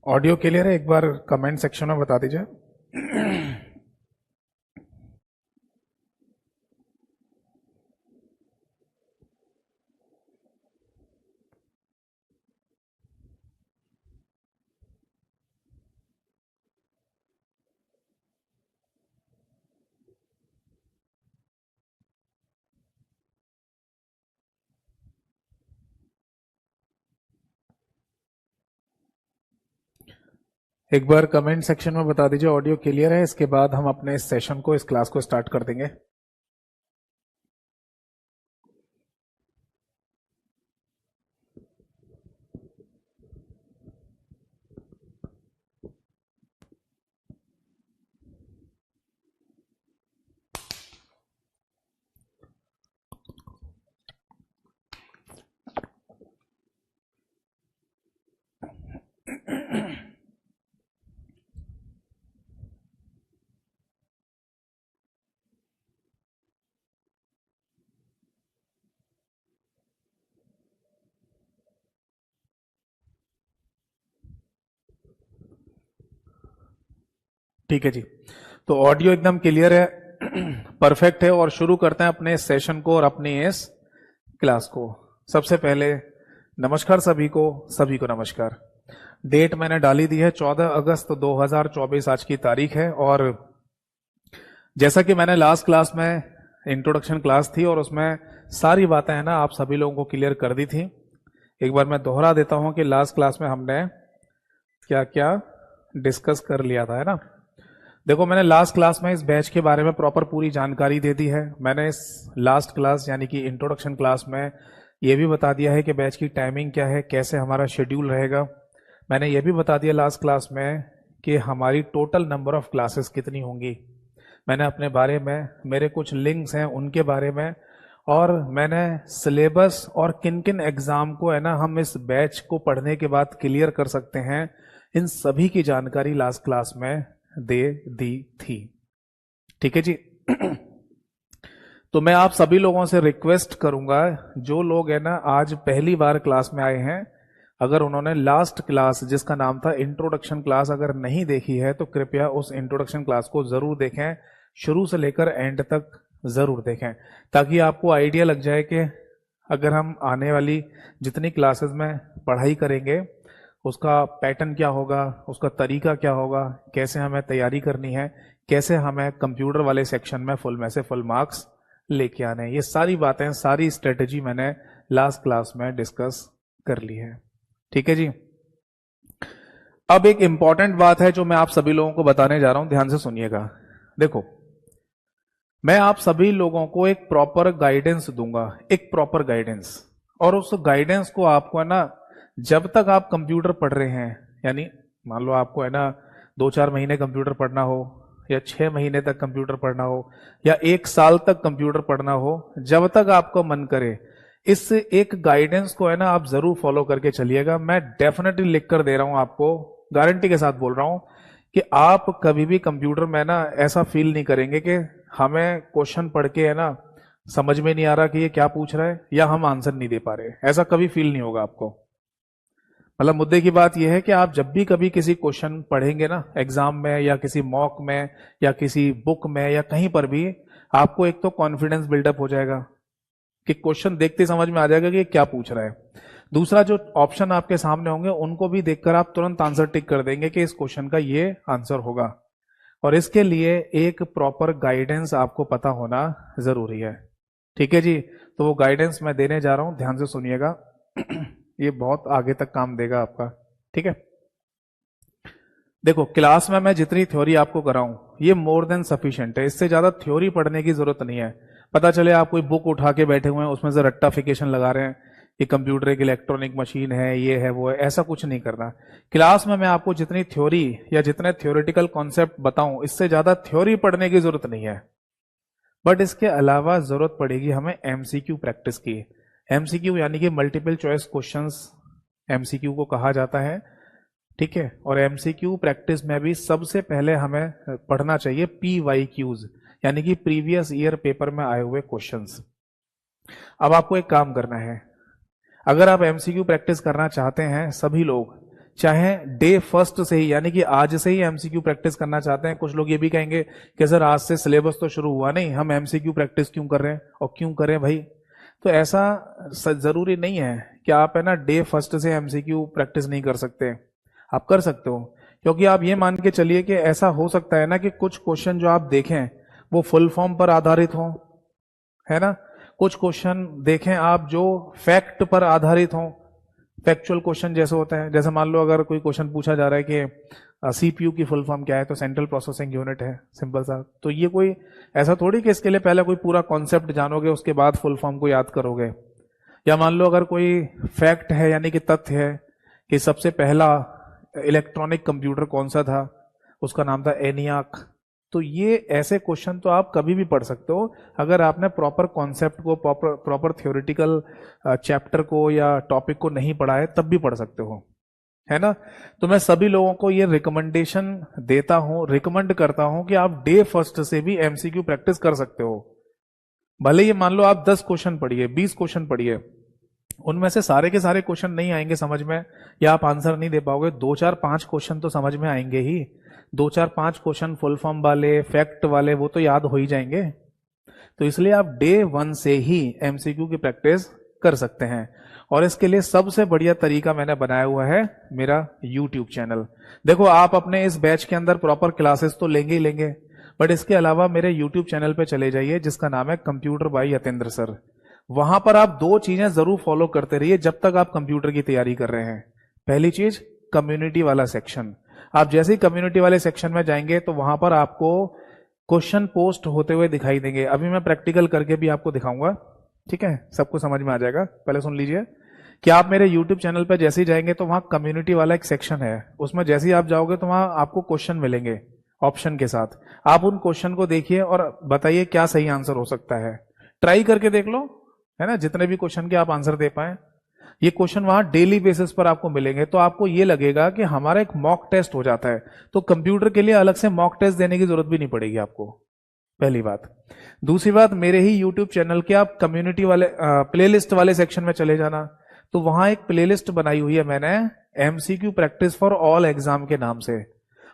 Audio clear है? एक बार comment section में बता दीजिए। एक बार कमेंट सेक्शन में बता दीजिए ऑडियो क्लियर है। इसके बाद हम अपने इस सेशन को, इस क्लास को स्टार्ट कर देंगे। ठीक है जी, तो ऑडियो एकदम क्लियर है, परफेक्ट है। और शुरू करते हैं अपने इस सेशन को और अपनी इस क्लास को। सबसे पहले नमस्कार सभी को नमस्कार। डेट मैंने डाली दी है 14 अगस्त 2024 आज की तारीख है। और जैसा कि मैंने लास्ट क्लास में इंट्रोडक्शन क्लास थी और उसमें सारी बातें हैं ना आप सभी लोगों को क्लियर कर दी थी। एक बार मैं दोहरा देता हूं कि लास्ट क्लास में हमने क्या क्या डिस्कस कर लिया था, है ना। देखो, मैंने लास्ट क्लास में इस बैच के बारे में प्रॉपर पूरी जानकारी दे दी है। मैंने इस लास्ट क्लास यानी कि इंट्रोडक्शन क्लास में ये भी बता दिया है कि बैच की टाइमिंग क्या है, कैसे हमारा शेड्यूल रहेगा। मैंने ये भी बता दिया लास्ट क्लास में कि हमारी टोटल नंबर ऑफ क्लासेस कितनी होंगी। मैंने अपने बारे में, मेरे कुछ लिंक्स हैं उनके बारे में, और मैंने सिलेबस और किन किन एग्जाम को है ना हम इस बैच को पढ़ने के बाद क्लियर कर सकते हैं, इन सभी की जानकारी लास्ट क्लास में दे दी थी। ठीक है जी। तो मैं आप सभी लोगों से रिक्वेस्ट करूंगा, जो लोग है ना आज पहली बार क्लास में आए हैं, अगर उन्होंने लास्ट क्लास जिसका नाम था इंट्रोडक्शन क्लास अगर नहीं देखी है तो कृपया उस इंट्रोडक्शन क्लास को जरूर देखें, शुरू से लेकर एंड तक जरूर देखें, ताकि आपको आइडिया लग जाए कि अगर हम आने वाली जितनी क्लासेस में पढ़ाई करेंगे उसका पैटर्न क्या होगा, उसका तरीका क्या होगा, कैसे हमें तैयारी करनी है, कैसे हमें कंप्यूटर वाले सेक्शन में फुल में से फुल मार्क्स लेके आने हैं। ये सारी बातें, सारी स्ट्रेटेजी मैंने लास्ट क्लास में डिस्कस कर ली है। ठीक है जी। अब एक इंपॉर्टेंट बात है जो मैं आप सभी लोगों को बताने जा रहा हूं, ध्यान से सुनिएगा। देखो, मैं आप सभी लोगों को एक प्रॉपर गाइडेंस दूंगा, एक प्रॉपर गाइडेंस। और उस गाइडेंस को आपको है ना, जब तक आप कंप्यूटर पढ़ रहे हैं, यानी मान लो आपको है ना 2-4 महीने कंप्यूटर पढ़ना हो, या 6 महीने तक कंप्यूटर पढ़ना हो, या 1 साल तक कंप्यूटर पढ़ना हो, जब तक आपको मन करे, इस एक गाइडेंस को है ना आप जरूर फॉलो करके चलिएगा। मैं डेफिनेटली लिख कर दे रहा हूं आपको, गारंटी के साथ बोल रहा हूं कि आप कभी भी कंप्यूटर में ना ऐसा फील नहीं करेंगे कि हमें क्वेश्चन पढ़ के है ना समझ में नहीं आ रहा कि ये क्या पूछ रहा है, या हम आंसर नहीं दे पा रहे। ऐसा कभी फील नहीं होगा आपको। मतलब मुद्दे की बात यह है कि आप जब भी कभी किसी क्वेश्चन पढ़ेंगे ना एग्जाम में, या किसी मॉक में, या किसी बुक में, या कहीं पर भी, आपको एक तो कॉन्फिडेंस बिल्डअप हो जाएगा कि क्वेश्चन देखते समझ में आ जाएगा कि ये क्या पूछ रहा है। दूसरा, जो ऑप्शन आपके सामने होंगे उनको भी देखकर आप तुरंत आंसर टिक कर देंगे कि इस क्वेश्चन का ये आंसर होगा। और इसके लिए एक प्रॉपर गाइडेंस आपको पता होना जरूरी है। ठीक है जी। तो वो गाइडेंस मैं देने जा रहा हूं, ध्यान से सुनिएगा। ये बहुत आगे तक काम देगा आपका। ठीक है। देखो, क्लास में मैं जितनी थ्योरी आपको कराऊं ये मोर देन सफिशिएंट है। इससे ज्यादा थ्योरी पढ़ने की जरूरत नहीं है। पता चले आप कोई बुक उठा के बैठे हुए हैं, उसमें से रट्टाफिकेशन लगा रहे हैं कि कंप्यूटर एक इलेक्ट्रॉनिक मशीन है, ये है वो है, ऐसा कुछ नहीं करना। क्लास में मैं आपको जितनी थ्योरी या जितने थ्योरेटिकल कॉन्सेप्ट बताऊं, इससे ज्यादा थ्योरी पढ़ने की जरूरत नहीं है। बट इसके अलावा जरूरत पड़ेगी हमें एमसीक्यू प्रैक्टिस की। एमसीक्यू यानी कि मल्टीपल चॉइस क्वेश्चंस एमसीक्यू को कहा जाता है। ठीक है। और एमसीक्यू प्रैक्टिस में भी सबसे पहले हमें पढ़ना चाहिए पीवाईक्यूज, यानी कि प्रीवियस ईयर पेपर में आए हुए क्वेश्चंस। अब आपको एक काम करना है, अगर आप एमसीक्यू प्रैक्टिस करना चाहते हैं सभी लोग, चाहे डे फर्स्ट से ही, यानी कि आज से ही एमसीक्यू प्रैक्टिस करना चाहते हैं। कुछ लोग ये भी कहेंगे कि सर आज से सिलेबस तो शुरू हुआ नहीं, हम एमसीक्यू प्रैक्टिस क्यों कर रहे हैं, और क्यों करें भाई। तो ऐसा जरूरी नहीं है कि आप है ना डे फर्स्ट से एमसीक्यू प्रैक्टिस नहीं कर सकते, आप कर सकते हो। क्योंकि आप ये मान के चलिए कि ऐसा हो सकता है ना कि कुछ क्वेश्चन जो आप देखें वो फुल फॉर्म पर आधारित हो, है ना। कुछ क्वेश्चन देखें आप जो फैक्ट पर आधारित हो, फैक्चुअल क्वेश्चन जैसे होते हैं। जैसे मान लो अगर कोई क्वेश्चन पूछा जा रहा है कि सीपीयू की फुल फॉर्म क्या है, तो सेंट्रल प्रोसेसिंग यूनिट है, सिंपल सा। तो ये कोई ऐसा थोड़ी कि इसके लिए पहले कोई पूरा कॉन्सेप्ट जानोगे उसके बाद फुल फॉर्म को याद करोगे। या मान लो अगर कोई फैक्ट है, यानी कि तथ्य है कि सबसे पहला इलेक्ट्रॉनिक कंप्यूटर कौन सा था, उसका नाम था एनियाक। तो ये ऐसे क्वेश्चन तो आप कभी भी पढ़ सकते हो अगर आपने प्रॉपर कॉन्सेप्ट को, प्रॉपर थ्योरेटिकल चैप्टर को या टॉपिक को नहीं पढ़ा है, तब भी पढ़ सकते हो, है ना। तो मैं सभी लोगों को ये रिकमेंडेशन देता हूं, रिकमेंड करता हूं कि आप डे फर्स्ट से भी एमसीक्यू प्रैक्टिस कर सकते हो। भले ये मान लो आप 10 क्वेश्चन पढ़िए, 20 क्वेश्चन पढ़िए, उनमें से सारे के सारे क्वेश्चन नहीं आएंगे समझ में, या आप आंसर नहीं दे पाओगे, 2 4 5 क्वेश्चन तो समझ में आएंगे ही। 2 4 5 क्वेश्चन फुल फॉर्म वाले, फैक्ट वाले, वो तो याद हो ही जाएंगे। तो इसलिए आप डे 1 से ही एमसीक्यू की प्रैक्टिस कर सकते हैं। और इसके लिए सबसे बढ़िया तरीका मैंने बनाया हुआ है मेरा यूट्यूब चैनल। देखो आप अपने इस बैच के अंदर प्रॉपर क्लासेस तो लेंगे ही लेंगे, बट इसके अलावा मेरे यूट्यूब चैनल पे चले जाइए जिसका नाम है कंप्यूटर बाय यतेंद्र सर। वहां पर आप 2 चीजें जरूर फॉलो करते रहिए जब तक आप कंप्यूटर की तैयारी कर रहे हैं। पहली चीज, कम्युनिटी वाला सेक्शन। आप जैसे ही कम्युनिटी वाले सेक्शन में जाएंगे तो वहां पर आपको क्वेश्चन पोस्ट होते हुए दिखाई देंगे। अभी मैं प्रैक्टिकल करके भी आपको दिखाऊंगा, ठीक है, सबको समझ में आ जाएगा। पहले सुन लीजिए कि आप मेरे यूट्यूब चैनल पर जैसे ही जाएंगे तो वहां कम्युनिटी वाला एक सेक्शन है, उसमें जैसे ही आप जाओगे तो वहां आपको क्वेश्चन मिलेंगे ऑप्शन के साथ। आप उन क्वेश्चन को देखिए और बताइए क्या सही आंसर हो सकता है। ट्राई करके देख लो, है ना, जितने भी क्वेश्चन के आप आंसर दे पाए। ये क्वेश्चन वहां डेली बेसिस पर आपको मिलेंगे, तो आपको ये लगेगा कि हमारा एक मॉक टेस्ट हो जाता है। तो कंप्यूटर के लिए अलग से मॉक टेस्ट देने की जरूरत भी नहीं पड़ेगी आपको, पहली बात। दूसरी बात, मेरे ही यूट्यूब चैनल के आप कम्युनिटी वाले प्लेलिस्ट वाले सेक्शन में चले जाना, तो वहां एक प्लेलिस्ट बनाई हुई है मैंने, MCQ practice for all exam के नाम से।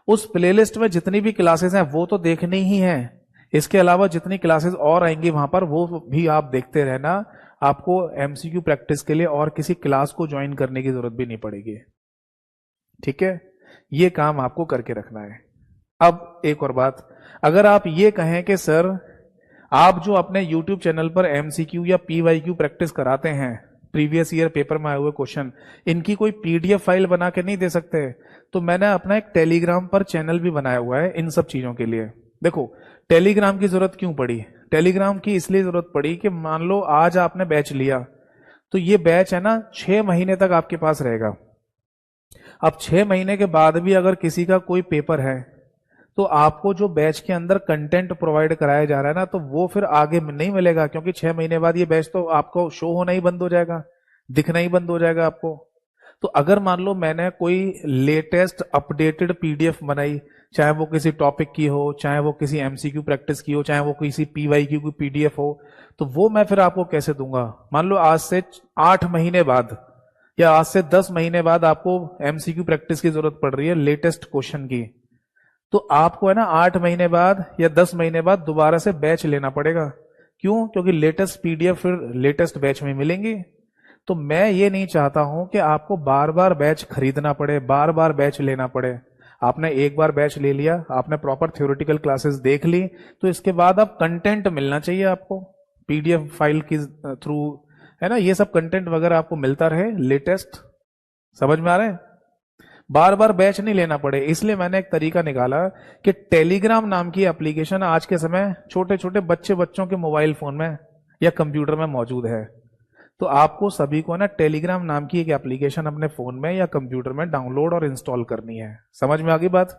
उस प्लेलिस्ट में जितनी भी क्लासेस हैं वो तो देखनी ही है, इसके अलावा जितनी क्लासेस और आएंगी वहां पर वो भी आप देखते रहना। आपको एमसीक्यू प्रैक्टिस के लिए और किसी क्लास को ज्वाइन करने की जरूरत भी नहीं पड़ेगी, ठीक है। ये काम आपको करके रखना है। अब एक और बात, अगर आप ये कहें कि सर आप जो अपने YouTube चैनल पर एमसीक्यू या पीवाईक्यू प्रैक्टिस कराते हैं, प्रीवियस ईयर पेपर में आए हुए क्वेश्चन, इनकी कोई पीडीएफ फाइल बना के नहीं दे सकते, तो मैंने अपना एक टेलीग्राम पर चैनल भी बनाया हुआ है इन सब चीजों के लिए। देखो टेलीग्राम की जरूरत क्यों पड़ी, टेलीग्राम की इसलिए जरूरत पड़ी कि मान लो आज आपने बैच लिया, तो ये बैच है ना 6 महीने तक आपके पास रहेगा। अब 6 महीने के बाद भी अगर किसी का कोई पेपर है, तो आपको जो बैच के अंदर कंटेंट प्रोवाइड कराया जा रहा है ना, तो वो फिर आगे नहीं मिलेगा, क्योंकि 6 महीने बाद ये बैच तो आपको शो होना ही बंद हो जाएगा, दिखना ही बंद हो जाएगा आपको। तो अगर मान लो मैंने कोई लेटेस्ट अपडेटेड पीडीएफ बनाई, चाहे वो किसी टॉपिक की हो, चाहे वो किसी एमसीक्यू प्रैक्टिस की हो, चाहे वो किसी पीवाईक्यू की पीडीएफ हो, तो वो मैं फिर आपको कैसे दूंगा। मान लो आज से 8 महीने बाद या आज से 10 महीने बाद आपको एमसीक्यू प्रैक्टिस की जरूरत पड़ रही है लेटेस्ट क्वेश्चन की, तो आपको है ना 8 महीने बाद या 10 महीने बाद दोबारा से बैच लेना पड़ेगा। क्यों? क्योंकि लेटेस्ट पीडीएफ फिर लेटेस्ट बैच में मिलेंगी। तो मैं ये नहीं चाहता हूं कि आपको बार बार बैच खरीदना पड़े, बार बार बैच लेना पड़े। आपने एक बार बैच ले लिया, आपने प्रॉपर थ्योरेटिकल क्लासेस देख ली, तो इसके बाद अब कंटेंट मिलना चाहिए आपको पीडीएफ फाइल के थ्रू, है ना, ये सब कंटेंट वगैरह आपको मिलता रहे लेटेस्ट। समझ में आ रहा है? बार बार बैच नहीं लेना पड़े, इसलिए मैंने एक तरीका निकाला कि टेलीग्राम नाम की एप्लीकेशन आज के समय छोटे छोटे बच्चों के मोबाइल फोन में या कंप्यूटर में मौजूद है। तो आपको सभी को ना टेलीग्राम नाम की एक एप्लीकेशन अपने फोन में या कंप्यूटर में डाउनलोड और इंस्टॉल करनी है। समझ में आ गई बात?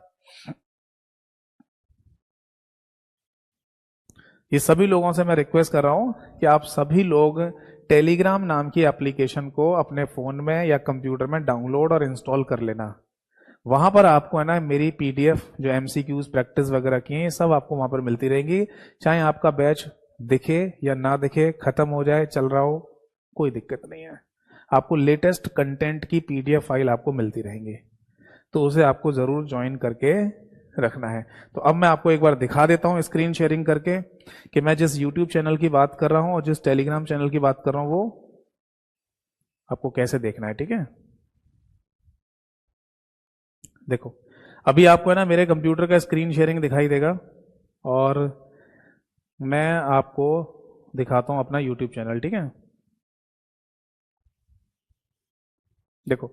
ये सभी लोगों से मैं रिक्वेस्ट कर रहा हूं कि आप सभी लोग टेलीग्राम नाम की एप्लीकेशन को अपने फोन में या कंप्यूटर में डाउनलोड और इंस्टॉल कर लेना। वहां पर आपको है ना मेरी पीडीएफ जो एमसीक्यूज प्रैक्टिस वगैरह की है, सब आपको वहां पर मिलती रहेंगी। चाहे आपका बैच दिखे या ना दिखे, खत्म हो जाए, चल रहा हो, कोई दिक्कत नहीं है, आपको लेटेस्ट कंटेंट की पीडीएफ फाइल आपको मिलती रहेंगी। तो उसे आपको जरूर ज्वाइन करके रखना है। तो अब मैं आपको एक बार दिखा देता हूं स्क्रीन शेयरिंग करके कि मैं जिस यूट्यूब चैनल की बात कर रहा हूं और जिस टेलीग्राम चैनल की बात कर रहा हूं वो आपको कैसे देखना है। ठीक है, देखो अभी आपको है ना मेरे कंप्यूटर का स्क्रीन शेयरिंग दिखाई देगा और मैं आपको दिखाता हूं अपना यूट्यूब चैनल। ठीक है, देखो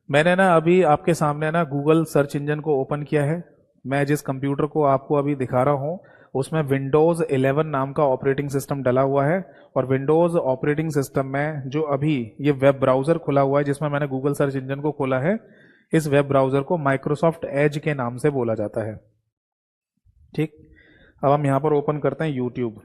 मैंने ना अभी आपके सामने ना गूगल सर्च इंजन को ओपन किया है। मैं जिस कंप्यूटर को आपको अभी दिखा रहा हूं उसमें विंडोज 11 नाम का ऑपरेटिंग सिस्टम डला हुआ है और विंडोज ऑपरेटिंग सिस्टम में जो अभी ये वेब ब्राउजर खुला हुआ है जिसमें मैंने गूगल सर्च इंजन को खोला है, इस वेब ब्राउजर को माइक्रोसॉफ्ट एज के नाम से बोला जाता है। ठीक, अब हम यहां पर ओपन करते हैं यूट्यूब।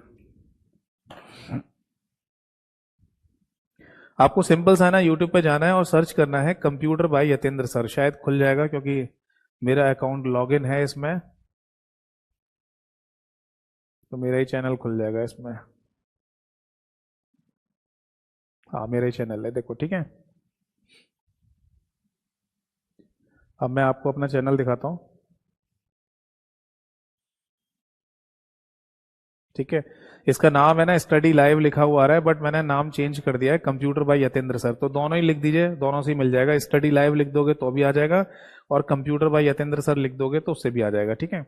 आपको सिंपल सा ना यूट्यूब पे जाना है और सर्च करना है कंप्यूटर बाय यतेंद्र सर, शायद खुल जाएगा क्योंकि मेरा अकाउंट लॉगिन है इसमें, तो मेरा ही चैनल खुल जाएगा इसमें। हाँ मेरा ही चैनल है, देखो। ठीक है, अब मैं आपको अपना चैनल दिखाता हूँ। ठीक है, इसका नाम है ना स्टडी लाइव लिखा हुआ आ रहा है बट मैंने नाम चेंज कर दिया है कंप्यूटर बाय यतेंद्र सर, तो दोनों ही लिख दीजिए, दोनों से ही मिल जाएगा। स्टडी लाइव लिख दोगे तो भी आ जाएगा और कंप्यूटर बाय यतेंद्र सर लिख दोगे तो उससे भी आ जाएगा। ठीक है,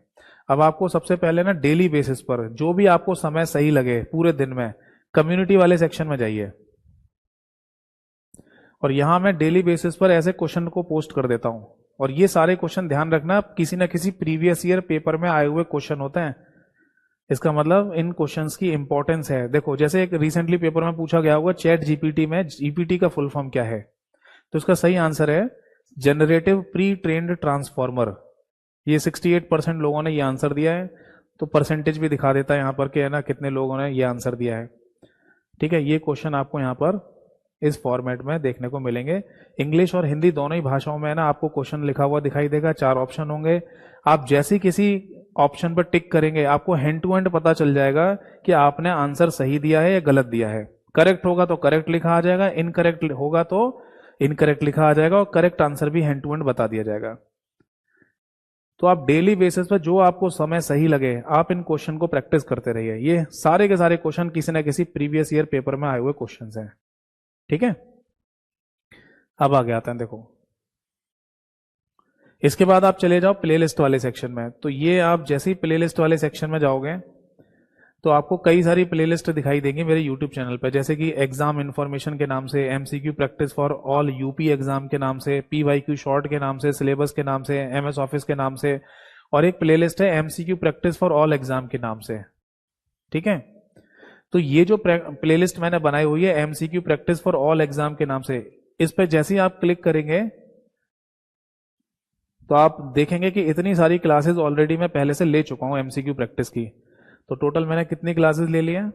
अब आपको सबसे पहले ना डेली बेसिस पर जो भी आपको समय सही लगे पूरे दिन में कम्युनिटी वाले सेक्शन में जाइए और यहां मैं डेली बेसिस पर ऐसे क्वेश्चन को पोस्ट कर देता हूं और ये सारे क्वेश्चन ध्यान रखना किसी ना किसी प्रीवियस ईयर पेपर में आए हुए क्वेश्चन होते हैं। इसका मतलब इन क्वेश्चंस की इंपॉर्टेंस है। देखो जैसे एक रिसेंटली पेपर में पूछा गया होगा चैट जीपीटी में जीपीटी का फुल फॉर्म क्या है, तो इसका सही आंसर है जनरेटिव प्री ट्रेन्ड ट्रांसफॉर्मर। ये 68% लोगों ने ये आंसर दिया है, तो परसेंटेज भी दिखा देता है यहाँ पर कि है ना कितने लोगों ने ये आंसर दिया है। ठीक है, ये क्वेश्चन आपको यहाँ पर इस फॉर्मेट में देखने को मिलेंगे। इंग्लिश और हिंदी दोनों ही भाषाओं में ना आपको क्वेश्चन लिखा हुआ दिखाई देगा, 4 ऑप्शन होंगे। आप जैसे किसी ऑप्शन पर टिक करेंगे आपको हैंड टू हैंड पता चल जाएगा कि आपने आंसर सही दिया है या गलत दिया है। करेक्ट होगा तो करेक्ट लिखा आ जाएगा, इनकरेक्ट होगा तो इनकरेक्ट लिखा आ जाएगा और करेक्ट आंसर भी हैंड टू हैंड बता दिया जाएगा। तो आप डेली बेसिस पर जो आपको समय सही लगे आप इन क्वेश्चन को प्रैक्टिस करते रहिए। ये सारे के सारे क्वेश्चन किसी ना किसी प्रीवियस ईयर पेपर में आए हुए क्वेश्चंस हैं। ठीक है, अब आगे आते हैं। देखो इसके बाद आप चले जाओ प्लेलिस्ट वाले सेक्शन में, तो ये आप जैसे ही प्लेलिस्ट वाले सेक्शन में जाओगे तो आपको कई सारी प्लेलिस्ट दिखाई देंगी मेरे यूट्यूब चैनल पर, जैसे कि एग्जाम इन्फॉर्मेशन के नाम से, MCQ practice for all UP exam के नाम से, पीवाईक्यू शॉर्ट के नाम से, सिलेबस के नाम से, एमएस ऑफिस के नाम से, और एक प्लेलिस्ट है MCQ practice for all exam के नाम से। ठीक है, तो ये जो प्लेलिस्ट मैंने बनाई हुई है MCQ practice for all exam के नाम से, इस पर जैसे ही आप क्लिक करेंगे तो आप देखेंगे कि इतनी सारी क्लासेस ऑलरेडी मैं पहले से ले चुका हूं एमसीक्यू प्रैक्टिस की। तो टोटल मैंने कितनी क्लासेस ले ली हैं?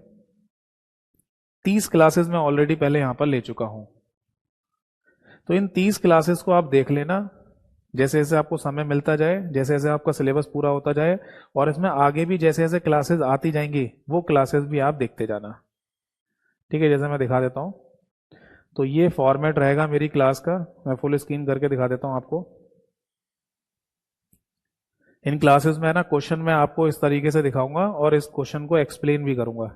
30 क्लासेस मैं ऑलरेडी पहले यहां पर ले चुका हूं। तो इन 30 क्लासेस को आप देख लेना जैसे जैसे आपको समय मिलता जाए, जैसे जैसे आपका सिलेबस पूरा होता जाए, और इसमें आगे भी जैसे जैसे क्लासेस आती जाएंगी वो क्लासेस भी आप देखते जाना। ठीक है, जैसे मैं दिखा देता हूं, तो ये फॉर्मेट रहेगा मेरी क्लास का। मैं फुल स्क्रीन करके दिखा देता हूं आपको। इन क्लासेस में ना क्वेश्चन मैं आपको इस तरीके से दिखाऊंगा और इस क्वेश्चन को एक्सप्लेन भी करूंगा।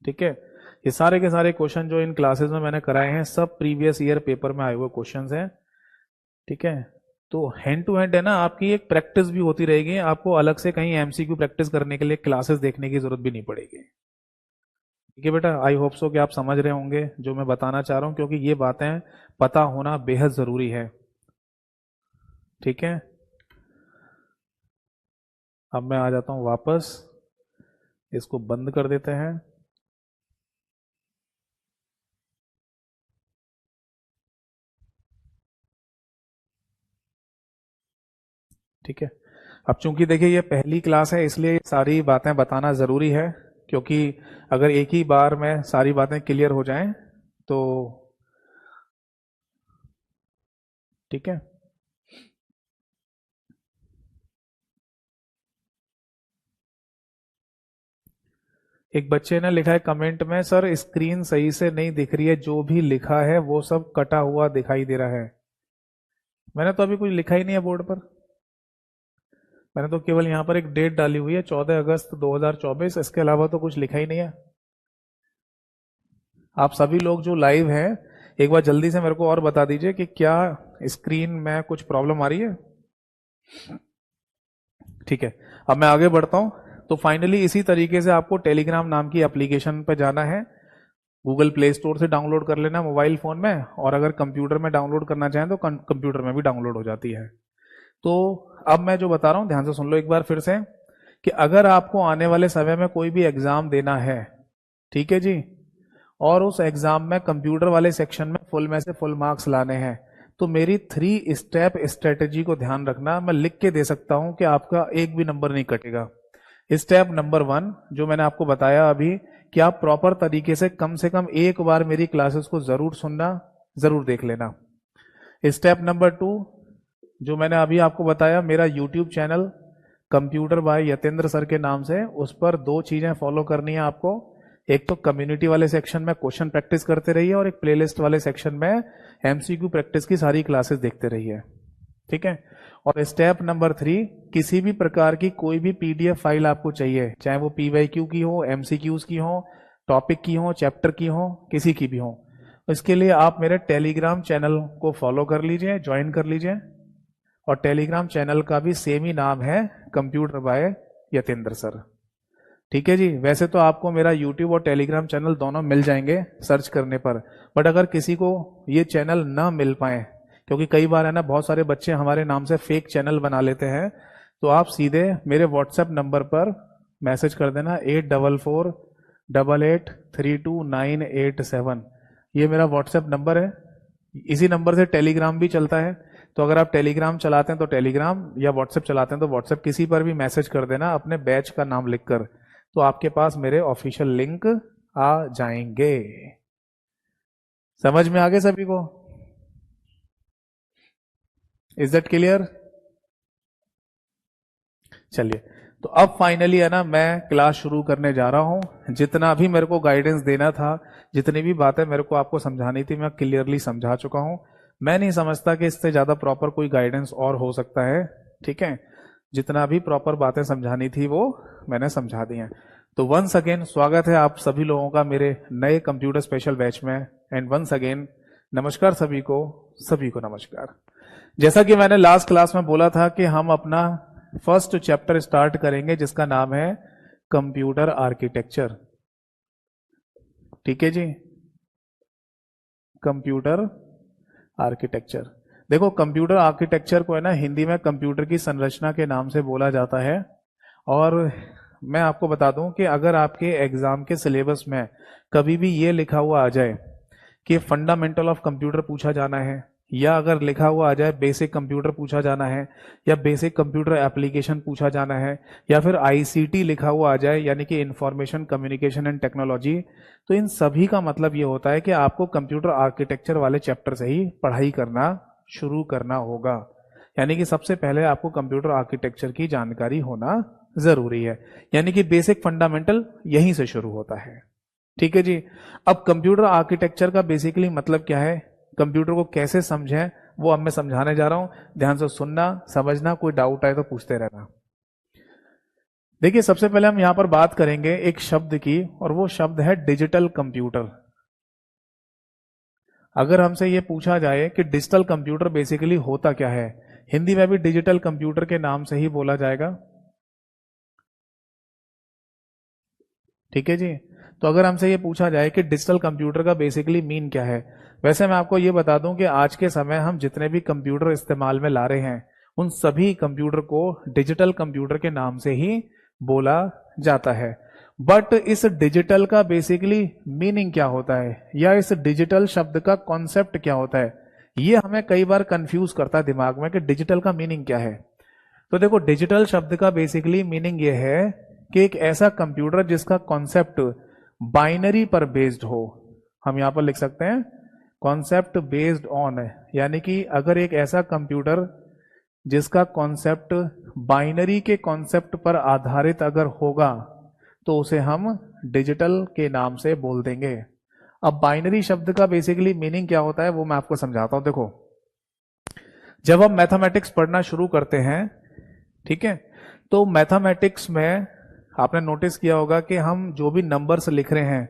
ठीक है, ये सारे के सारे क्वेश्चन जो इन क्लासेस में मैंने कराए हैं सब प्रीवियस ईयर पेपर में आए हुए क्वेश्चंस हैं। ठीक है, तो हैंड टू हैंड है ना, आपकी एक प्रैक्टिस भी होती रहेगी, आपको अलग से कहीं एमसीक्यू प्रैक्टिस करने के लिए क्लासेस देखने की जरूरत भी नहीं पड़ेगी। ठीक है बेटा, आई होप सो कि आप समझ रहे होंगे जो मैं बताना चाह रहा हूं, क्योंकि ये बातें पता होना बेहद जरूरी है। ठीक है, अब मैं आ जाता हूं वापस, इसको बंद कर देते हैं। ठीक है, अब चूंकि देखिए ये पहली क्लास है इसलिए ये सारी बातें बताना जरूरी है, क्योंकि अगर एक ही बार में सारी बातें क्लियर हो जाएं तो ठीक है। एक बच्चे ने लिखा है कमेंट में, सर स्क्रीन सही से नहीं दिख रही है, जो भी लिखा है वो सब कटा हुआ दिखाई दे रहा है। मैंने तो अभी कुछ लिखा ही नहीं है बोर्ड पर, मैंने तो केवल यहां पर एक डेट डाली हुई है 14 अगस्त 2024, इसके अलावा तो कुछ लिखा ही नहीं है। आप सभी लोग जो लाइव हैं एक बार जल्दी से मेरे को और बता दीजिए कि क्या स्क्रीन में कुछ प्रॉब्लम आ रही है। ठीक है, अब मैं आगे बढ़ता हूं। तो फाइनली इसी तरीके से आपको टेलीग्राम नाम की एप्लीकेशन पे जाना है, गूगल प्ले स्टोर से डाउनलोड कर लेना मोबाइल फोन में, और अगर कंप्यूटर में डाउनलोड करना चाहें तो कंप्यूटर में भी डाउनलोड हो जाती है। तो अब मैं जो बता रहा हूं ध्यान से सुन लो एक बार फिर से, कि अगर आपको आने वाले समय में कोई भी एग्जाम देना है, ठीक है जी, और उस एग्जाम में कंप्यूटर वाले सेक्शन में फुल में से फुल मार्क्स लाने हैं, तो मेरी 3 स्टेप स्ट्रेटेजी को ध्यान रखना। मैं लिख के दे सकता हूं कि आपका एक भी नंबर नहीं कटेगा। स्टेप नंबर 1 जो मैंने आपको बताया अभी, कि आप प्रॉपर तरीके से कम एक बार मेरी क्लासेस को जरूर सुनना, जरूर देख लेना। स्टेप नंबर 2 जो मैंने अभी आपको बताया, मेरा YouTube channel computer by Yatendra sir के नाम से, उस पर 2 चीजें फॉलो करनी है आपको। एक तो कम्युनिटी वाले सेक्शन में क्वेश्चन प्रैक्टिस करते रहिए, और एक प्लेलिस्ट वाले सेक्शन में एमसीक्यू प्रैक्टिस की सारी क्लासेस देखते रहिए, ठीक है। और स्टेप नंबर 3, किसी भी प्रकार की कोई भी पीडीएफ फाइल आपको चाहिए, चाहे वो पीवाईक्यू की हो, एमसीक्यूज की हो, टॉपिक की हो, चैप्टर की हो, किसी की भी हो, इसके लिए आप मेरे टेलीग्राम चैनल को फॉलो कर लीजिए, ज्वाइन कर लीजिए। और टेलीग्राम चैनल का भी सेम ही नाम है, कंप्यूटर बाय यतेंद्र सर, ठीक है जी। वैसे तो आपको मेरा यूट्यूब और टेलीग्राम चैनल दोनों मिल जाएंगे सर्च करने पर, बट अगर किसी को ये चैनल ना मिल पाए, क्योंकि कई बार है ना बहुत सारे बच्चे हमारे नाम से फेक चैनल बना लेते हैं, तो आप सीधे मेरे व्हाट्सएप नंबर पर मैसेज कर देना 8448832987। ये मेरा व्हाट्सएप नंबर है, इसी नंबर से टेलीग्राम भी चलता है। तो अगर आप टेलीग्राम चलाते हैं तो टेलीग्राम, या व्हाट्सएप चलाते हैं तो व्हाट्सएप, किसी पर भी मैसेज कर देना अपने बैच का नाम लिखकर, तो आपके पास मेरे ऑफिशियल लिंक आ जाएंगे। समझ में आ गए सभी को? Is that clear? चलिए, तो अब फाइनली है ना मैं क्लास शुरू करने जा रहा हूं। जितना भी मेरे को गाइडेंस देना था, जितनी भी बातें मेरे को आपको समझानी थी, मैं क्लियरली समझा चुका हूं। मैं नहीं समझता कि इससे ज्यादा प्रॉपर कोई गाइडेंस और हो सकता है, ठीक है। जितना भी प्रॉपर बातें समझानी थी वो मैंने समझा दी हैं। तो वंस अगेन स्वागत है आप सभी लोगों का मेरे नए कंप्यूटर स्पेशल बैच में, एंड वंस अगेन नमस्कार सभी को नमस्कार। जैसा कि मैंने लास्ट क्लास में बोला था कि हम अपना फर्स्ट चैप्टर स्टार्ट करेंगे जिसका नाम है कंप्यूटर आर्किटेक्चर, ठीक है जी, कंप्यूटर आर्किटेक्चर। देखो, कंप्यूटर आर्किटेक्चर को है ना हिंदी में कंप्यूटर की संरचना के नाम से बोला जाता है। और मैं आपको बता दूं कि अगर आपके एग्जाम के सिलेबस में कभी भी ये लिखा हुआ आ जाए कि फंडामेंटल ऑफ कंप्यूटर पूछा जाना है, या अगर लिखा हुआ आ जाए बेसिक कंप्यूटर पूछा जाना है, या बेसिक कंप्यूटर एप्लीकेशन पूछा जाना है, या फिर आईसीटी लिखा हुआ आ जाए, यानी कि इंफॉर्मेशन कम्युनिकेशन एंड टेक्नोलॉजी, तो इन सभी का मतलब ये होता है कि आपको कंप्यूटर आर्किटेक्चर वाले चैप्टर से ही पढ़ाई करना शुरू करना होगा। यानी कि सबसे पहले आपको कंप्यूटर आर्किटेक्चर की जानकारी होना जरूरी है, यानी कि बेसिक फंडामेंटल यहीं से शुरू होता है, ठीक है जी। अब कंप्यूटर आर्किटेक्चर का बेसिकली मतलब क्या है, कंप्यूटर को कैसे समझें, वो अब मैं समझाने जा रहा हूं। ध्यान से सुनना, समझना, कोई डाउट आए तो पूछते रहना। देखिए, सबसे पहले हम यहां पर बात करेंगे एक शब्द की, और वो शब्द है डिजिटल कंप्यूटर। अगर हमसे ये पूछा जाए कि डिजिटल कंप्यूटर बेसिकली होता क्या है, हिंदी में भी डिजिटल कंप्यूटर के नाम से ही बोला जाएगा, ठीक है जी। तो अगर हमसे ये पूछा जाए कि डिजिटल कंप्यूटर का बेसिकली मीन क्या है, वैसे मैं आपको ये बता दूं कि आज के समय हम जितने भी कंप्यूटर इस्तेमाल में ला रहे हैं, उन सभी कंप्यूटर को डिजिटल कंप्यूटर के नाम से ही बोला जाता है। बट इस डिजिटल का बेसिकली मीनिंग क्या होता है, या इस डिजिटल शब्द का कॉन्सेप्ट क्या होता है, ये हमें कई बार कंफ्यूज करता है दिमाग में कि डिजिटल का मीनिंग क्या है। तो देखो, डिजिटल शब्द का बेसिकली मीनिंग ये है कि एक ऐसा कंप्यूटर जिसका कॉन्सेप्ट बाइनरी पर बेस्ड हो। हम यहां पर लिख सकते हैं कॉन्सेप्ट बेस्ड ऑन, यानी कि अगर एक ऐसा कंप्यूटर जिसका कॉन्सेप्ट बाइनरी के कॉन्सेप्ट पर आधारित अगर होगा, तो उसे हम डिजिटल के नाम से बोल देंगे। अब बाइनरी शब्द का बेसिकली मीनिंग क्या होता है वो मैं आपको समझाता हूं। देखो, जब हम मैथमेटिक्स पढ़ना शुरू करते हैं, ठीक है, तो मैथमेटिक्स में आपने नोटिस किया होगा कि हम जो भी नंबर्स लिख रहे हैं,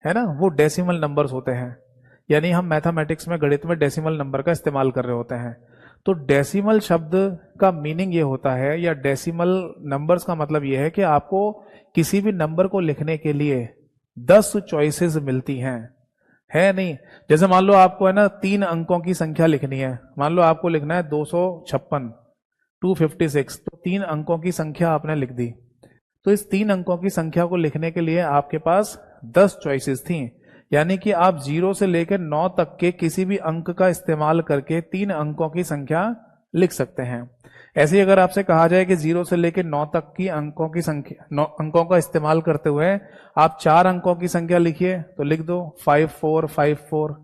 है ना, वो डेसिमल नंबर्स होते हैं। यानी हम मैथमेटिक्स में, गणित में डेसिमल नंबर का इस्तेमाल कर रहे होते हैं। तो डेसिमल शब्द का मीनिंग ये होता है, या डेसिमल नंबर्स का मतलब ये है कि आपको किसी भी नंबर को लिखने के लिए 10 चॉइसेस मिलती हैं, है नहीं। जैसे मान लो आपको है ना 3 अंकों की संख्या लिखनी है, मान लो आपको लिखना है 256, 256, तो 3 अंकों की संख्या आपने लिख दी। तो इस 3 अंकों की संख्या को लिखने के लिए आपके पास 10 चॉइसेस थी। यानी कि आप 0 से लेकर 9 तक के किसी भी अंक का इस्तेमाल करके 3 अंकों की संख्या लिख सकते हैं। ऐसे ही अगर आपसे कहा जाए कि 0 से लेकर 9 तक की अंकों की संख्या, 9 अंकों का इस्तेमाल करते हुए आप 4 अंकों की संख्या लिखिए, तो लिख दो 5454।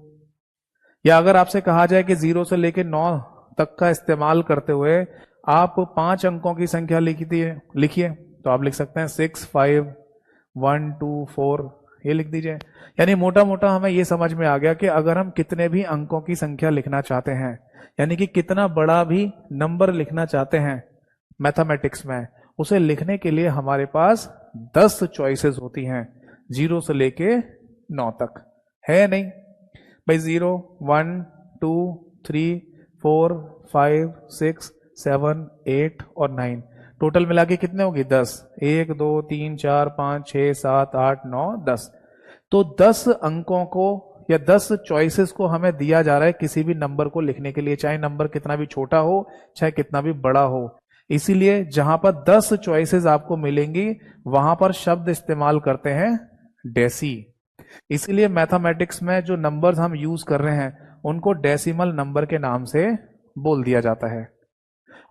या अगर आपसे कहा जाए कि 0 से लेकर 9 तक का इस्तेमाल करते हुए आप 5 अंकों की संख्या लिखिए, तो आप लिख सकते हैं 65124, ये लिख दीजिए। यानी मोटा मोटा हमें ये समझ में आ गया कि अगर हम कितने भी अंकों की संख्या लिखना चाहते हैं, यानी कि कितना बड़ा भी नंबर लिखना चाहते हैं मैथमेटिक्स में, उसे लिखने के लिए हमारे पास 10 चॉइसेस होती हैं, 0 से लेके 9 तक, है नहीं भाई। 0, 1, 2, 3, 4, 5, 6, 7, 8 और 9, टोटल मिला के कितने होगी? 10। 1, 2, 3, 4, 5, 6, 7, 8, 9, 10। तो 10 अंकों को या 10 चॉइसेस को हमें दिया जा रहा है किसी भी नंबर को लिखने के लिए, चाहे नंबर कितना भी छोटा हो, चाहे कितना भी बड़ा हो। इसीलिए जहां पर 10 चॉइसेस आपको मिलेंगी, वहां पर शब्द इस्तेमाल करते हैं डेसी। इसीलिए मैथमेटिक्स में जो नंबर्स हम यूज कर रहे हैं उनको डेसिमल नंबर के नाम से बोल दिया जाता है।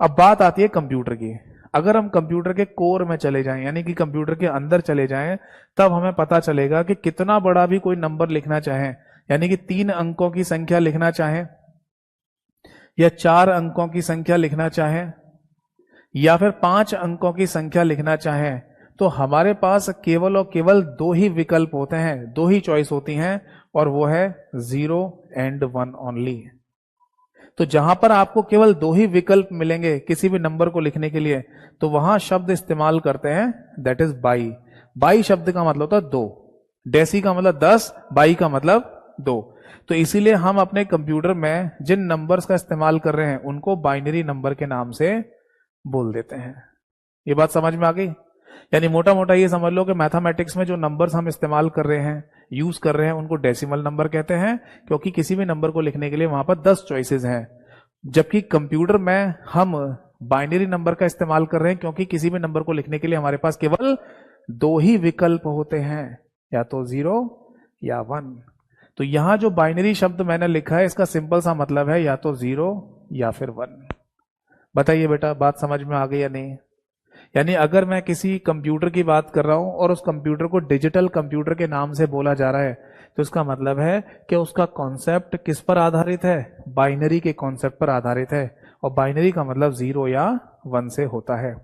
अब बात आती है कंप्यूटर की। अगर हम कंप्यूटर के कोर में चले जाएं, यानी कि कंप्यूटर के अंदर चले जाएं, तब हमें पता चलेगा कि कितना बड़ा भी कोई नंबर लिखना चाहे, यानी कि 3 अंकों की संख्या लिखना चाहे, या 4 अंकों की संख्या लिखना चाहे, या फिर 5 अंकों की संख्या लिखना चाहे, तो हमारे पास केवल और केवल 2 ही विकल्प होते हैं, 2 ही चॉइस होती हैं, और वो है 0 एंड 1 ओनली। तो जहां पर आपको केवल 2 ही विकल्प मिलेंगे किसी भी नंबर को लिखने के लिए, तो वहां शब्द इस्तेमाल करते हैं, दैट इज बाई। बाई शब्द का मतलब होता है 2, डेसी का मतलब 10, बाई का मतलब 2। तो इसीलिए हम अपने कंप्यूटर में जिन नंबर्स का इस्तेमाल कर रहे हैं उनको बाइनरी नंबर के नाम से बोल देते हैं। ये बात समझ में आ गई? यानी मोटा मोटा ये समझ लो कि मैथमेटिक्स में जो नंबर्स हम इस्तेमाल कर रहे हैं, यूज कर रहे हैं, उनको डेसिमल नंबर कहते हैं, क्योंकि किसी भी नंबर को लिखने के लिए वहां पर 10 चॉइसेस हैं। जबकि कंप्यूटर में हम बाइनरी नंबर का इस्तेमाल कर रहे हैं, क्योंकि किसी भी नंबर को लिखने के लिए हमारे पास केवल 2 ही विकल्प होते हैं, या तो 0 या 1। तो यहां जो बाइनरी शब्द मैंने लिखा है, इसका सिंपल सा मतलब है या तो 0 या फिर 1। बताइए बेटा, बात समझ में आ गई या नहीं? यानी अगर मैं किसी कंप्यूटर की बात कर रहा हूं और उस कंप्यूटर को डिजिटल कंप्यूटर के नाम से बोला जा रहा है, तो इसका मतलब है कि उसका कॉन्सेप्ट किस पर आधारित है? बाइनरी के कॉन्सेप्ट पर आधारित है। और बाइनरी का मतलब 0 या 1 से होता है।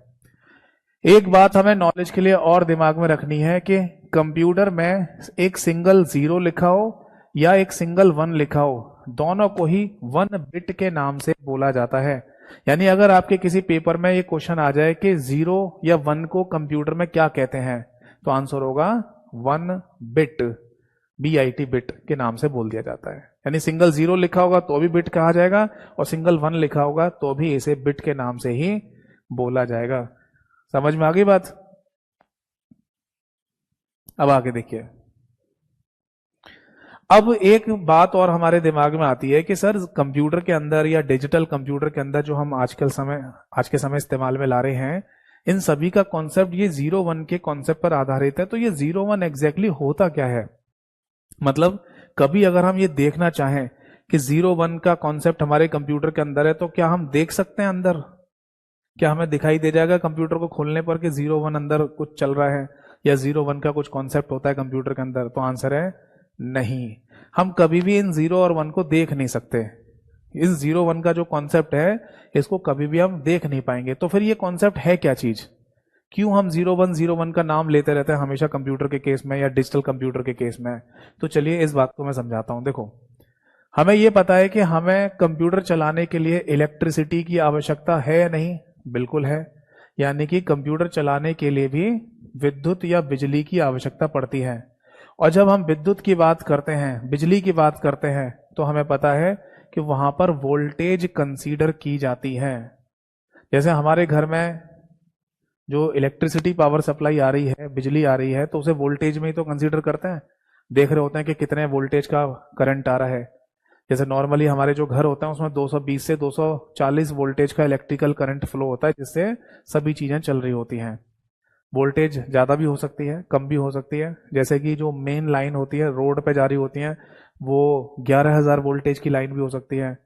एक बात हमें नॉलेज के लिए और दिमाग में रखनी है कि कंप्यूटर में एक सिंगल 0 लिखा हो या एक सिंगल 1 लिखा हो, दोनों को ही 1 बिट के नाम से बोला जाता है। यानी अगर आपके किसी पेपर में ये क्वेश्चन आ जाए कि 0 या 1 को कंप्यूटर में क्या कहते हैं, तो आंसर होगा 1 बिट, BIT बिट के नाम से बोल दिया जाता है। यानी सिंगल 0 लिखा होगा तो भी बिट कहा जाएगा, और सिंगल 1 लिखा होगा तो भी इसे बिट के नाम से ही बोला जाएगा। समझ में आ गई बात? अब आगे देखिए। अब एक बात और हमारे दिमाग में आती है कि सर कंप्यूटर के अंदर या डिजिटल कंप्यूटर के अंदर जो हम आज के समय इस्तेमाल में ला रहे हैं, इन सभी का कॉन्सेप्ट ये 0-1 के कॉन्सेप्ट पर आधारित है। तो ये 0-1 एग्जैक्टली होता क्या है? मतलब कभी अगर हम ये देखना चाहें कि 0-1 का कॉन्सेप्ट हमारे कंप्यूटर के अंदर है, तो क्या हम देख सकते हैं अंदर? क्या हमें दिखाई दे जाएगा कंप्यूटर को खोलने पर कि 0-1 अंदर कुछ चल रहा है, या 0-1 का कुछ कॉन्सेप्ट होता है कंप्यूटर के अंदर? तो आंसर है नहीं। हम कभी भी इन 0 और 1 को देख नहीं सकते। इस 0-1 का जो कॉन्सेप्ट है, इसको कभी भी हम देख नहीं पाएंगे। तो फिर ये कॉन्सेप्ट है क्या चीज? क्यों हम 0101 का नाम लेते रहते हैं हमेशा कंप्यूटर के केस में या डिजिटल कंप्यूटर के केस में? तो चलिए इस बात को मैं समझाता हूं। देखो, हमें यह पता है कि हमें कंप्यूटर चलाने के लिए इलेक्ट्रिसिटी की आवश्यकता है या नहीं? बिल्कुल है। यानी कि कंप्यूटर चलाने के लिए भी विद्युत या बिजली की आवश्यकता पड़ती है। और जब हम विद्युत की बात करते हैं, बिजली की बात करते हैं, तो हमें पता है कि वहां पर वोल्टेज कंसीडर की जाती है। जैसे हमारे घर में जो इलेक्ट्रिसिटी पावर सप्लाई आ रही है, बिजली आ रही है, तो उसे वोल्टेज में ही तो कंसीडर करते हैं। देख रहे होते हैं कि कितने वोल्टेज का करंट आ रहा है। जैसे नॉर्मली हमारे जो घर होते हैं उसमें 220 से 240 वोल्टेज का इलेक्ट्रिकल करंट फ्लो होता है, जिससे सभी चीजें चल रही होती हैं। वोल्टेज ज्यादा भी हो सकती है, कम भी हो सकती है। जैसे कि जो मेन लाइन होती है, रोड पे जा रही होती है, वो 11,000 वोल्टेज की लाइन भी हो सकती है।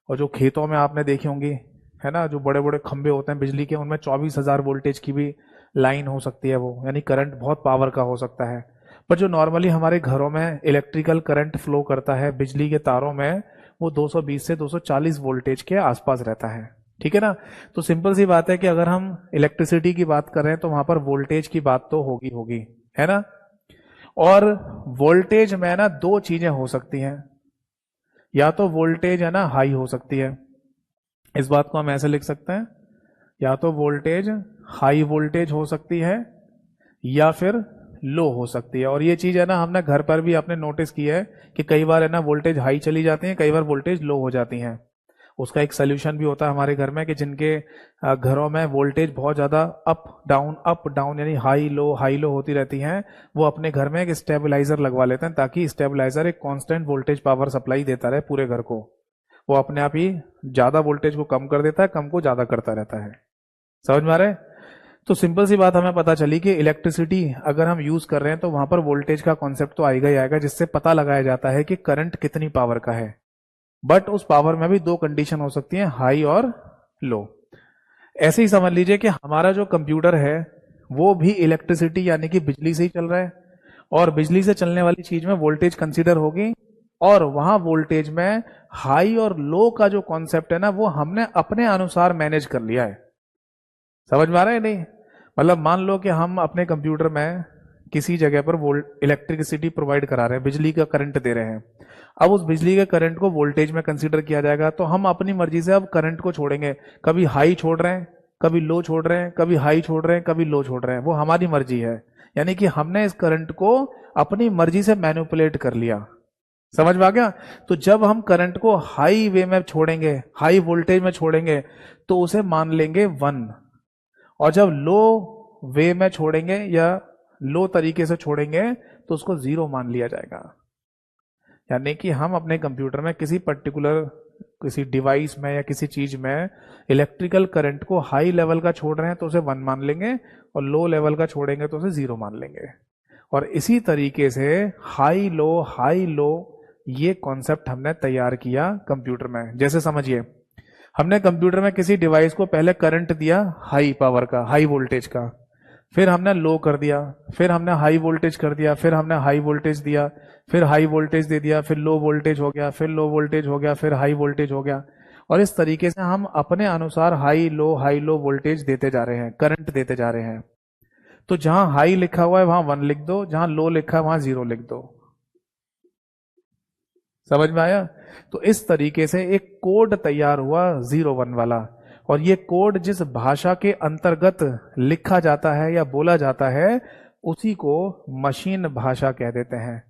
और जो खेतों में आपने देखी होंगी, है ना, जो बड़े बड़े खंभे होते हैं बिजली के, उनमें 24,000 वोल्टेज की भी लाइन हो सकती है। वो यानी करंट बहुत पावर का हो सकता है। पर जो नॉर्मली हमारे घरों में इलेक्ट्रिकल करंट फ्लो करता है बिजली के तारों में, वो 220 से 240 वोल्टेज के आसपास रहता है। ठीक है ना? तो सिंपल सी बात है कि अगर हम इलेक्ट्रिसिटी की बात कर रहे हैं तो वहां पर वोल्टेज की बात तो होगी होगी, है ना? और वोल्टेज में ना दो चीजें हो सकती हैं। या तो वोल्टेज है ना हाई हो सकती है, इस बात को हम ऐसे लिख सकते हैं, या तो वोल्टेज हाई वोल्टेज हो सकती है या फिर लो हो सकती है। और ये चीज है ना, हमने घर पर भी आपने नोटिस की है कि कई बार है ना वोल्टेज हाई चली जाती है, कई बार वोल्टेज लो हो जाती है। उसका एक सोल्यूशन भी होता है हमारे घर में कि जिनके घरों में वोल्टेज बहुत ज्यादा अप डाउन यानी हाई लो होती रहती हैं, वो अपने घर में एक स्टेबलाइजर लगवा लेते हैं, ताकि स्टेबलाइजर एक कांस्टेंट वोल्टेज पावर सप्लाई देता रहे पूरे घर को। वो अपने आप ही ज्यादा वोल्टेज को कम कर देता है, कम को ज्यादा करता रहता है। समझ में आ रहा है? तो सिंपल सी बात हमें पता चली कि इलेक्ट्रिसिटी अगर हम यूज कर रहे हैं तो वहां पर वोल्टेज का कॉन्सेप्ट तो आएगा ही आएगा, जिससे पता लगाया जाता है कि करंट कितनी पावर का है। बट उस पावर में भी दो कंडीशन हो सकती हैं, हाई और लो। ऐसे ही समझ लीजिए कि हमारा जो कंप्यूटर है वो भी इलेक्ट्रिसिटी यानी कि बिजली से ही चल रहा है, और बिजली से चलने वाली चीज में वोल्टेज कंसीडर होगी, और वहां वोल्टेज में हाई और लो का जो कॉन्सेप्ट है ना, वो हमने अपने अनुसार मैनेज कर लिया है। समझ में आ रहा है नहीं? मतलब मान लो कि हम अपने कंप्यूटर में किसी जगह पर इलेक्ट्रिसिटी प्रोवाइड करा रहे हैं, बिजली का करंट दे रहे हैं। अब उस बिजली के करंट को वोल्टेज में कंसीडर किया जाएगा, तो हम अपनी मर्जी से अब करंट को छोड़ेंगे। कभी हाई छोड़ रहे हैं, कभी लो छोड़ रहे हैं, कभी हाई छोड़ रहे हैं, कभी लो छोड़ रहे हैं, वो हमारी मर्जी है। यानी कि हमने इस करंट को अपनी मर्जी से मैनिपुलेट कर लिया। समझ में आ गया? तो जब हम करंट को हाई वे में छोड़ेंगे, हाई वोल्टेज में छोड़ेंगे, तो उसे मान लेंगे 1। और जब लो वे में छोड़ेंगे या लो तरीके से छोड़ेंगे तो उसको 0 मान लिया जाएगा। यानी कि हम अपने कंप्यूटर में किसी डिवाइस में या किसी चीज में इलेक्ट्रिकल करंट को हाई लेवल का छोड़ रहे हैं तो उसे 1 मान लेंगे, और लो लेवल का छोड़ेंगे तो उसे 0 मान लेंगे। और इसी तरीके से हाई लो ये कॉन्सेप्ट हमने तैयार किया कंप्यूटर में। जैसे समझिए, हमने कंप्यूटर में किसी डिवाइस को पहले करंट दिया हाई पावर का, हाई वोल्टेज का, फिर हमने लो कर दिया, फिर हमने हाई वोल्टेज कर दिया, फिर हमने हाई वोल्टेज दिया, फिर हाई वोल्टेज दे दिया, फिर लो वोल्टेज हो गया, फिर लो वोल्टेज हो गया, फिर हाई वोल्टेज हो गया। और इस तरीके से हम अपने अनुसार हाई लो वोल्टेज देते जा रहे हैं, करंट देते जा रहे हैं। तो जहां हाई लिखा हुआ है वहां 1 लिख दो, जहां लो लिखा है वहां 0 लिख दो। समझ में आया? तो इस तरीके से एक कोड तैयार हुआ 01 वाला। और ये कोड जिस भाषा के अंतर्गत लिखा जाता है या बोला जाता है, उसी को मशीन भाषा कह देते हैं।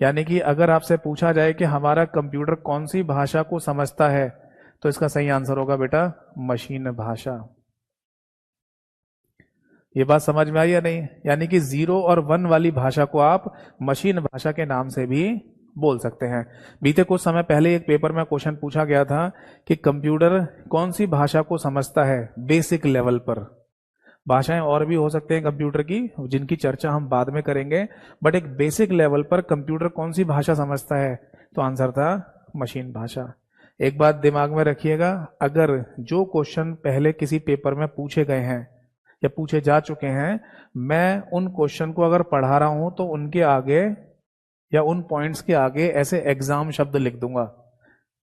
यानी कि अगर आपसे पूछा जाए कि हमारा कंप्यूटर कौन सी भाषा को समझता है, तो इसका सही आंसर होगा बेटा मशीन भाषा। ये बात समझ में आई या नहीं? यानी कि 0 और 1 वाली भाषा को आप मशीन भाषा के नाम से भी बोल सकते हैं। बीते कुछ समय पहले एक पेपर में क्वेश्चन पूछा गया था कि कंप्यूटर कौन सी भाषा को समझता है बेसिक लेवल पर। भाषाएं और भी हो सकते हैं कंप्यूटर की, जिनकी चर्चा हम बाद में करेंगे, बट एक बेसिक लेवल पर कंप्यूटर कौन सी भाषा समझता है, तो आंसर था मशीन भाषा। एक बात दिमाग में रखिएगा, अगर जो क्वेश्चन पहले किसी पेपर में पूछे गए हैं या पूछे जा चुके हैं, मैं उन क्वेश्चन को अगर पढ़ा रहा हूं तो उनके आगे या उन पॉइंट्स के आगे ऐसे एग्जाम शब्द लिख दूंगा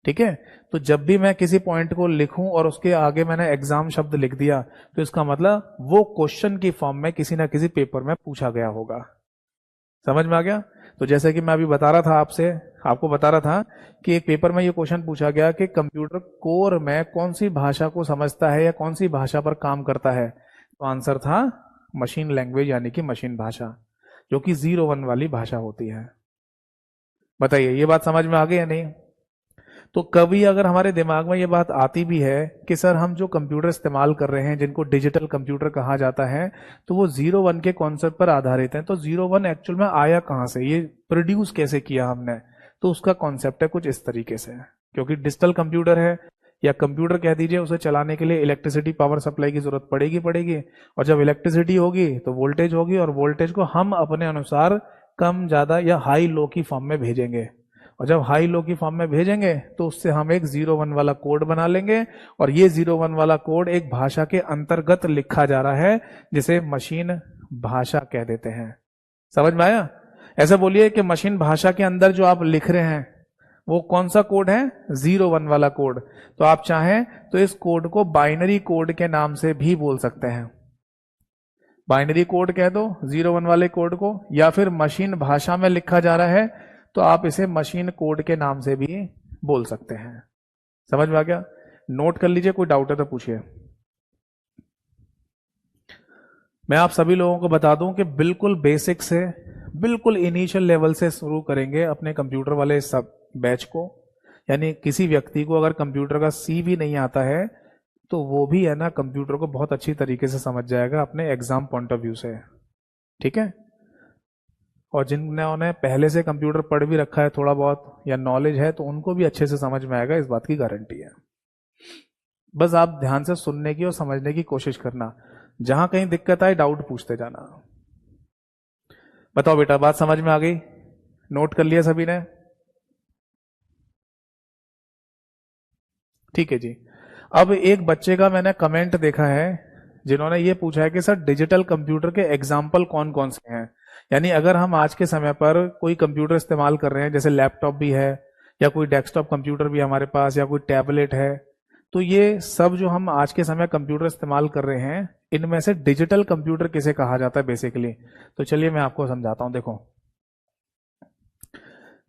ठीक है। तो जब भी मैं किसी पॉइंट को लिखूं और उसके आगे मैंने एग्जाम शब्द लिख दिया तो इसका मतलब वो क्वेश्चन की फॉर्म में किसी ना किसी पेपर में पूछा गया होगा। समझ में आ गया। तो जैसे कि मैं अभी बता रहा था आपको बता रहा था कि एक पेपर में ये क्वेश्चन पूछा गया कि कंप्यूटर कोर में कौन सी भाषा को समझता है या कौन सी भाषा पर काम करता है। तो आंसर था मशीन लैंग्वेज यानी कि मशीन भाषा, जो कि 0-1 वाली भाषा होती है। बताइए ये बात समझ में आ गई या नहीं। तो कभी अगर हमारे दिमाग में ये बात आती भी है कि सर हम जो कंप्यूटर इस्तेमाल कर रहे हैं जिनको डिजिटल कंप्यूटर कहा जाता है तो वो 0-1 के कॉन्सेप्ट पर आधारित है, तो 0-1 एक्चुअल में आया कहाँ से, ये प्रोड्यूस कैसे किया हमने। तो उसका कॉन्सेप्ट है कुछ इस तरीके से, क्योंकि डिजिटल कंप्यूटर है या कंप्यूटर कह दीजिए, उसे चलाने के लिए इलेक्ट्रिसिटी पावर सप्लाई की जरूरत पड़ेगी और जब इलेक्ट्रिसिटी होगी तो वोल्टेज होगी और वोल्टेज को हम अपने अनुसार कम ज्यादा या हाई लो की फॉर्म में भेजेंगे और जब हाई लो की फॉर्म में भेजेंगे तो उससे हम एक 0-1 वाला कोड बना लेंगे और ये 0-1 वाला कोड एक भाषा के अंतर्गत लिखा जा रहा है जिसे मशीन भाषा कह देते हैं। समझ में आया। ऐसा बोलिए कि मशीन भाषा के अंदर जो आप लिख रहे हैं वो कौन सा कोड है, 0-1 वाला कोड। तो आप चाहें तो इस कोड को बाइनरी कोड के नाम से भी बोल सकते हैं, बाइनरी कोड कह दो 0-1 वाले कोड को, या फिर मशीन भाषा में लिखा जा रहा है तो आप इसे मशीन कोड के नाम से भी बोल सकते हैं। समझ में आ गया। नोट कर लीजिए, कोई डाउट है तो पूछिए। मैं आप सभी लोगों को बता दूं कि बिल्कुल बेसिक से बिल्कुल इनिशियल लेवल से शुरू करेंगे अपने कंप्यूटर वाले सब बैच को। यानी किसी व्यक्ति को अगर कंप्यूटर का सी भी नहीं आता है तो वो भी है ना कंप्यूटर को बहुत अच्छी तरीके से समझ जाएगा अपने एग्जाम पॉइंट ऑफ व्यू से। ठीक है। और जिन्होंने पहले से कंप्यूटर पढ़ भी रखा है थोड़ा बहुत या नॉलेज है तो उनको भी अच्छे से समझ में आएगा, इस बात की गारंटी है। बस आप ध्यान से सुनने की और समझने की कोशिश करना, जहां कहीं दिक्कत आए डाउट पूछते जाना। बताओ बेटा, बात समझ में आ गई, नोट कर लिया सभी ने। ठीक है जी। अब एक बच्चे का मैंने कमेंट देखा है जिन्होंने ये पूछा है कि सर डिजिटल कंप्यूटर के एग्जाम्पल कौन कौन से हैं। यानी अगर हम आज के समय पर कोई कंप्यूटर इस्तेमाल कर रहे हैं, जैसे लैपटॉप भी है या कोई डेस्कटॉप कंप्यूटर भी हमारे पास या कोई टैबलेट है, तो ये सब जो हम आज के समय कंप्यूटर इस्तेमाल कर रहे हैं इनमें से डिजिटल कंप्यूटर किसे कहा जाता है बेसिकली। तो चलिए मैं आपको समझाता हूं। देखो,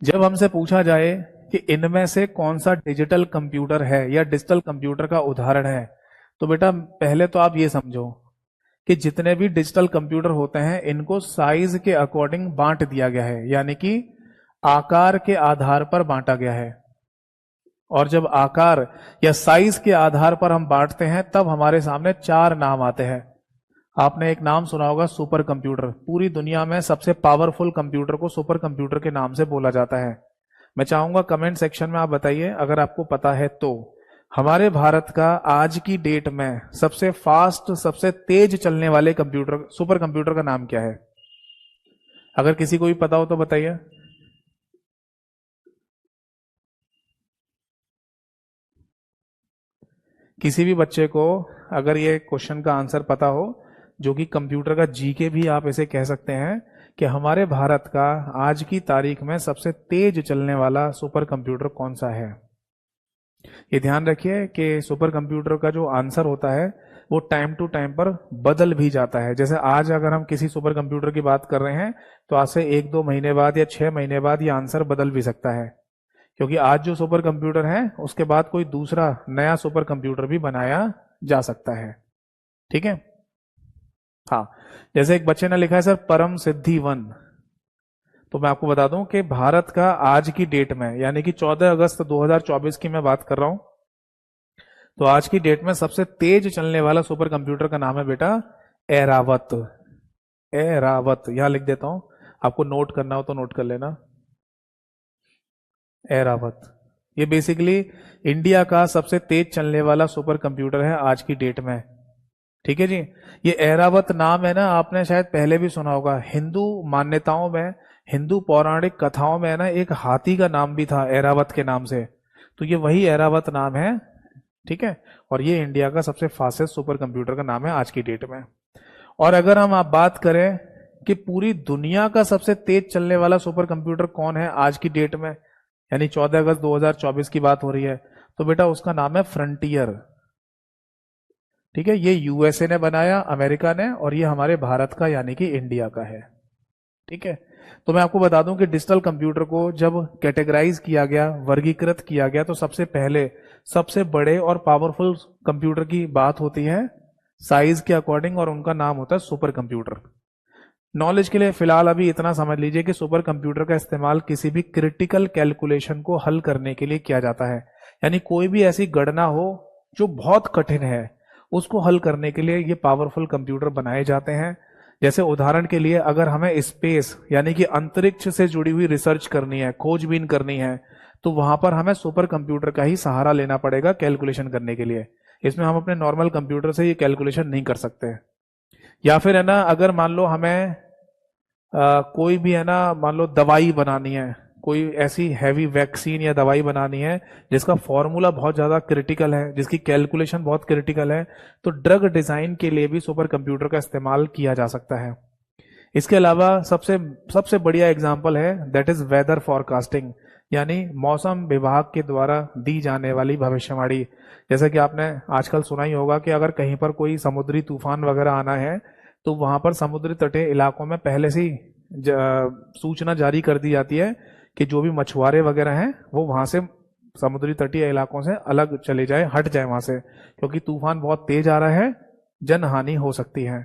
जब हमसे पूछा जाए कि इनमें से कौन सा डिजिटल कंप्यूटर है या डिजिटल कंप्यूटर का उदाहरण है, तो बेटा पहले तो आप ये समझो कि जितने भी डिजिटल कंप्यूटर होते हैं इनको साइज के अकॉर्डिंग बांट दिया गया है, यानी कि आकार के आधार पर बांटा गया है। और जब आकार या साइज के आधार पर हम बांटते हैं तब हमारे सामने 4 नाम आते हैं। आपने एक नाम सुना होगा सुपर कंप्यूटर। पूरी दुनिया में सबसे पावरफुल कंप्यूटर को सुपर कंप्यूटर के नाम से बोला जाता है। मैं चाहूंगा कमेंट सेक्शन में आप बताइए अगर आपको पता है तो। हमारे भारत का आज की डेट में सबसे फास्ट सबसे तेज चलने वाले कंप्यूटर सुपर कंप्यूटर का नाम क्या है? अगर किसी को भी पता हो तो बताइए। किसी भी बच्चे को अगर ये क्वेश्चन का आंसर पता हो, जो कि कंप्यूटर का जीके भी आप इसे कह सकते हैं, कि हमारे भारत का आज की तारीख में सबसे तेज चलने वाला सुपर कंप्यूटर कौन सा है। ये ध्यान रखिए कि सुपर कंप्यूटर का जो आंसर होता है वो टाइम टू टाइम पर बदल भी जाता है। जैसे आज अगर हम किसी सुपर कंप्यूटर की बात कर रहे हैं तो आज से 1-2 महीने बाद या 6 महीने बाद ये आंसर बदल भी सकता है, क्योंकि आज जो सुपर कंप्यूटर है उसके बाद कोई दूसरा नया सुपर कंप्यूटर भी बनाया जा सकता है। ठीक है। हाँ, जैसे एक बच्चे ने लिखा है सर परम सिद्धि 1, तो मैं आपको बता दूं कि भारत का आज की डेट में यानी कि 14 अगस्त 2024 की मैं बात कर रहा हूं, तो आज की डेट में सबसे तेज चलने वाला सुपर कंप्यूटर का नाम है बेटा एरावत। एरावत यहां लिख देता हूं, आपको नोट करना हो तो नोट कर लेना। एरावत ये बेसिकली इंडिया का सबसे तेज चलने वाला सुपर कंप्यूटर है आज की डेट में। ठीक है जी। ये एरावत नाम है ना, आपने शायद पहले भी सुना होगा। हिंदू मान्यताओं में, हिंदू पौराणिक कथाओं में ना एक हाथी का नाम भी था एरावत के नाम से, तो ये वही एरावत नाम है। ठीक है। और ये इंडिया का सबसे फास्टेस्ट सुपर कंप्यूटर का नाम है आज की डेट में। और अगर हम आप बात करें कि पूरी दुनिया का सबसे तेज चलने वाला सुपर कंप्यूटर कौन है आज की डेट में, यानी 14 अगस्त 2024 की बात हो रही है, तो बेटा उसका नाम है फ्रंटियर। ठीक है, ये यूएसए ने बनाया, अमेरिका ने, और ये हमारे भारत का यानी कि इंडिया का है। ठीक है, तो मैं आपको बता दूं कि डिजिटल कंप्यूटर को जब कैटेगराइज किया गया, वर्गीकृत किया गया, तो सबसे पहले सबसे बड़े और पावरफुल कंप्यूटर की बात होती है साइज के अकॉर्डिंग, और उनका नाम होता है सुपर कंप्यूटर। नॉलेज के लिए फिलहाल अभी इतना समझ लीजिए कि सुपर कंप्यूटर का इस्तेमाल किसी भी क्रिटिकल कैलकुलेशन को हल करने के लिए किया जाता है। यानी कोई भी ऐसी गणना हो जो बहुत कठिन है, उसको हल करने के लिए ये पावरफुल कंप्यूटर बनाए जाते हैं। जैसे उदाहरण के लिए अगर हमें स्पेस यानी कि अंतरिक्ष से जुड़ी हुई रिसर्च करनी है, खोजबीन करनी है, तो वहां पर हमें सुपर कंप्यूटर का ही सहारा लेना पड़ेगा कैलकुलेशन करने के लिए। इसमें हम अपने नॉर्मल कंप्यूटर से ये कैलकुलेशन नहीं कर सकते। या फिर है ना, अगर मान लो हमें कोई भी है ना, मान लो दवाई बनानी है, कोई ऐसी हैवी वैक्सीन या दवाई बनानी है जिसका फॉर्मूला बहुत ज्यादा क्रिटिकल है, जिसकी कैलकुलेशन बहुत क्रिटिकल है, तो ड्रग डिजाइन के लिए भी सुपर कंप्यूटर का इस्तेमाल किया जा सकता है। इसके अलावा सबसे सबसे बढ़िया एग्जांपल है दैट इज वेदर फॉरकास्टिंग, यानी मौसम विभाग के द्वारा दी जाने वाली भविष्यवाणी। जैसा कि आपने आजकल सुना ही होगा कि अगर कहीं पर कोई समुद्री तूफान वगैरह आना है, तो वहां पर समुद्री तटीय इलाकों में पहले से ही सूचना जारी कर दी जाती है कि जो भी मछुआरे वगैरह हैं वो वहां से समुद्री तटीय इलाकों से अलग चले जाए, हट जाए वहां से, क्योंकि तूफान बहुत तेज आ रहा है, जन हानि हो सकती है।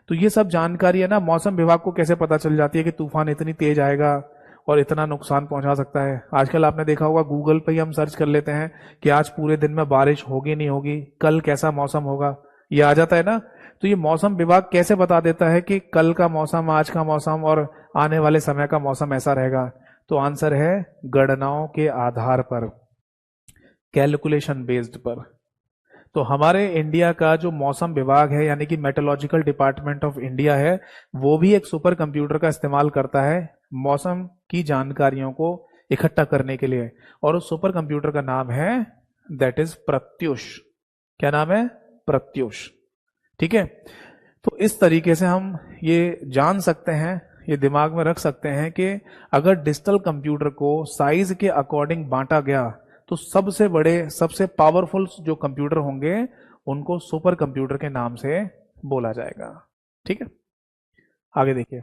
तो ये सब जानकारी है ना, मौसम विभाग को कैसे पता चल जाती है कि तूफान इतनी तेज आएगा और इतना नुकसान पहुंचा सकता है। आजकल आपने देखा होगा गूगल पे ही हम सर्च कर लेते हैं कि आज पूरे दिन में बारिश होगी नहीं होगी, कल कैसा मौसम होगा, ये आ जाता है ना। तो ये मौसम विभाग कैसे बता देता है कि कल का मौसम, आज का मौसम और आने वाले समय का मौसम ऐसा रहेगा? तो आंसर है गणनाओं के आधार पर, कैलकुलेशन बेस्ड पर। तो हमारे इंडिया का जो मौसम विभाग है यानी कि मेट्रोलॉजिकल डिपार्टमेंट ऑफ इंडिया है, वो भी एक सुपर कंप्यूटर का इस्तेमाल करता है मौसम की जानकारियों को इकट्ठा करने के लिए, और उस सुपर कंप्यूटर का नाम है दैट इज प्रत्युष। क्या नाम है? प्रत्युष। ठीक है, तो इस तरीके से हम ये जान सकते हैं, ये दिमाग में रख सकते हैं कि अगर डिजिटल कंप्यूटर को साइज के अकॉर्डिंग बांटा गया, तो सबसे बड़े सबसे पावरफुल जो कंप्यूटर होंगे उनको सुपर कंप्यूटर के नाम से बोला जाएगा। ठीक है, आगे देखिए।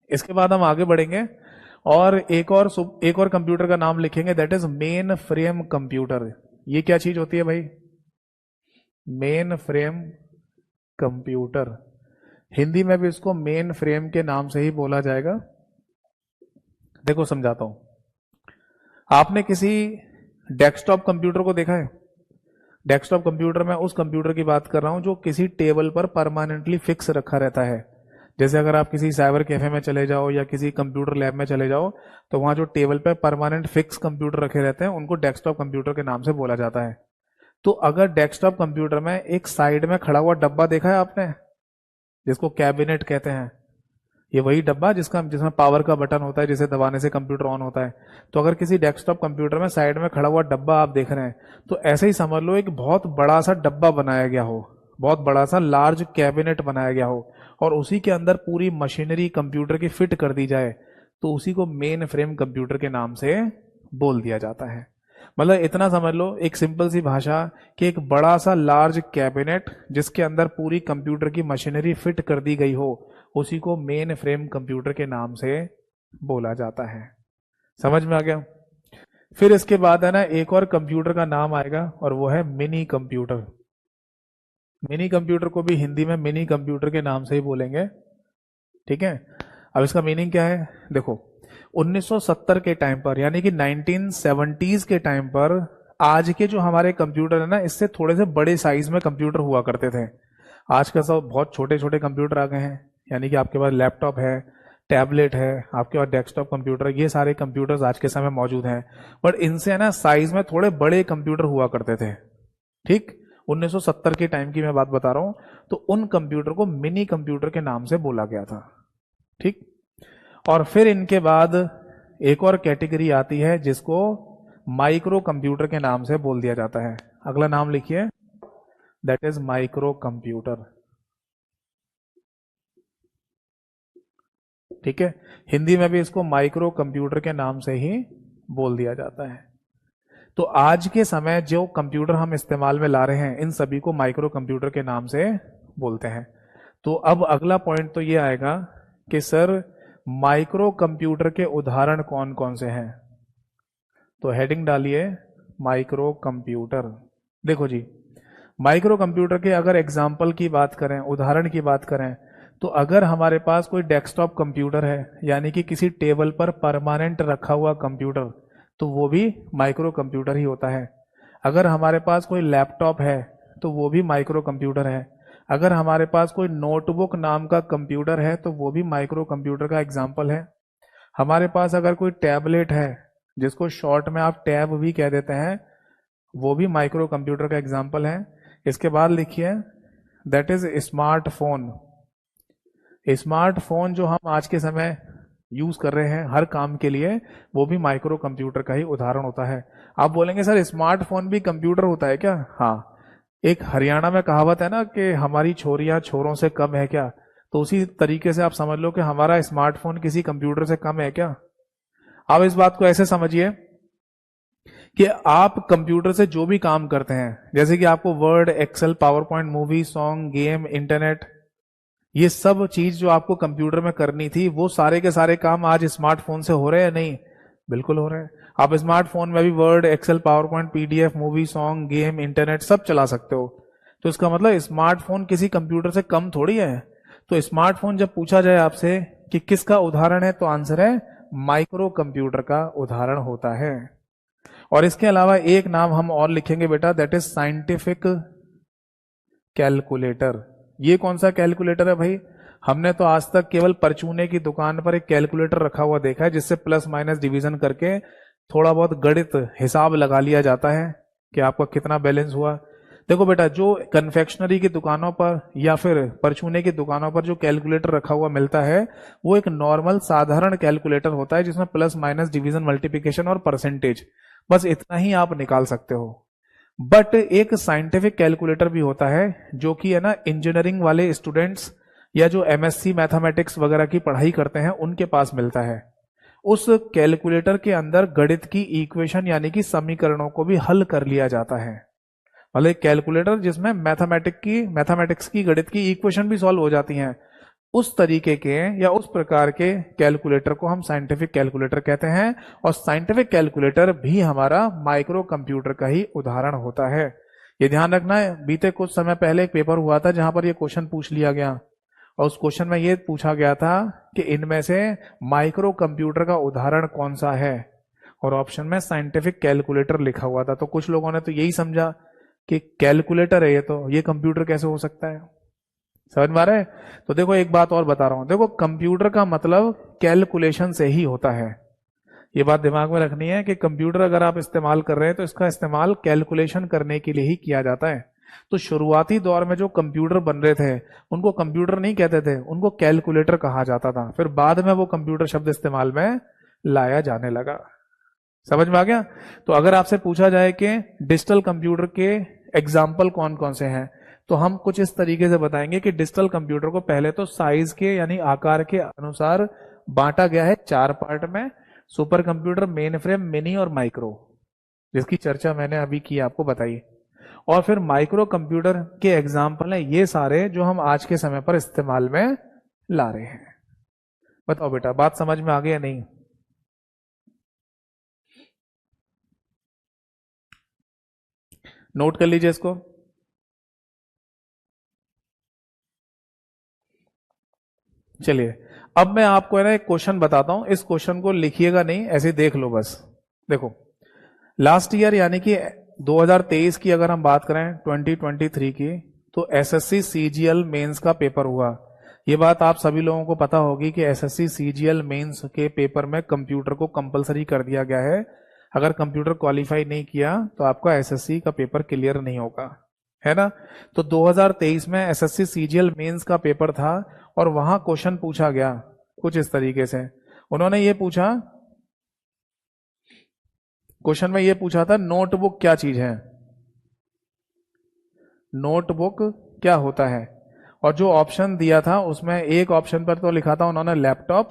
इसके बाद हम आगे बढ़ेंगे और एक और कंप्यूटर का नाम लिखेंगे that is main frame computer. ये क्या चीज होती है भाई? Main frame computer. हिंदी में भी इसको मेन फ्रेम के नाम से ही बोला जाएगा। देखो समझाता हूं, आपने किसी डेस्कटॉप कंप्यूटर को देखा है? डेस्कटॉप कंप्यूटर में उस कंप्यूटर की बात कर रहा हूं जो किसी टेबल पर परमानेंटली फिक्स रखा रहता है। जैसे अगर आप किसी साइबर कैफे में चले जाओ या किसी कंप्यूटर लैब में चले जाओ, तो वहां जो टेबल पर परमानेंट फिक्स कंप्यूटर रखे रहते हैं उनको डेस्कटॉप कंप्यूटर के नाम से बोला जाता है। तो अगर डेस्कटॉप कंप्यूटर में एक साइड में खड़ा हुआ डब्बा देखा है आपने, जिसको कैबिनेट कहते हैं, ये वही डब्बा जिसमें पावर का बटन होता है, जिसे दबाने से कंप्यूटर ऑन होता है। तो अगर किसी डेस्कटॉप कंप्यूटर में साइड में खड़ा हुआ डब्बा आप देख रहे हैं, तो ऐसे ही समझ लो एक बहुत बड़ा सा डब्बा बनाया गया हो, बहुत बड़ा सा लार्ज कैबिनेट बनाया गया हो, और उसी के अंदर पूरी मशीनरी कंप्यूटर की फिट कर दी जाए, तो उसी को मेन फ्रेम कंप्यूटर के नाम से बोल दिया जाता है। मतलब इतना समझ लो, एक सिंपल सी भाषा, कि एक बड़ा सा लार्ज कैबिनेट जिसके अंदर पूरी कंप्यूटर की मशीनरी फिट कर दी गई हो, उसी को मेन फ्रेम कंप्यूटर के नाम से बोला जाता है। समझ में आ गया? फिर इसके बाद है ना, एक और कंप्यूटर का नाम आएगा और वो है मिनी कंप्यूटर। मिनी कंप्यूटर को भी हिंदी में मिनी कंप्यूटर के नाम से ही बोलेंगे। ठीक है, अब इसका मीनिंग क्या है? देखो, 1970 के टाइम पर, यानी कि 1970s के टाइम पर, आज के जो हमारे कंप्यूटर है ना, इससे थोड़े से बड़े साइज में कंप्यूटर हुआ करते थे। आज का सब बहुत छोटे छोटे कंप्यूटर आ गए हैं, यानी कि आपके पास लैपटॉप है, टैबलेट है, आपके पास डेस्कटॉप कंप्यूटर, ये सारे कंप्यूटर्स आज के समय मौजूद हैं। बट इनसे है ना साइज में थोड़े बड़े कंप्यूटर हुआ करते थे। ठीक, 1970 के टाइम की मैं बात बता रहा हूं। तो उन कंप्यूटर को मिनी कंप्यूटर के नाम से बोला गया था। ठीक, और फिर इनके बाद एक और कैटेगरी आती है जिसको माइक्रो कंप्यूटर के नाम से बोल दिया जाता है। अगला नाम लिखिए, दैट इज माइक्रो कंप्यूटर। ठीक है, हिंदी में भी इसको माइक्रो कंप्यूटर के नाम से ही बोल दिया जाता है। तो आज के समय जो कंप्यूटर हम इस्तेमाल में ला रहे हैं इन सभी को माइक्रो कंप्यूटर के नाम से बोलते हैं। तो अब अगला पॉइंट तो ये आएगा कि सर माइक्रो कंप्यूटर के उदाहरण कौन कौन से हैं। तो हेडिंग डालिए माइक्रो कंप्यूटर। देखो जी, माइक्रो कंप्यूटर के अगर एग्जाम्पल की बात करें, उदाहरण की बात करें, तो अगर हमारे पास कोई डेस्कटॉप कंप्यूटर है यानी कि किसी टेबल पर परमानेंट रखा हुआ कंप्यूटर, तो वो भी माइक्रो कंप्यूटर ही होता है। अगर हमारे पास कोई लैपटॉप है तो वो भी माइक्रो कंप्यूटर है। अगर हमारे पास कोई नोटबुक नाम का कंप्यूटर है तो वो भी माइक्रो कंप्यूटर का एग्जाम्पल है। हमारे पास अगर कोई टैबलेट है जिसको शॉर्ट में आप टैब भी कह देते हैं, वो भी माइक्रो कंप्यूटर का एग्जाम्पल है। इसके बाद लिखिए दैट इज स्मार्टफोन। स्मार्टफोन जो हम आज के समय यूज कर रहे हैं हर काम के लिए, वो भी माइक्रो कंप्यूटर का ही उदाहरण होता है। आप बोलेंगे सर स्मार्टफोन भी कंप्यूटर होता है क्या? हाँ, एक हरियाणा में कहावत है ना कि हमारी छोरियां छोरों से कम है क्या, तो उसी तरीके से आप समझ लो कि हमारा स्मार्टफोन किसी कंप्यूटर से कम है क्या। आप इस बात को ऐसे समझिए कि आप कंप्यूटर से जो भी काम करते हैं, जैसे कि आपको Word, Excel, PowerPoint, movie, song, game, internet, ये सब चीज जो आपको कंप्यूटर में करनी थी, वो सारे के सारे काम आज स्मार्टफोन से हो रहे हैं नहीं? बिल्कुल हो रहे हैं। आप स्मार्टफोन में भी Word, Excel, PowerPoint, PDF, movie, song, game, internet सब चला सकते हो। तो इसका मतलब स्मार्टफोन किसी कंप्यूटर से कम थोड़ी है। तो स्मार्टफोन जब पूछा जाए आपसे कि किसका उदाहरण है, तो आंसर है माइक्रो कंप्यूटर का उदाहरण होता है। और इसके अलावा एक नाम हम और लिखेंगे बेटा, दैट इज साइंटिफिक कैलकुलेटर। ये कौन सा कैलकुलेटर है भाई? हमने तो आज तक केवल परचूने की दुकान पर एक कैलकुलेटर रखा हुआ देखा है जिससे प्लस माइनस डिवीजन करके थोड़ा बहुत गणित हिसाब लगा लिया जाता है कि आपका कितना बैलेंस हुआ। देखो बेटा, जो कन्फेक्शनरी की दुकानों पर या फिर परचूने की दुकानों पर जो कैलकुलेटर रखा हुआ मिलता है, वो एक नॉर्मल साधारण कैलकुलेटर होता है जिसमें प्लस माइनस डिवीजन, मल्टीप्लिकेशन और परसेंटेज, बस इतना ही आप निकाल सकते हो। बट एक साइंटिफिक कैलकुलेटर भी होता है जो कि है ना इंजीनियरिंग वाले स्टूडेंट्स या जो एमएससी मैथमेटिक्स वगैरह की पढ़ाई करते हैं उनके पास मिलता है। उस कैलकुलेटर के अंदर गणित की इक्वेशन यानी कि समीकरणों को भी हल कर लिया जाता है। मतलब एक कैलकुलेटर जिसमें मैथमेटिक्स की गणित की इक्वेशन भी सॉल्व हो जाती हैं, उस तरीके के या उस प्रकार के कैलकुलेटर को हम साइंटिफिक कैलकुलेटर कहते हैं। और साइंटिफिक कैलकुलेटर भी हमारा माइक्रो कंप्यूटर का ही उदाहरण होता है। ये ध्यान रखना है, बीते कुछ समय पहले एक पेपर हुआ था जहां पर ये क्वेश्चन पूछ लिया गया और उस क्वेश्चन में ये पूछा गया था कि इनमें से माइक्रो कंप्यूटर का उदाहरण कौन सा है, और ऑप्शन में साइंटिफिक कैलकुलेटर लिखा हुआ था। तो कुछ लोगों ने तो यही समझा कि कैलकुलेटर है तो ये कंप्यूटर कैसे हो सकता है। समझ में आ रहा है? तो देखो एक बात और बता रहा हूं, देखो कंप्यूटर का मतलब कैलकुलेशन से ही होता है। ये बात दिमाग में रखनी है कि कंप्यूटर अगर आप इस्तेमाल कर रहे हैं तो इसका इस्तेमाल कैलकुलेशन करने के लिए ही किया जाता है। तो शुरुआती दौर में जो कंप्यूटर बन रहे थे उनको कंप्यूटर नहीं कहते थे, उनको कैलकुलेटर कहा जाता था। फिर बाद में वो कंप्यूटर शब्द इस्तेमाल में लाया जाने लगा। समझ में आ गया? तो अगर आपसे पूछा जाए कि डिजिटल कंप्यूटर के एग्जाम्पल कौन कौन से हैं, तो हम कुछ इस तरीके से बताएंगे कि डिजिटल कंप्यूटर को पहले तो साइज के यानी आकार के अनुसार बांटा गया है 4 पार्ट में: super computer, main frame, mini और माइक्रो, जिसकी चर्चा मैंने अभी की, आपको बताई। और फिर माइक्रो कंप्यूटर के एग्जाम्पल हैं ये सारे जो हम आज के समय पर इस्तेमाल में ला रहे हैं। बताओ बेटा, बात समझ में आ गई या नहीं? नोट कर लीजिए इसको। चलिए, अब मैं आपको है ना एक क्वेश्चन बताता हूं। इस क्वेश्चन को लिखिएगा नहीं, ऐसे देख लो बस। देखो, लास्ट ईयर यानी कि 2023 की अगर हम बात करें, 2023 की, तो एसएससी सीजीएल मेंस का पेपर हुआ। ये बात आप सभी लोगों को पता होगी कि एसएससी सीजीएल मेंस के पेपर में कंप्यूटर को कंपलसरी कर दिया गया है। अगर कंप्यूटर क्वालिफाई नहीं किया तो आपका एसएससी का पेपर क्लियर नहीं होगा, है ना? तो 2023 में एसएससी सीजीएल मेंस का पेपर था और वहां क्वेश्चन पूछा गया कुछ इस तरीके से। उन्होंने ये पूछा, क्वेश्चन में ये पूछा था नोटबुक क्या चीज है, नोटबुक क्या होता है। और जो ऑप्शन दिया था उसमें एक ऑप्शन पर तो लिखा था उन्होंने लैपटॉप,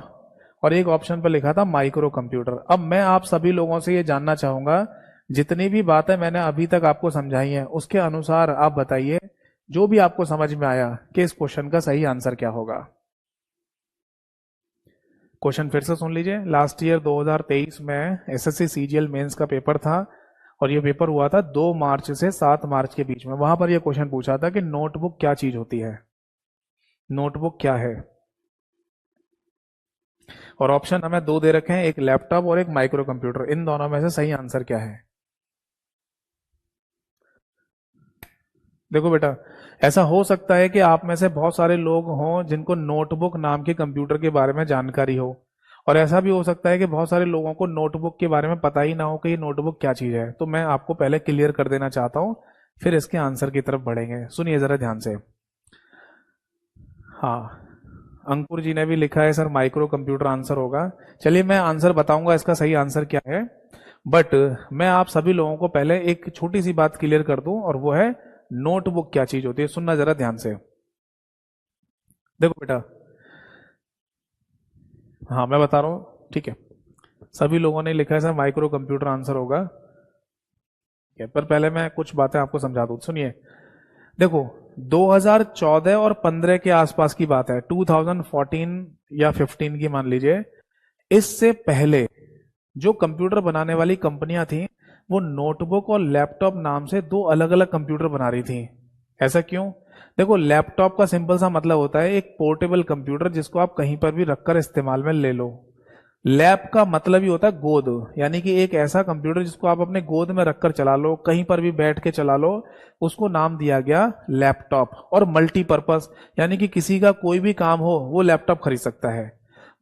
और एक ऑप्शन पर लिखा था माइक्रो कंप्यूटर। अब मैं आप सभी लोगों से ये जानना चाहूंगा, जितनी भी बातें मैंने अभी तक आपको समझाई हैं उसके अनुसार आप बताइए, जो भी आपको समझ में आया कि इस क्वेश्चन का सही आंसर क्या होगा। क्वेश्चन फिर से सुन लीजिए। लास्ट ईयर 2023 में एसएससी सीजीएल मेंस का पेपर था और ये पेपर हुआ था 2 मार्च से 7 मार्च के बीच में। वहां पर यह क्वेश्चन पूछा था कि नोटबुक क्या चीज होती है, नोटबुक क्या है। और ऑप्शन हमें 2 दे रखे हैं, एक लैपटॉप और एक माइक्रो कंप्यूटर। इन दोनों में से सही आंसर क्या है? देखो बेटा, ऐसा हो सकता है कि आप में से बहुत सारे लोग हों जिनको नोटबुक नाम के कंप्यूटर के बारे में जानकारी हो, और ऐसा भी हो सकता है कि बहुत सारे लोगों को नोटबुक के बारे में पता ही ना हो कि ये नोटबुक क्या चीज है। तो मैं आपको पहले क्लियर कर देना चाहता हूं, फिर इसके आंसर की तरफ बढ़ेंगे। सुनिए जरा ध्यान से। हाँ, अंकुर जी ने भी लिखा है सर माइक्रो कंप्यूटर आंसर होगा। चलिए मैं आंसर बताऊंगा इसका सही आंसर क्या है, बट मैं आप सभी लोगों को पहले एक छोटी सी बात क्लियर कर दूं, और वो है नोटबुक क्या चीज होती है। सुनना जरा ध्यान से। देखो बेटा, हाँ मैं बता रहा हूँ, ठीक है। सभी लोगों ने लिखा है सर माइक्रो कंप्यूटर आंसर होगा, ठीक है, पर पहले मैं कुछ बातें आपको समझा दूं। सुनिए, देखो 2014 और 15 के आसपास की बात है, 2014 या 15 की मान लीजिए। इससे पहले जो कंप्यूटर बनाने वाली कंपनियां थी वो नोटबुक और लैपटॉप नाम से 2 अलग अलग कंप्यूटर बना रही थी। ऐसा क्यों? देखो, लैपटॉप का सिंपल सा मतलब होता है एक पोर्टेबल कंप्यूटर जिसको आप कहीं पर भी रखकर इस्तेमाल में ले लो। लैप का मतलब ही होता है गोद, यानी कि एक ऐसा कंप्यूटर जिसको आप अपने गोद में रखकर चला लो, कहीं पर भी बैठ के चला लो, उसको नाम दिया गया लैपटॉप। और मल्टीपर्पज, यानी कि किसी का कोई भी काम हो वो लैपटॉप खरीद सकता है।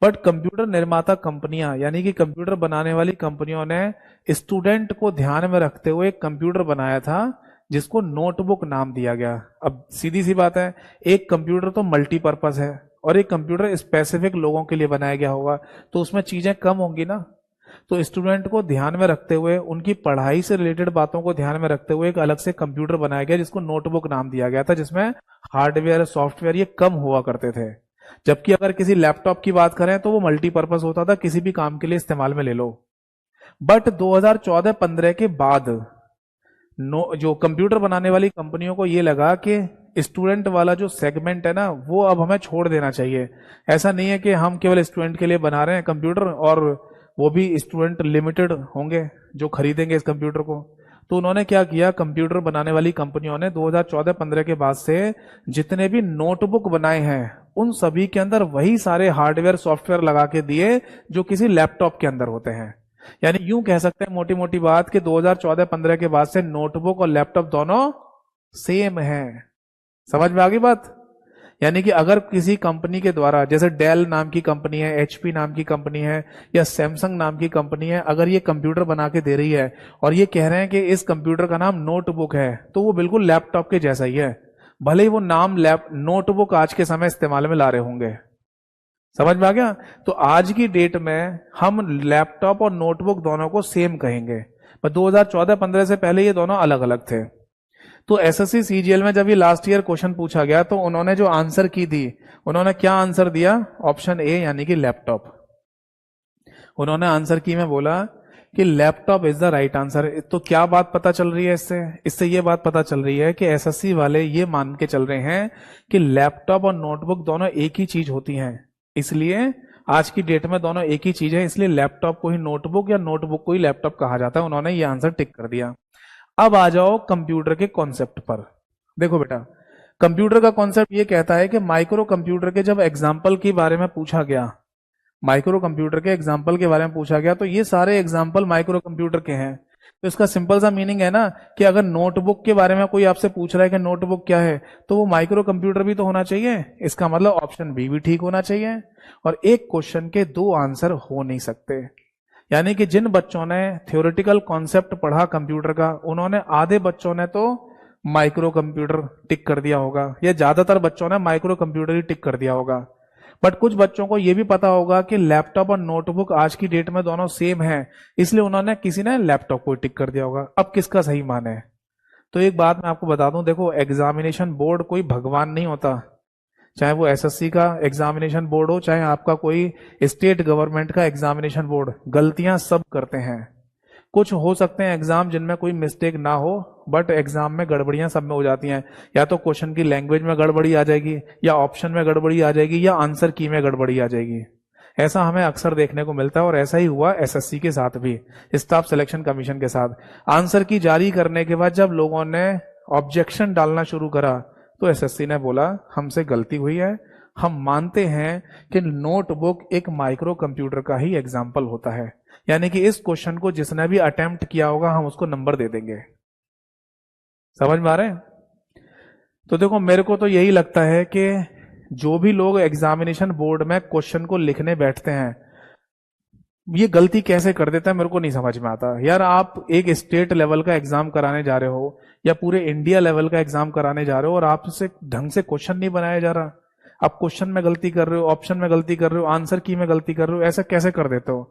बट कंप्यूटर निर्माता कंपनियां, यानी कि कंप्यूटर बनाने वाली कंपनियों ने स्टूडेंट को ध्यान में रखते हुए एक कंप्यूटर बनाया था जिसको नोटबुक नाम दिया गया। अब सीधी सी बात है, एक कंप्यूटर तो मल्टीपर्पज है और एक कंप्यूटर स्पेसिफिक लोगों के लिए बनाया गया होगा, तो उसमें चीजें कम होंगी ना। तो स्टूडेंट को ध्यान में रखते हुए, उनकी पढ़ाई से रिलेटेड बातों को ध्यान में रखते हुए एक अलग से कंप्यूटर बनाया गया जिसको नोटबुक नाम दिया गया था, जिसमें हार्डवेयर सॉफ्टवेयर ये कम हुआ करते थे। जबकि अगर किसी लैपटॉप की बात करें तो वो मल्टीपर्पज होता था, किसी भी काम के लिए इस्तेमाल में ले लो। बट 2014-15 के बाद जो कंप्यूटर बनाने वाली कंपनियों को ये लगा कि स्टूडेंट वाला जो सेगमेंट है ना वो अब हमें छोड़ देना चाहिए। ऐसा नहीं है कि हम केवल स्टूडेंट के लिए बना रहे हैं कंप्यूटर, और वो भी स्टूडेंट लिमिटेड होंगे जो खरीदेंगे इस कंप्यूटर को। तो उन्होंने क्या किया, कंप्यूटर बनाने वाली कंपनियों ने 2014-15 के बाद से जितने भी नोटबुक बनाए हैं उन सभी के अंदर वही सारे हार्डवेयर सॉफ्टवेयर लगा के दिए जो किसी लैपटॉप के अंदर होते हैं। यानी यूं कह सकते हैं मोटी मोटी बात कि 2014-15 के बाद से नोटबुक और लैपटॉप दोनों सेम है। समझ में आ गई बात? यानी कि अगर किसी कंपनी के द्वारा, जैसे डेल नाम की कंपनी है, एचपी नाम की कंपनी है, या सैमसंग नाम की कंपनी है, अगर ये कंप्यूटर बना के दे रही है और ये कह रहे हैं कि इस कंप्यूटर का नाम नोटबुक है, तो वो बिल्कुल लैपटॉप के जैसा ही है, भले ही वो नाम नोटबुक आज के समय इस्तेमाल में ला रहे होंगे। समझ में आ गया? तो आज की डेट में हम लैपटॉप और नोटबुक दोनों को सेम कहेंगे, पर 2014-15 से पहले ये दोनों अलग अलग थे। तो एसएससी सीजीएल में जब ये लास्ट ईयर क्वेश्चन पूछा गया तो उन्होंने जो आंसर की थी, उन्होंने क्या आंसर दिया? ऑप्शन ए यानी कि लैपटॉप। उन्होंने आंसर की में बोला कि laptop is the right answer. तो क्या बात पता चल रही है इससे? इससे ये बात पता चल रही है कि एसएससी वाले ये मान के चल रहे हैं कि लैपटॉप और नोटबुक दोनों एक ही चीज होती हैं, इसलिए आज की डेट में दोनों एक ही चीज है, इसलिए लैपटॉप को ही नोटबुक या नोटबुक को ही लैपटॉप कहा जाता है। उन्होंने ये आंसर टिक कर दिया। अब आ जाओ कंप्यूटर के कॉन्सेप्ट पर। देखो बेटा, कंप्यूटर का कॉन्सेप्ट ये कहता है कि माइक्रो कंप्यूटर के जब एग्जाम्पल के बारे में पूछा गया, माइक्रो कंप्यूटर के एग्जाम्पल के बारे में पूछा गया, तो ये सारे एग्जाम्पल माइक्रो कंप्यूटर के हैं। तो इसका सिंपल सा मीनिंग है ना कि अगर नोटबुक के बारे में कोई आपसे पूछ रहा है कि नोटबुक क्या है, तो वो माइक्रो कंप्यूटर भी तो होना चाहिए। इसका मतलब ऑप्शन बी भी ठीक होना चाहिए। और एक क्वेश्चन के 2 आंसर हो नहीं सकते। यानी कि जिन बच्चों ने थ्योरेटिकल कॉन्सेप्ट पढ़ा कंप्यूटर का, उन्होंने आधे बच्चों ने तो माइक्रो कंप्यूटर टिक कर दिया होगा, या ज्यादातर बच्चों ने माइक्रो कंप्यूटर ही टिक कर दिया होगा। बट कुछ बच्चों को यह भी पता होगा कि लैपटॉप और नोटबुक आज की डेट में दोनों सेम है, इसलिए उन्होंने किसी ने लैपटॉप को टिक कर दिया होगा। अब किसका सही मान है? तो एक बात मैं आपको बता दूं, देखो एग्जामिनेशन बोर्ड कोई भगवान नहीं होता। चाहे वो एसएससी का एग्जामिनेशन बोर्ड हो, चाहे आपका कोई स्टेट गवर्नमेंट का एग्जामिनेशन बोर्ड, गलतियां सब करते हैं। कुछ हो सकते हैं एग्जाम जिनमें कोई मिस्टेक ना हो, बट एग्जाम में गड़बड़ियां सब में हो जाती हैं। या तो क्वेश्चन की लैंग्वेज में गड़बड़ी आ जाएगी, या ऑप्शन में गड़बड़ी आ जाएगी, या आंसर की में गड़बड़ी आ जाएगी। ऐसा हमें अक्सर देखने को मिलता है, और ऐसा ही हुआ एसएससी के साथ भी, स्टाफ सिलेक्शन कमीशन के साथ। आंसर की जारी करने के बाद जब लोगों ने ऑब्जेक्शन डालना शुरू करा, तो एसएससी ने बोला हमसे गलती हुई है, हम मानते हैं कि नोटबुक एक माइक्रो कंप्यूटर का ही एग्जाम्पल होता है, यानी कि इस क्वेश्चन को जिसने भी अटेम्प्ट किया होगा हम उसको नंबर दे देंगे। समझ में आ रहे हैं? तो देखो, मेरे को तो यही लगता है कि जो भी लोग एग्जामिनेशन बोर्ड में क्वेश्चन को लिखने बैठते हैं, ये गलती कैसे कर देता है मेरे को नहीं समझ में आता। यार, आप एक स्टेट लेवल का एग्जाम कराने जा रहे हो या पूरे इंडिया लेवल का एग्जाम कराने जा रहे हो, और आपसे ढंग से क्वेश्चन नहीं बनाया जा रहा। आप क्वेश्चन में गलती कर रहे हो, ऑप्शन में गलती कर रहे हो, आंसर की में गलती कर रहे हो, ऐसा कैसे कर देते हो?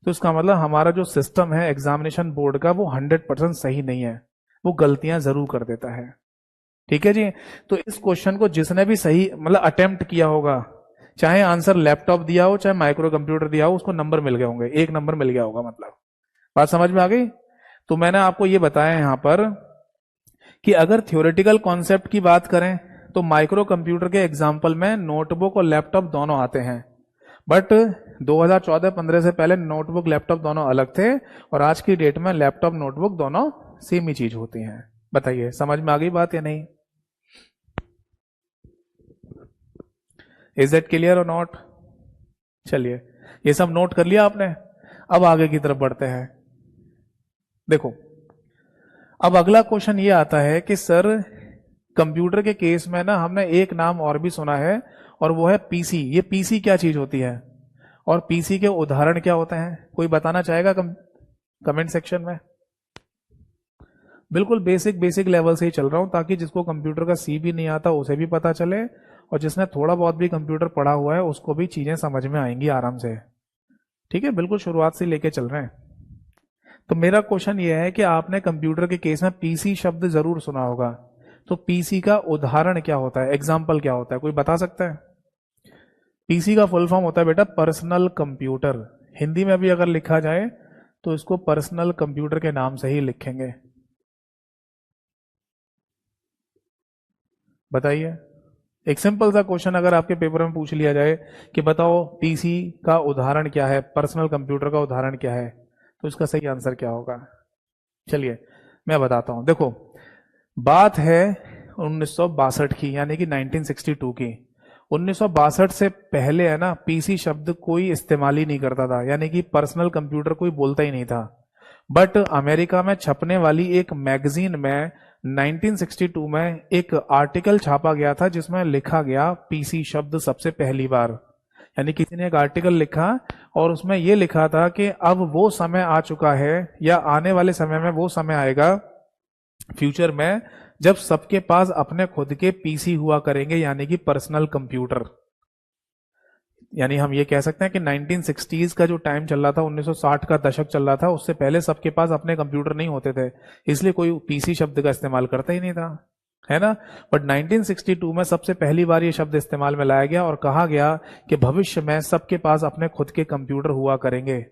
तो इसका मतलब हमारा जो सिस्टम है एग्जामिनेशन बोर्ड का, वो 100% सही नहीं है, वो गलतियां जरूर कर देता है। ठीक है जी। तो इस क्वेश्चन को जिसने भी सही मतलब अटेम्प्ट किया होगा, चाहे आंसर लैपटॉप दिया हो चाहे माइक्रो कंप्यूटर दिया हो, उसको नंबर मिल गए होंगे, 1 नंबर मिल गया होगा। मतलब बात समझ में आ गई? तो मैंने आपको ये बताया यहां पर कि अगर थ्योरेटिकल कॉन्सेप्ट की बात करें तो माइक्रो कंप्यूटर के एग्जाम्पल में नोटबुक और लैपटॉप दोनों आते हैं, बट 2014-15 से पहले नोटबुक लैपटॉप दोनों अलग थे, और आज की डेट में लैपटॉप नोटबुक दोनों सेम ही चीज होती हैं। बताइए, समझ में आ गई बात या नहीं? इज दैट क्लियर और नॉट? चलिए, ये सब नोट कर लिया आपने। अब आगे की तरफ बढ़ते हैं। देखो, अब अगला क्वेश्चन ये आता है कि सर, कंप्यूटर के केस में ना हमने एक नाम और भी सुना है, और वो है पीसी। ये पीसी क्या चीज होती है, और पीसी के उदाहरण क्या होते हैं? कोई बताना चाहेगा कमेंट सेक्शन में? बिल्कुल बेसिक लेवल से ही चल रहा हूं, ताकि जिसको कंप्यूटर का सी भी नहीं आता उसे भी पता चले, और जिसने थोड़ा बहुत भी कंप्यूटर पढ़ा हुआ है उसको भी चीजें समझ में आएंगी आराम से। ठीक है, बिल्कुल शुरुआत से लेके चल रहे हैं। तो मेरा क्वेश्चन ये है कि आपने कंप्यूटर के केस में पीसी शब्द जरूर सुना होगा, तो पीसी का उदाहरण क्या होता है, एग्जाम्पल क्या होता है, कोई बता सकता है? पीसी का फुल फॉर्म होता है बेटा पर्सनल कंप्यूटर। हिंदी में भी अगर लिखा जाए तो इसको पर्सनल कंप्यूटर के नाम से ही लिखेंगे। बताइए, एक सिंपल सा क्वेश्चन अगर आपके पेपर में पूछ लिया जाए कि बताओ पीसी का उदाहरण क्या है, पर्सनल कंप्यूटर का उदाहरण क्या है, तो इसका सही आंसर क्या होगा? चलिए मैं बताता हूं। देखो, बात है 1962 की, यानी कि 1962 की। 1962 से पहले है ना, पीसी शब्द कोई इस्तेमाल ही नहीं करता था, यानी कि पर्सनल कंप्यूटर कोई बोलता ही नहीं था। बट अमेरिका में छपने वाली एक मैगजीन में 1962 में एक आर्टिकल छापा गया था, जिसमें लिखा गया पीसी शब्द सबसे पहली बार। यानी किसी ने एक आर्टिकल लिखा और उसमें यह लिखा था कि अब वो समय आ चुका है, या आने वाले समय में वो समय आएगा फ्यूचर में, जब सबके पास अपने खुद के पीसी हुआ करेंगे, यानी कि पर्सनल कंप्यूटर। यानी हम ये कह सकते हैं कि 1960s का जो टाइम चल रहा था, 1960 का दशक चल रहा था, उससे पहले सबके पास अपने कंप्यूटर नहीं होते थे, इसलिए कोई पीसी शब्द का इस्तेमाल करता ही नहीं था, है ना। बट 1962 में सबसे पहली बार ये शब्द इस्तेमाल में लाया गया और कहा गया कि भविष्य में सबके पास अपने खुद के कंप्यूटर हुआ करेंगे।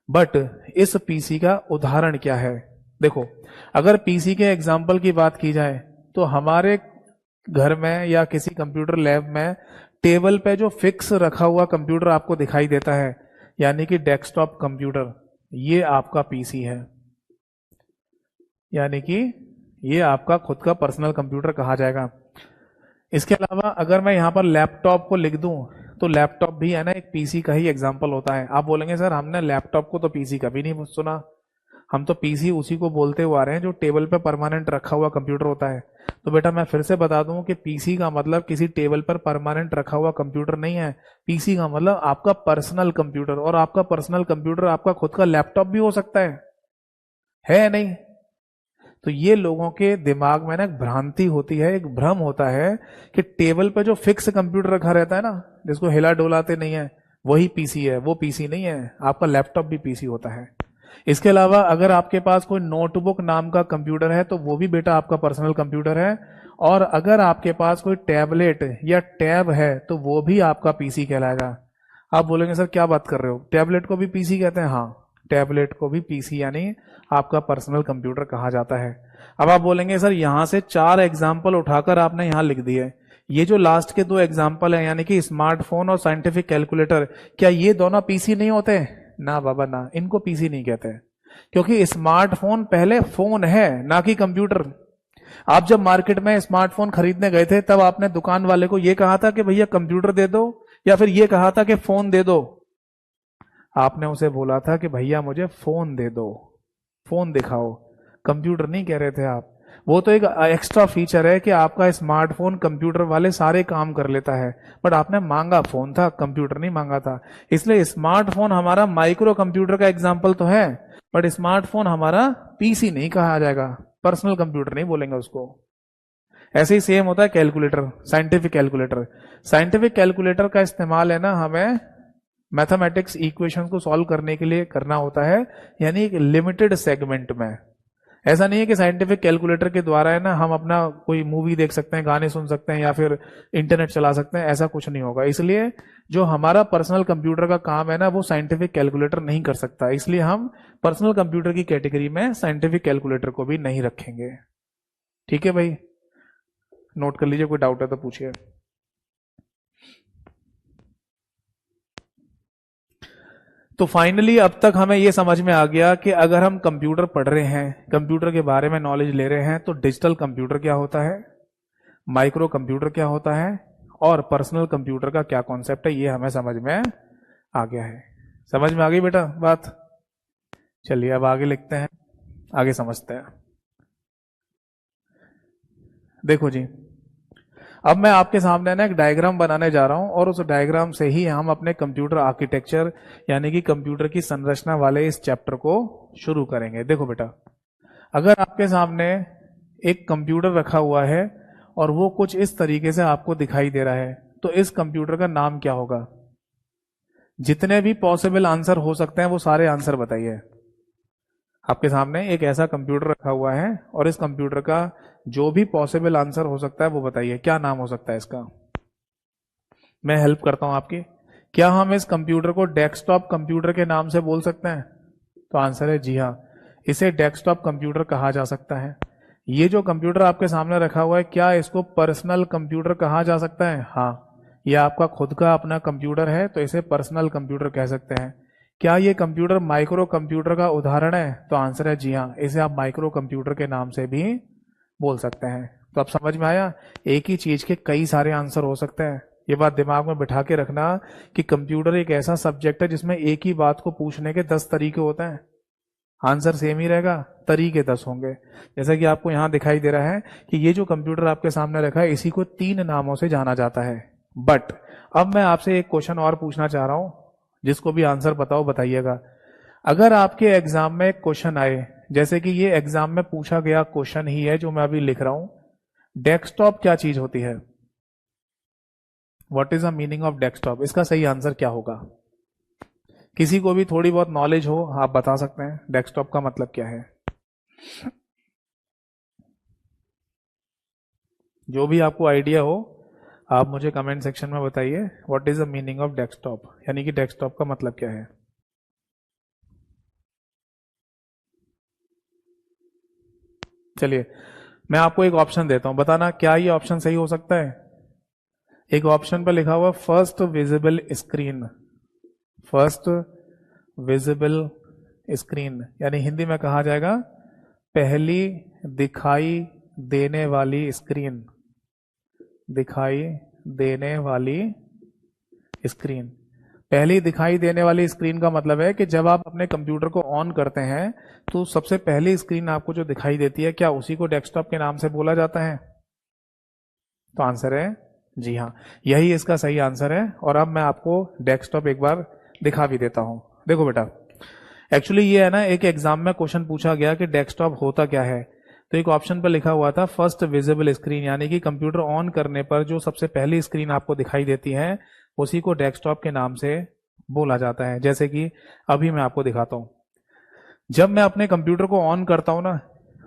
बट इस पीसी का उदाहरण क्या है? देखो, अगर पीसी के एग्जाम्पल की बात की जाए तो हमारे घर में या किसी कंप्यूटर लैब में टेबल पे जो फिक्स रखा हुआ कंप्यूटर आपको दिखाई देता है, यानी कि डेस्कटॉप कंप्यूटर, ये आपका पीसी है, यानी कि ये आपका खुद का पर्सनल कंप्यूटर कहा जाएगा। इसके अलावा अगर मैं यहां पर लैपटॉप को लिख दूं तो लैपटॉप भी है ना एक पीसी का ही एग्जाम्पल होता है। आप बोलेंगे सर हमने लैपटॉप को तो पीसी कभी नहीं सुना, हम तो पीसी उसी को बोलते हुए आ रहे हैं जो टेबल पे परमानेंट रखा हुआ कंप्यूटर होता है। तो बेटा मैं फिर से बता दूं कि पीसी का मतलब किसी टेबल पर परमानेंट रखा हुआ कंप्यूटर नहीं है। पीसी का मतलब आपका पर्सनल कंप्यूटर, और आपका पर्सनल कंप्यूटर आपका खुद का लैपटॉप भी हो सकता है नहीं? तो ये लोगों के दिमाग में ना एक भ्रांति होती है, एक भ्रम होता है कि टेबल पे जो फिक्स कंप्यूटर रखा रहता है ना, जिसको हिला डोलाते नहीं है, वही पीसी है। वो पीसी नहीं है, आपका लैपटॉप भी पीसी होता है। इसके अलावा अगर आपके पास कोई नोटबुक नाम का कंप्यूटर है तो वो भी बेटा आपका पर्सनल कंप्यूटर है, और अगर आपके पास कोई टैबलेट या टैब है तो वो भी आपका पीसी कहलाएगा। आप बोलेंगे सर क्या बात कर रहे हो, टैबलेट को भी पीसी कहते हैं? हाँ, टैबलेट को भी पीसी यानी आपका पर्सनल कंप्यूटर कहा जाता है। अब आप बोलेंगे सर यहां से 4 एग्जाम्पल उठाकर आपने यहां लिख दिए, ये जो लास्ट के 2 एग्जाम्पल है यानी कि स्मार्टफोन और साइंटिफिक कैलकुलेटर, क्या ये दोनों पीसी नहीं होते? ना बाबा ना, इनको पीसी नहीं कहते, क्योंकि स्मार्टफोन पहले फोन है ना कि कंप्यूटर। आप जब मार्केट में स्मार्टफोन खरीदने गए थे तब आपने दुकान वाले को यह कहा था कि भैया कंप्यूटर दे दो, या फिर यह कहा था कि फोन दे दो? आपने उसे बोला था कि भैया मुझे फोन दे दो, फोन दिखाओ, कंप्यूटर नहीं कह रहे थे आप। वो तो एक एक्स्ट्रा फीचर है कि आपका स्मार्टफोन कंप्यूटर वाले सारे काम कर लेता है, बट आपने मांगा फोन था, कंप्यूटर नहीं मांगा था। इसलिए स्मार्टफोन हमारा माइक्रो कंप्यूटर का एग्जाम्पल तो है, बट स्मार्टफोन हमारा पीसी नहीं कहा जाएगा, पर्सनल कंप्यूटर नहीं बोलेंगे उसको। ऐसे ही सेम होता है calculator, scientific calculator. Scientific calculator का इस्तेमाल है ना हमें मैथमेटिक्स इक्वेशन को सॉल्व करने के लिए करना होता है, यानी एक लिमिटेड सेगमेंट में। ऐसा नहीं है कि साइंटिफिक कैलकुलेटर के द्वारा है ना हम अपना कोई मूवी देख सकते हैं, गाने सुन सकते हैं या फिर इंटरनेट चला सकते हैं, ऐसा कुछ नहीं होगा। इसलिए जो हमारा पर्सनल कंप्यूटर का काम है ना वो साइंटिफिक कैलकुलेटर नहीं कर सकता, इसलिए हम पर्सनल कंप्यूटर की कैटेगरी में साइंटिफिक कैलकुलेटर को भी नहीं रखेंगे। ठीक है भाई, नोट कर लीजिए, कोई डाउट है तो पूछिए। तो फाइनली अब तक हमें यह समझ में आ गया कि अगर हम कंप्यूटर पढ़ रहे हैं, कंप्यूटर के बारे में नॉलेज ले रहे हैं, तो डिजिटल कंप्यूटर क्या होता है, माइक्रो कंप्यूटर क्या होता है, और पर्सनल कंप्यूटर का क्या कॉन्सेप्ट है, ये हमें समझ में आ गया है। समझ में आ गई बेटा बात? चलिए अब आगे लिखते हैं, आगे समझते हैं। देखो जी, अब मैं आपके सामने ना एक डायग्राम बनाने जा रहा हूं, और उस डायग्राम से ही हम अपने कंप्यूटर आर्किटेक्चर यानी कि कंप्यूटर की संरचना वाले इस चैप्टर को शुरू करेंगे। देखो बेटा, अगर आपके सामने एक कंप्यूटर रखा हुआ है और वो कुछ इस तरीके से आपको दिखाई दे रहा है, तो इस कंप्यूटर का नाम क्या होगा? जितने भी पॉसिबल आंसर हो सकते हैं वो सारे आंसर बताइए। आपके सामने एक ऐसा कंप्यूटर रखा हुआ है और इस कंप्यूटर का जो भी पॉसिबल आंसर हो सकता है वो बताइए, क्या नाम हो सकता है इसका? मैं हेल्प करता हूं आपकी। क्या हम इस कंप्यूटर को डेस्कटॉप कंप्यूटर के नाम से बोल सकते हैं? तो आंसर है जी हाँ, इसे डेस्कटॉप कंप्यूटर कहा जा सकता है। ये जो कंप्यूटर आपके सामने रखा हुआ है, क्या इसको पर्सनल कंप्यूटर कहा जा सकता है? हाँ, ये आपका खुद का अपना कंप्यूटर है तो इसे पर्सनल कंप्यूटर कह सकते हैं। क्या ये कंप्यूटर माइक्रो कंप्यूटर का उदाहरण है? तो आंसर है जी हाँ, इसे आप माइक्रो कंप्यूटर के नाम से भी बोल सकते हैं। तो अब समझ में आया, एक ही चीज के कई सारे आंसर हो सकते हैं। ये बात दिमाग में बिठा के रखना कि कंप्यूटर एक ऐसा सब्जेक्ट है जिसमें एक ही बात को पूछने के 10 तरीके होते हैं, आंसर सेम ही रहेगा, तरीके 10 होंगे। जैसा कि आपको यहां दिखाई दे रहा है कि ये जो कंप्यूटर आपके सामने रखा है इसी को 3 नामों से जाना जाता है। बट अब मैं आपसे एक क्वेश्चन और पूछना चाह रहा हूं, जिसको भी आंसर बताओ बताइएगा। अगर आपके एग्जाम में एक क्वेश्चन आए, जैसे कि ये एग्जाम में पूछा गया क्वेश्चन ही है जो मैं अभी लिख रहा हूं, डेस्कटॉप क्या चीज होती है? What is the meaning of desktop? इसका सही आंसर क्या होगा? किसी को भी थोड़ी बहुत नॉलेज हो आप बता सकते हैं, डेस्कटॉप का मतलब क्या है? जो भी आपको आइडिया हो आप मुझे कमेंट सेक्शन में बताइए, what is the meaning of desktop, यानी कि डेस्कटॉप का मतलब क्या है? चलिए मैं आपको एक ऑप्शन देता हूं, बताना क्या ये ऑप्शन सही हो सकता है। एक ऑप्शन पर लिखा हुआ first visible screen, first visible screen, यानी हिंदी में कहा जाएगा पहली दिखाई देने वाली स्क्रीन, दिखाई देने वाली स्क्रीन। पहली दिखाई देने वाली स्क्रीन का मतलब है कि जब आप अपने कंप्यूटर को ऑन करते हैं तो सबसे पहली स्क्रीन आपको जो दिखाई देती है, क्या उसी को डेस्कटॉप के नाम से बोला जाता है? तो आंसर है जी हाँ, यही इसका सही आंसर है। और अब मैं आपको डेस्कटॉप एक बार दिखा भी देता हूं। देखो बेटा, एक्चुअली ये है ना, एक एग्जाम में क्वेश्चन पूछा गया कि डेस्कटॉप होता क्या है, तो एक ऑप्शन पर लिखा हुआ था फर्स्ट विजिबल स्क्रीन, यानी कि कंप्यूटर ऑन करने पर जो सबसे पहली स्क्रीन आपको दिखाई देती है उसी को डेस्कटॉप के नाम से बोला जाता है। जैसे कि अभी मैं आपको दिखाता हूं, जब मैं अपने कंप्यूटर को ऑन करता हूं ना,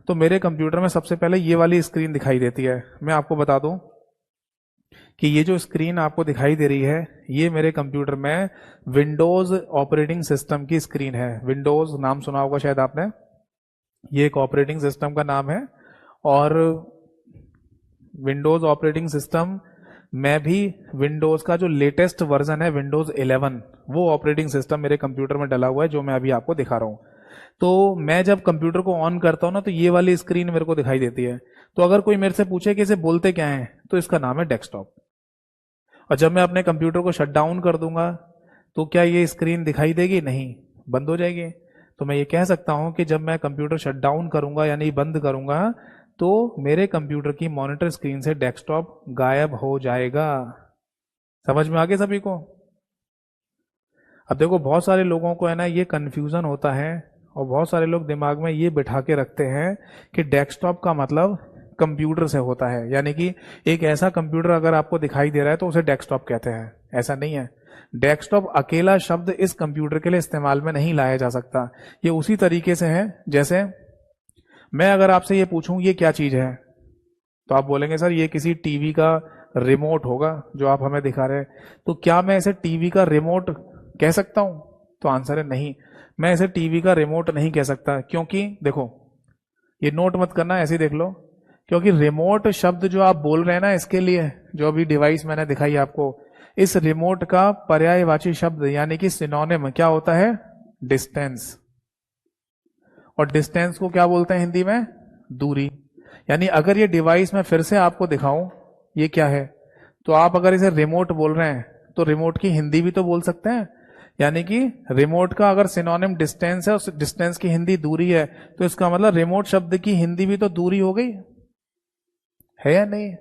तो मेरे कंप्यूटर में सबसे पहले ये वाली स्क्रीन दिखाई देती है। मैं आपको बता दूं कि ये जो स्क्रीन आपको दिखाई दे रही है, ये मेरे कंप्यूटर में विंडोज ऑपरेटिंग सिस्टम की स्क्रीन है। विंडोज नाम सुना होगा शायद आपने, ये एक ऑपरेटिंग सिस्टम का नाम है। और विंडोज ऑपरेटिंग सिस्टम में भी विंडोज का जो लेटेस्ट वर्जन है विंडोज 11, वो ऑपरेटिंग सिस्टम मेरे कंप्यूटर में डला हुआ है, जो मैं अभी आपको दिखा रहा हूं। तो मैं जब कंप्यूटर को ऑन करता हूं ना, तो ये वाली स्क्रीन मेरे को दिखाई देती है। तो अगर कोई मेरे से पूछे कि इसे बोलते क्या है, तो इसका नाम है डेस्कटॉप। और जब मैं अपने कंप्यूटर को शट डाउन कर दूंगा, तो क्या ये स्क्रीन दिखाई देगी? नहीं, बंद हो जाएगी। तो मैं ये कह सकता हूं कि जब मैं कंप्यूटर शट डाउन करूंगा यानी बंद करूंगा, तो मेरे कंप्यूटर की मॉनिटर स्क्रीन से डेस्कटॉप गायब हो जाएगा। समझ में आ गया सभी को? अब देखो, बहुत सारे लोगों को है ना ये कंफ्यूजन होता है, और बहुत सारे लोग दिमाग में ये बिठा के रखते हैं कि डेस्कटॉप का मतलब कंप्यूटर से होता है, यानी कि एक ऐसा कंप्यूटर अगर आपको दिखाई दे रहा है तो उसे डेस्कटॉप कहते हैं। ऐसा नहीं है। डेस्कटॉप अकेला शब्द इस कंप्यूटर के लिए इस्तेमाल में नहीं लाया जा सकता। ये उसी तरीके से है जैसे मैं अगर आपसे ये पूछूं ये क्या चीज है, तो आप बोलेंगे सर ये किसी टीवी का रिमोट होगा जो आप हमें दिखा रहे हैं। तो क्या मैं इसे टीवी का रिमोट कह सकता हूं? तो आंसर है नहीं, मैं इसे टीवी का रिमोट नहीं कह सकता। क्योंकि देखो, ये नोट मत करना, ऐसे ही देख लो। क्योंकि रिमोट शब्द जो आप बोल रहे हैं ना, इसके लिए जो अभी डिवाइस मैंने दिखाई आपको, इस रिमोट का पर्यायवाची शब्द यानी कि सिनोनिम क्या होता है? डिस्टेंस। और डिस्टेंस को क्या बोलते हैं हिंदी में? दूरी। यानी अगर ये डिवाइस मैं फिर से आपको दिखाऊं, ये क्या है, तो आप अगर इसे रिमोट बोल रहे हैं तो रिमोट की हिंदी भी तो बोल सकते हैं। यानी कि रिमोट का अगर सिनोनिम डिस्टेंस है, उस डिस्टेंस की हिंदी दूरी है, तो इसका मतलब रिमोट शब्द की हिंदी भी तो दूरी हो गई है या नहीं?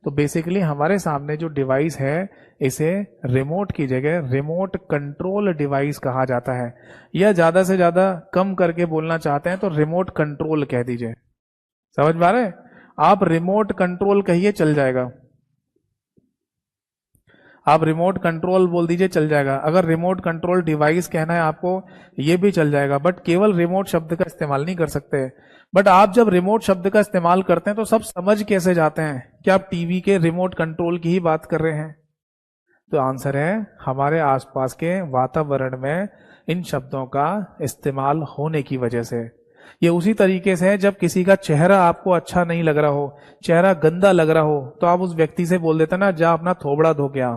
तो बेसिकली हमारे सामने जो डिवाइस है, इसे रिमोट की जगह रिमोट कंट्रोल डिवाइस कहा जाता है। या ज्यादा से ज्यादा कम करके बोलना चाहते हैं तो रिमोट कंट्रोल कह दीजिए। समझ में आ रहा है? आप रिमोट कंट्रोल कहिए, चल जाएगा। आप रिमोट कंट्रोल बोल दीजिए, चल जाएगा। अगर रिमोट कंट्रोल डिवाइस कहना है आपको, ये भी चल जाएगा। बट केवल रिमोट शब्द का इस्तेमाल नहीं कर सकते। बट आप जब रिमोट शब्द का इस्तेमाल करते हैं तो सब समझ कैसे जाते हैं कि आप टीवी के रिमोट कंट्रोल की ही बात कर रहे हैं? तो आंसर है हमारे आसपास के वातावरण में इन शब्दों का इस्तेमाल होने की वजह से। ये उसी तरीके से है, जब किसी का चेहरा आपको अच्छा नहीं लग रहा हो, चेहरा गंदा लग रहा हो, तो आप उस व्यक्ति से बोल देते ना, जा अपना थोबड़ा धो के आ,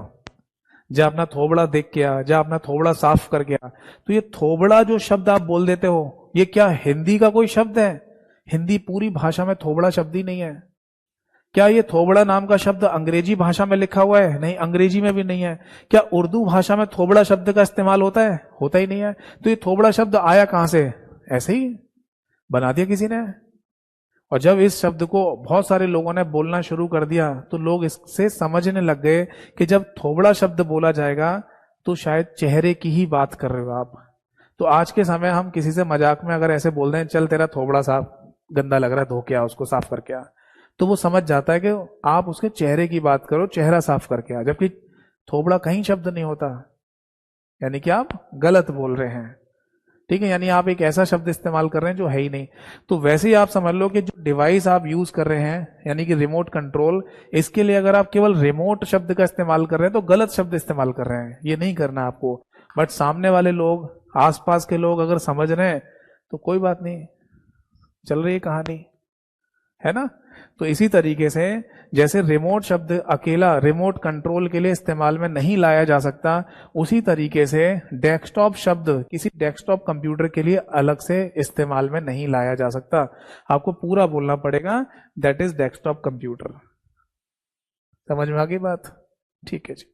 जा अपना थोबड़ा देख के आ, जा अपना थोबड़ा साफ करके आ। तो ये थोबड़ा जो शब्द आप बोल देते हो, ये क्या हिंदी का कोई शब्द है? हिंदी पूरी भाषा में थोबड़ा शब्द ही नहीं है। क्या ये थोबड़ा नाम का शब्द अंग्रेजी भाषा में लिखा हुआ है? नहीं, अंग्रेजी में भी नहीं है। क्या उर्दू भाषा में थोबड़ा शब्द का इस्तेमाल होता है? होता ही नहीं है। तो ये थोबड़ा शब्द आया कहां से? ऐसे ही बना दिया किसी ने। और जब इस शब्द को बहुत सारे लोगों ने बोलना शुरू कर दिया, तो लोग इससे समझने लग गए कि जब थोबड़ा शब्द बोला जाएगा तो शायद चेहरे की ही बात कर रहे हो आप। तो आज के समय हम किसी से मजाक में अगर ऐसे बोल रहे हैं, चल तेरा थोबड़ा साफ गंदा लग रहा है, धो के आ, उसको साफ करके आ, तो वो समझ जाता है कि आप उसके चेहरे की बात करो, चेहरा साफ करके आ। जबकि थोबड़ा कहीं शब्द नहीं होता, यानी कि आप गलत बोल रहे हैं। ठीक है, यानी आप एक ऐसा शब्द इस्तेमाल कर रहे हैं जो है ही नहीं। तो वैसे ही आप समझ लो कि जो डिवाइस आप यूज कर रहे हैं, यानी कि रिमोट कंट्रोल, इसके लिए अगर आप केवल रिमोट शब्द का इस्तेमाल कर रहे हैं तो गलत शब्द इस्तेमाल कर रहे हैं। ये नहीं करना आपको। बट सामने वाले लोग, आसपास के लोग अगर समझ रहे हैं तो कोई बात नहीं, चल रही है कहानी, है ना? तो इसी तरीके से जैसे रिमोट शब्द अकेला रिमोट कंट्रोल के लिए इस्तेमाल में नहीं लाया जा सकता, उसी तरीके से डेस्कटॉप शब्द किसी डेस्कटॉप कंप्यूटर के लिए अलग से इस्तेमाल में नहीं लाया जा सकता। आपको पूरा बोलना पड़ेगा, दैट इज डेस्कटॉप कंप्यूटर। समझ में आ गई बात? ठीक है जी।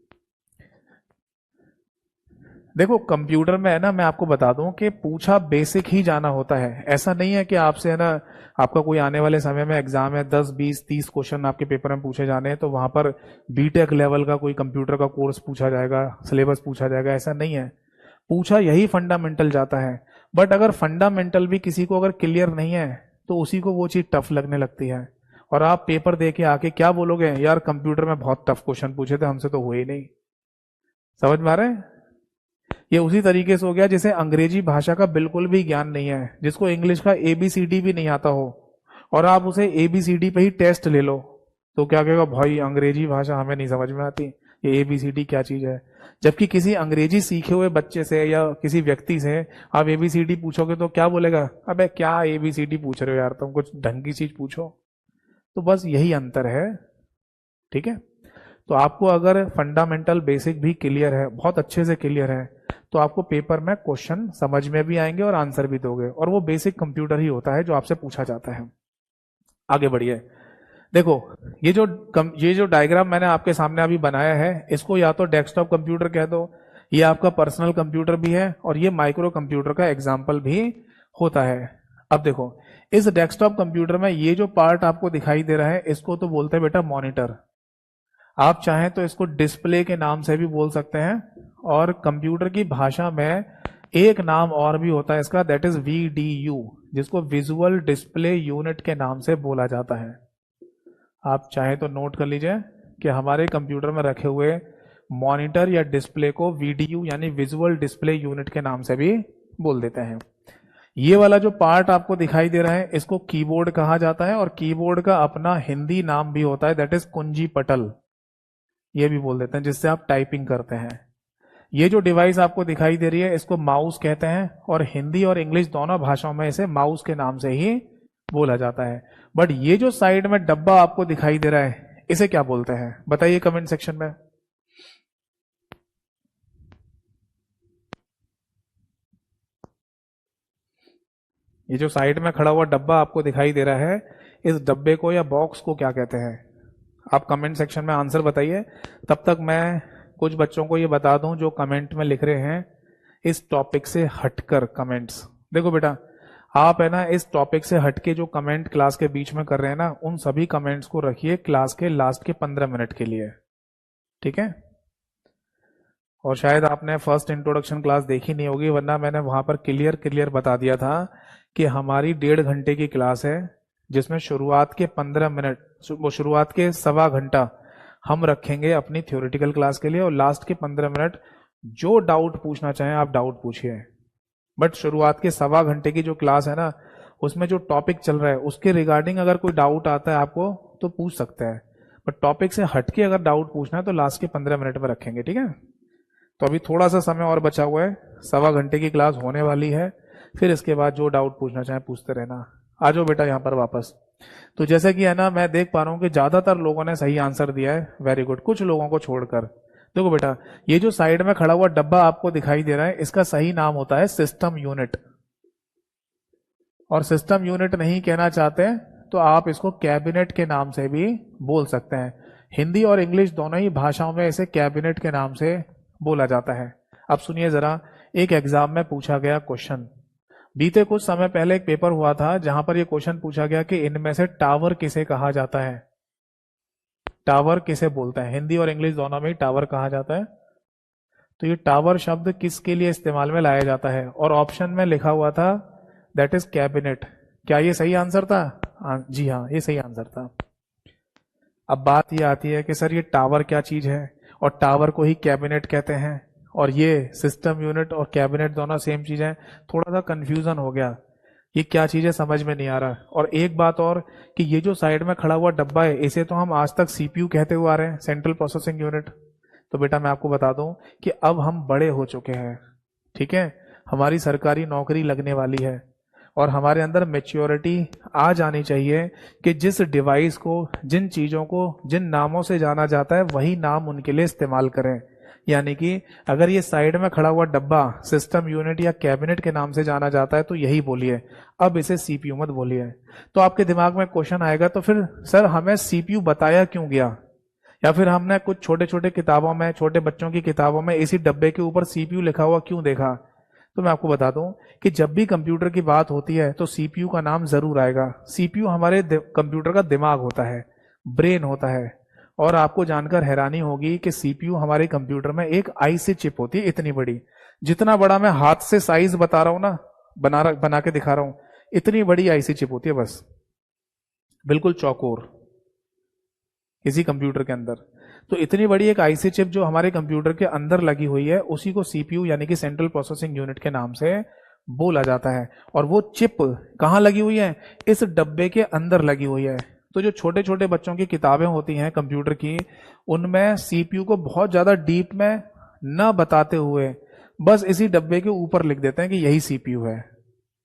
देखो, कंप्यूटर में है ना, मैं आपको बता दूं कि पूछा बेसिक ही जाना होता है। ऐसा नहीं है कि आपसे है ना, आपका कोई आने वाले समय में एग्जाम है, 10 20 30 क्वेश्चन आपके पेपर में पूछे जाने हैं, तो वहां पर बीटेक लेवल का कोई कंप्यूटर का कोर्स पूछा जाएगा, सिलेबस पूछा जाएगा, ऐसा नहीं है। पूछा यही फंडामेंटल जाता है। बट अगर फंडामेंटल भी किसी को अगर क्लियर नहीं है, तो उसी को वो चीज टफ लगने लगती है। और आप पेपर दे के आके क्या बोलोगे, यार कंप्यूटर में बहुत टफ क्वेश्चन पूछे थे, हमसे तो हुए ही नहीं। समझ में आ रहा है? ये उसी तरीके से हो गया जैसे अंग्रेजी भाषा का बिल्कुल भी ज्ञान नहीं है, जिसको इंग्लिश का ABCD भी नहीं आता हो और आप उसे ABCD पे ही टेस्ट ले लो तो क्या कहेगा, भाई अंग्रेजी भाषा हमें नहीं समझ में आती, ये ABCD क्या चीज है। जबकि किसी अंग्रेजी सीखे हुए बच्चे से या किसी व्यक्ति से आप ABCD पूछोगे तो क्या बोलेगा, अबे क्या ABCD पूछ रहे हो यार, तुम कुछ ढंग की चीज पूछो। तो बस यही अंतर है, ठीक है। तो आपको अगर फंडामेंटल बेसिक भी क्लियर है, बहुत अच्छे से क्लियर है, तो आपको पेपर में क्वेश्चन समझ में भी आएंगे और आंसर भी दोगे, और वो बेसिक कंप्यूटर ही होता है जो आपसे पूछा जाता है। आगे बढ़िए। देखो ये जो डायग्राम मैंने आपके सामने अभी बनाया है, इसको या तो डेस्कटॉप कंप्यूटर कह दो, ये आपका पर्सनल कंप्यूटर भी है, और ये माइक्रो कंप्यूटर का एग्जाम्पल भी होता है। अब देखो, इस डेस्कटॉप कंप्यूटर में ये जो पार्ट आपको दिखाई दे रहा है, इसको तो बोलते हैं बेटा मॉनिटर। आप चाहें तो इसको डिस्प्ले के नाम से भी बोल सकते हैं, और कंप्यूटर की भाषा में एक नाम और भी होता है इसका, दैट इज VDU, जिसको विजुअल डिस्प्ले यूनिट के नाम से बोला जाता है। आप चाहें तो नोट कर लीजिए कि हमारे कंप्यूटर में रखे हुए मॉनिटर या डिस्प्ले को VDU यानी विजुअल डिस्प्ले यूनिट के नाम से भी बोल देते हैं। ये वाला जो पार्ट आपको दिखाई दे रहा है, इसको कीबोर्ड कहा जाता है, और कीबोर्ड का अपना हिंदी नाम भी होता है, दैट इज कुंजी पटल, ये भी बोल देते हैं, जिससे आप टाइपिंग करते हैं। ये जो डिवाइस आपको दिखाई दे रही है, इसको माउस कहते हैं, और हिंदी और इंग्लिश दोनों भाषाओं में इसे माउस के नाम से ही बोला जाता है। बट ये जो साइड में डब्बा आपको दिखाई दे रहा है, इसे क्या बोलते हैं, बताइए कमेंट सेक्शन में। ये जो साइड में खड़ा हुआ डब्बा आपको दिखाई दे रहा है, इस डब्बे को या बॉक्स को क्या कहते हैं, आप कमेंट सेक्शन में आंसर बताइए। तब तक मैं कुछ बच्चों को ये बता दूं जो कमेंट में लिख रहे हैं इस टॉपिक से हटकर कमेंट्स। देखो बेटा, आप है ना इस टॉपिक से हटके जो कमेंट क्लास के बीच में कर रहे हैं ना, उन सभी कमेंट्स को रखिए क्लास के लास्ट के 15 मिनट के लिए, ठीक है। और शायद आपने फर्स्ट इंट्रोडक्शन क्लास देखी नहीं होगी, वरना मैंने वहां पर क्लियर बता दिया था कि हमारी 1.5 घंटे की क्लास है, जिसमें शुरुआत के 15 मिनट, वो शुरुआत के सवा घंटा हम रखेंगे अपनी थ्योरेटिकल क्लास के लिए, और लास्ट के 15 मिनट जो डाउट पूछना चाहें आप डाउट पूछिए। बट शुरुआत के सवा घंटे की जो क्लास है ना, उसमें जो टॉपिक चल रहा है उसके रिगार्डिंग अगर कोई डाउट आता है आपको तो पूछ सकते हैं, बट टॉपिक से हटके अगर डाउट पूछना है तो लास्ट के 15 मिनट में रखेंगे, ठीक है। तो अभी थोड़ा सा समय और बचा हुआ है, सवा घंटे की क्लास होने वाली है, फिर इसके बाद जो डाउट पूछना चाहे पूछते रहना। आ जाओ बेटा यहाँ पर वापस। तो जैसे कि है ना, मैं देख पा रहा हूँ कि ज्यादातर लोगों ने सही आंसर दिया है, वेरी गुड, कुछ लोगों को छोड़कर। देखो बेटा, ये जो साइड में खड़ा हुआ डब्बा आपको दिखाई दे रहा है, इसका सही नाम होता है सिस्टम यूनिट, और सिस्टम यूनिट नहीं कहना चाहते तो आप इसको कैबिनेट के नाम से भी बोल सकते हैं। हिंदी और इंग्लिश दोनों ही भाषाओं में इसे कैबिनेट के नाम से बोला जाता है। अब सुनिए जरा, एक एग्जाम में पूछा गया क्वेश्चन, बीते कुछ समय पहले एक पेपर हुआ था जहां पर यह क्वेश्चन पूछा गया कि इनमें से टावर किसे कहा जाता है, टावर किसे बोलते हैं, हिंदी और इंग्लिश दोनों में ही टावर कहा जाता है। तो ये टावर शब्द किसके लिए इस्तेमाल में लाया जाता है, और ऑप्शन में लिखा हुआ था दैट इज कैबिनेट। क्या ये सही आंसर था? जी हाँ, ये सही आंसर था। अब बात ये आती है कि सर ये टावर क्या चीज है, और टावर को ही कैबिनेट कहते हैं, और ये सिस्टम यूनिट और कैबिनेट दोनों सेम चीज है। थोड़ा सा कंफ्यूजन हो गया, ये क्या चीज है समझ में नहीं आ रहा। और एक बात और कि ये जो साइड में खड़ा हुआ डब्बा है, इसे तो हम आज तक CPU कहते हुए आ रहे हैं, सेंट्रल प्रोसेसिंग यूनिट। तो बेटा मैं आपको बता दूं कि अब हम बड़े हो चुके हैं, ठीक है, हमारी सरकारी नौकरी लगने वाली है, और हमारे अंदर मैच्योरिटी आ जानी चाहिए कि जिस डिवाइस को, जिन चीजों को जिन नामों से जाना जाता है वही नाम उनके लिए इस्तेमाल करें। यानी कि अगर ये साइड में खड़ा हुआ डब्बा सिस्टम यूनिट या कैबिनेट के नाम से जाना जाता है तो यही बोलिए, अब इसे CPU मत बोलिए। तो आपके दिमाग में क्वेश्चन आएगा, तो फिर सर हमें CPU बताया क्यों गया, या फिर हमने कुछ छोटे छोटे किताबों में, छोटे बच्चों की किताबों में इसी डब्बे के ऊपर CPU लिखा हुआ क्यों देखा। तो मैं आपको बता दूं कि जब भी कंप्यूटर की बात होती है तो CPU का नाम जरूर आएगा। CPU हमारे कंप्यूटर का दिमाग होता है, ब्रेन होता है। और आपको जानकर हैरानी होगी कि CPU हमारे कंप्यूटर में एक IC चिप होती है, इतनी बड़ी, जितना बड़ा मैं हाथ से साइज बता रहा हूं ना, बना के दिखा रहा हूं, इतनी बड़ी IC चिप होती है, बस बिल्कुल चौकोर। इसी कंप्यूटर के अंदर। तो इतनी बड़ी एक आईसी चिप जो हमारे कंप्यूटर के अंदर लगी हुई है, उसी को सीपीयू यानी कि सेंट्रल प्रोसेसिंग यूनिट के नाम से बोला जाता है। और वो चिप कहाँ लगी हुई है? इस डब्बे के अंदर लगी हुई है। तो जो छोटे छोटे बच्चों की किताबें होती हैं कंप्यूटर की, उनमें सीपीयू को बहुत ज्यादा डीप में न बताते हुए बस इसी डब्बे के ऊपर लिख देते हैं कि यही सीपीयू है,